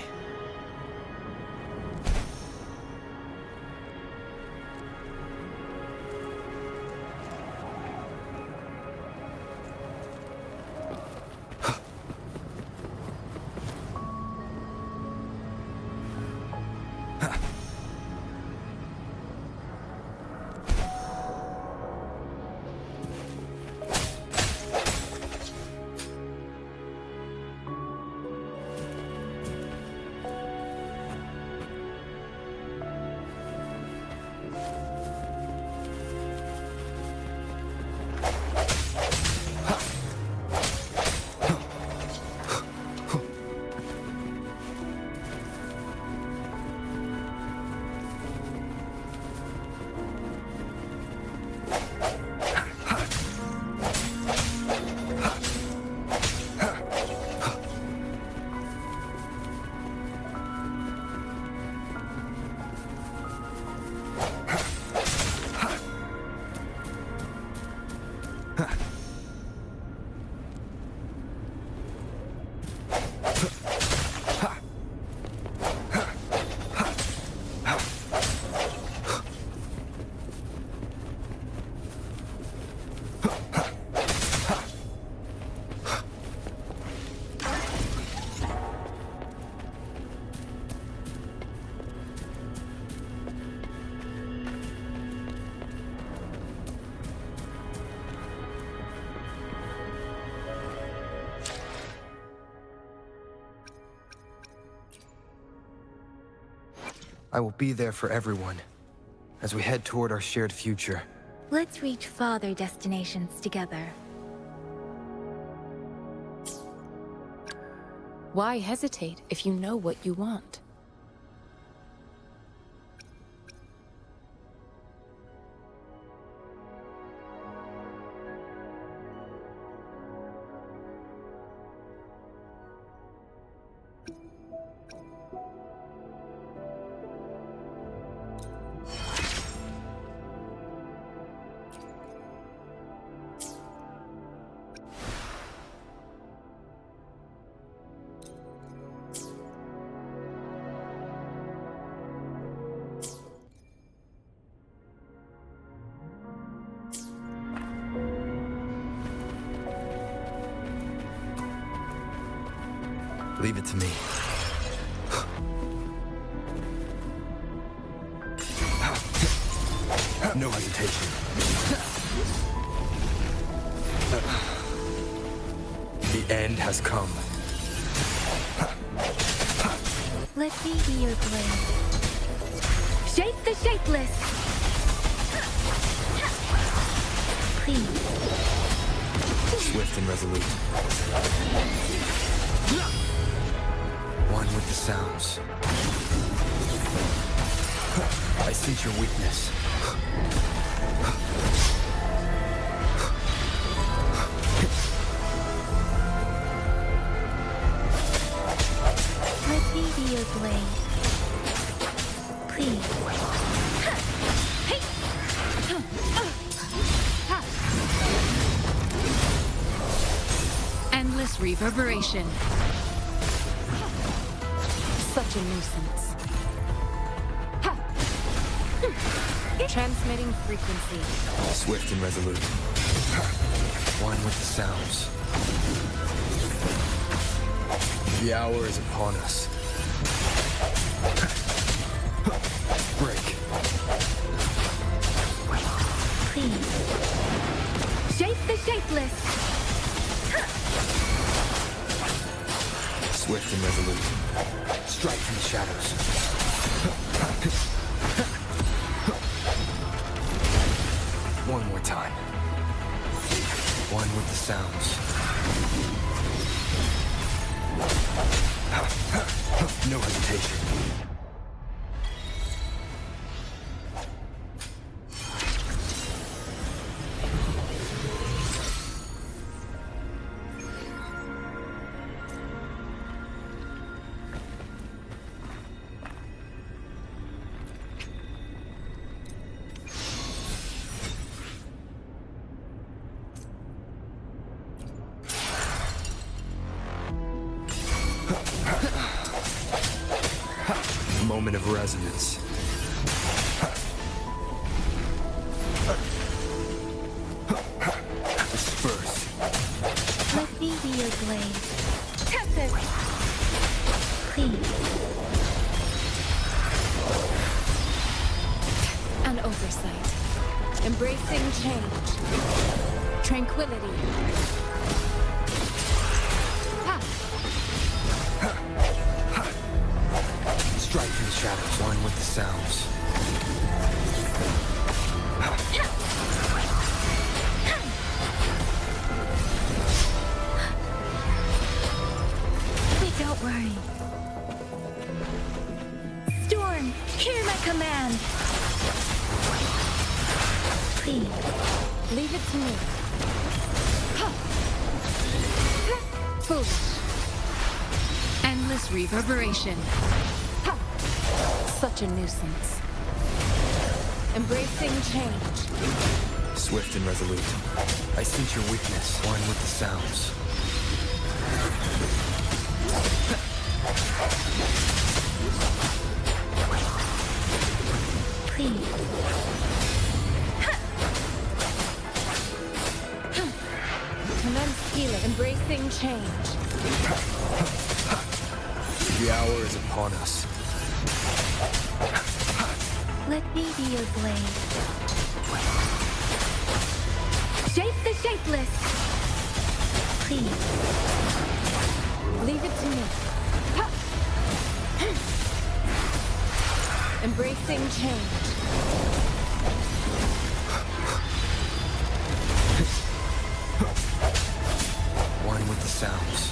I will be there for everyone as we head toward our shared future. Let's reach farther destinations together. Why hesitate if you know what you want? Leave it to me. No hesitation. The end has come. Let me be your blade. Shape the shapeless! Please. Swift and resolute. One with the sounds. I sense your weakness. Let me be your blade. Please. Endless reverberation. Such a nuisance. Transmitting frequency. Swift and resolute. One with the sounds. The hour is upon us. Break. Please. Shape the shapeless! Swift and resolute. Strike from the shadows. One more time. One with the sounds. No hesitation. Moment of resonance. Disperse. Let me be your blade. Tempest! Please. An oversight. Embracing change. Tranquility. Strike from the shadows. One with the sounds. Wait, don't worry. Storm, hear my command! Please. Leave it to me. Foolish. Endless reverberation. Such a nuisance. Embracing change. Swift and resolute. I sense your weakness. One with the sounds. Please. Commence healing. Embracing change. The hour is upon us. Let me be your blade. Shape the shapeless! Please. Leave it to me. Embracing change. One with the sounds.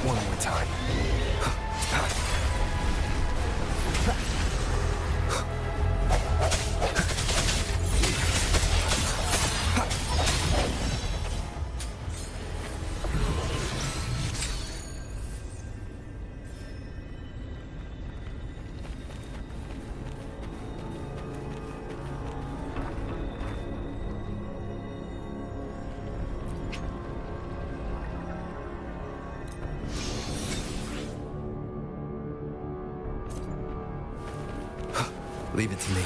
One more time. Leave it to me.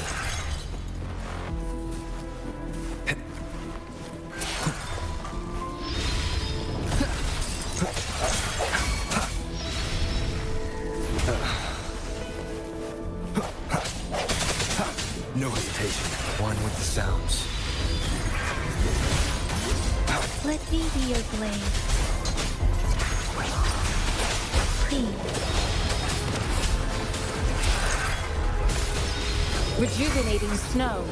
No hesitation. One with the sounds. Let me be your blade. Please. Rejuvenating snow.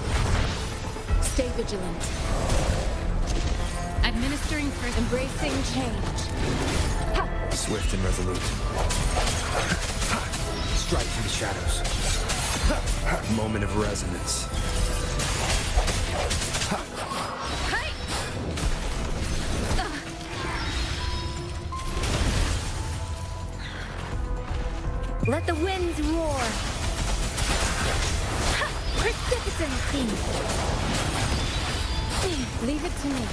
Stay vigilant. Administering first. Embracing change. Ha! Swift and resolute. Strike from the shadows. Moment of resonance. Let the winds roar. Precipitancy. Leave it to me.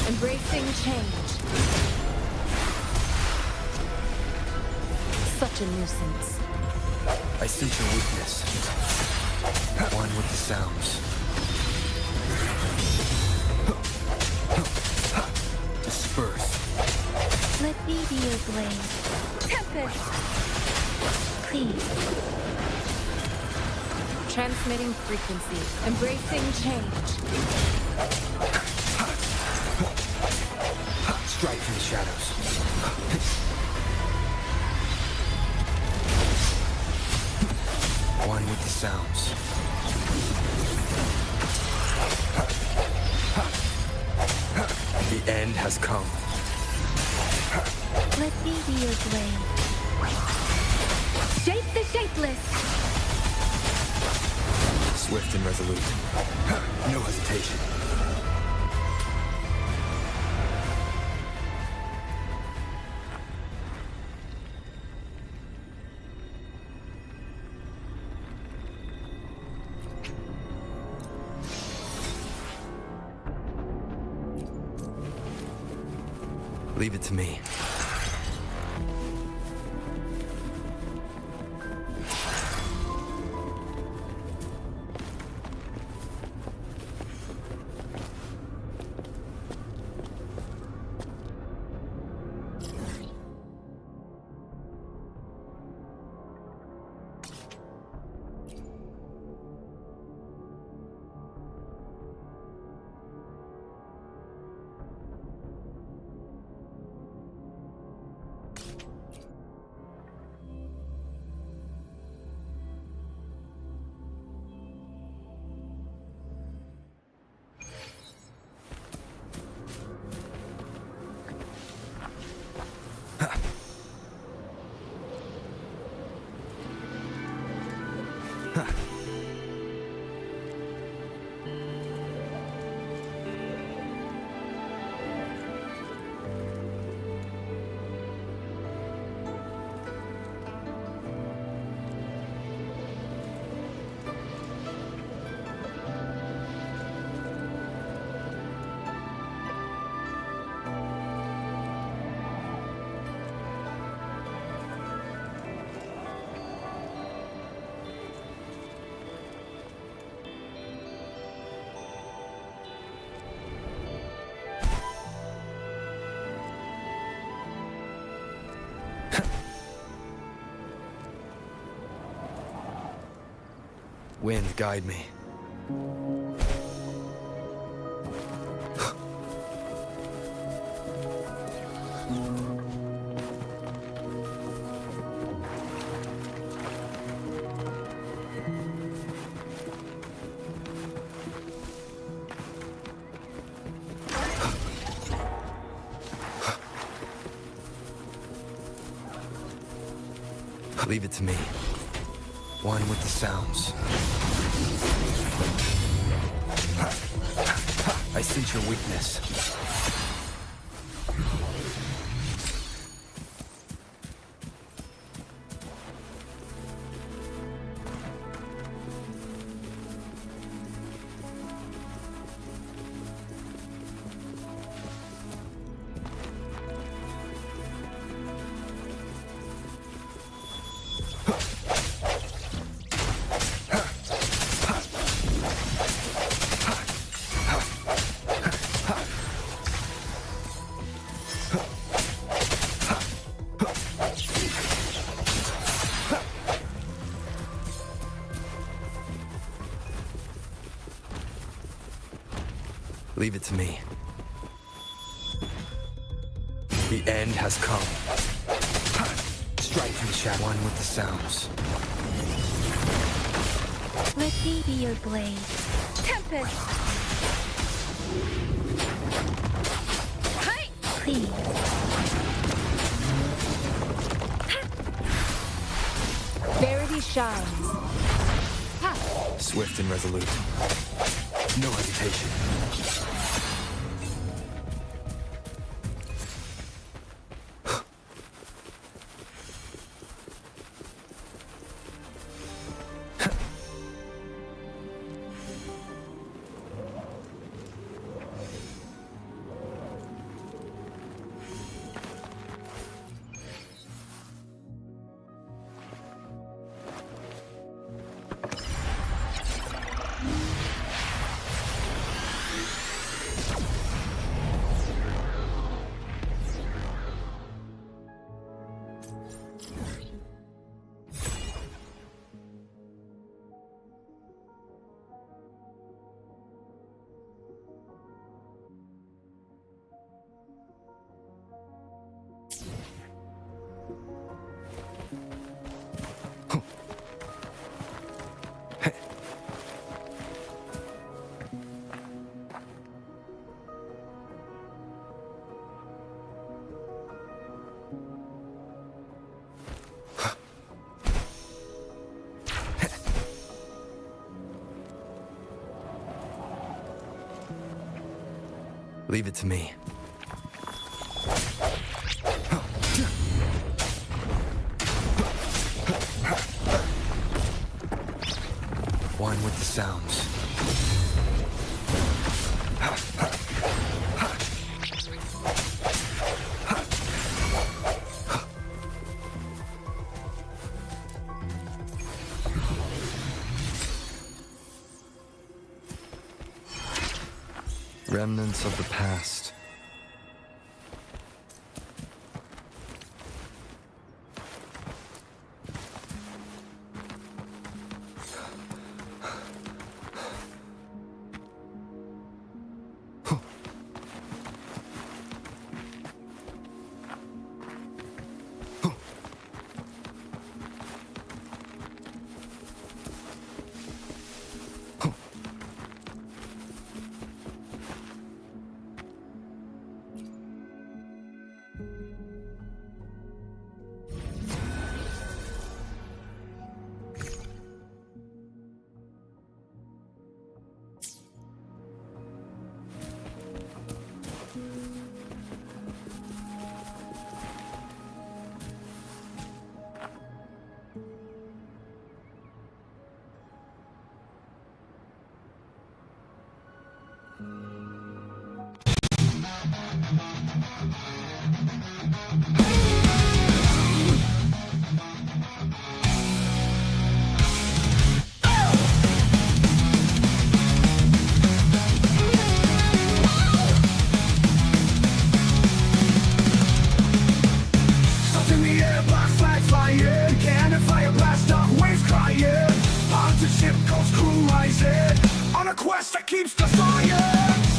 Embracing change. Such a nuisance. I sense your weakness. One with the sounds. Disperse. Let me be your blade. Tempest. Please. Transmitting frequency. Embracing change. Strike from the shadows. One with the sounds. The end has come. Let me be your blade. Shape the shapeless. Swift and resolute. No hesitation. Leave it to me. Wind, guide me. Leave it to me. One with the sounds. I sense your weakness. Leave it to me. The end has come. Strike from the shadow. One with the sounds. Let me be your blade. Tempest! Hi! Please. Verity shines. Swift and resolute. No hesitation. Leave it to me. One with the sounds. Remnants of the past. Ship goes crew rising on a quest that keeps the fire.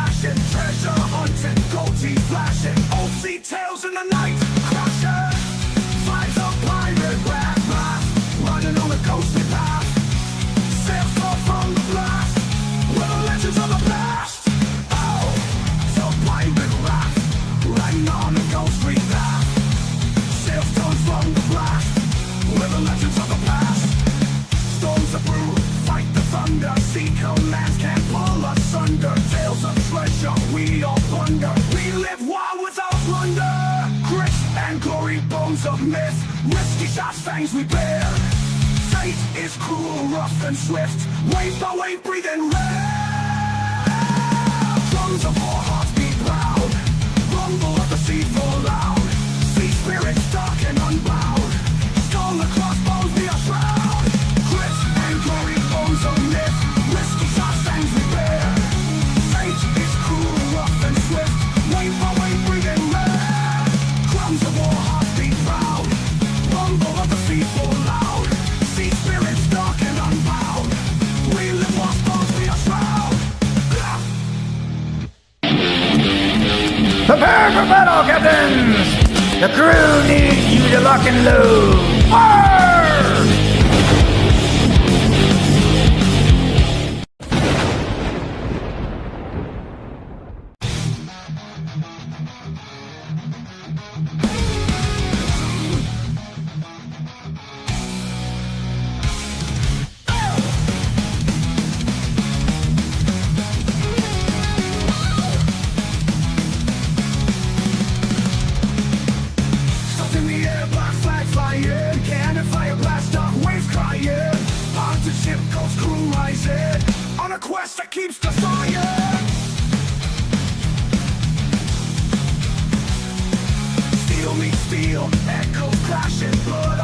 flashing, treasure hunting, gold teeth flashing, old sea tales in the night, crashing. Flies of pirate wrath, running on a ghostly path. Sails forth from the blast, with the legends of the past. Oh, so pirate wrath, riding on a ghostly path. Sails forth from the blast, with the legends of the past. Storms are brew, fight the thunder, sea commands can't pull us under. Tales of treasure, we all plunder. We live wild without plunder. Grit and glory, bones of myth. Risky shots, fangs we bear. Fate is cruel, rough and swift. Wave by wave, breathing rare. Drums of war, hearts beat proud. Rumble of the sea full loud. Sea spirits dark and unbowed. Skull across bones be a shroud. Grit and glory, bones of myth. Risky shots, fangs we bear. Fate is cruel, rough and swift. Wave by wave, breathing rare. Drums of war, hearts beat proud. Rumble of the sea full loud. Sea spirits dark and unbowed. We live lost bones be a shroud. Prepare for battle, captains! The crew needs you to lock and load. Arr! Stuff in the air, black flag flying. Cannon fire, blast off, waves crying. Haunted ship, ghost crew rising. On a quest that keeps defying. Steel meets steel, echoes crashing, blood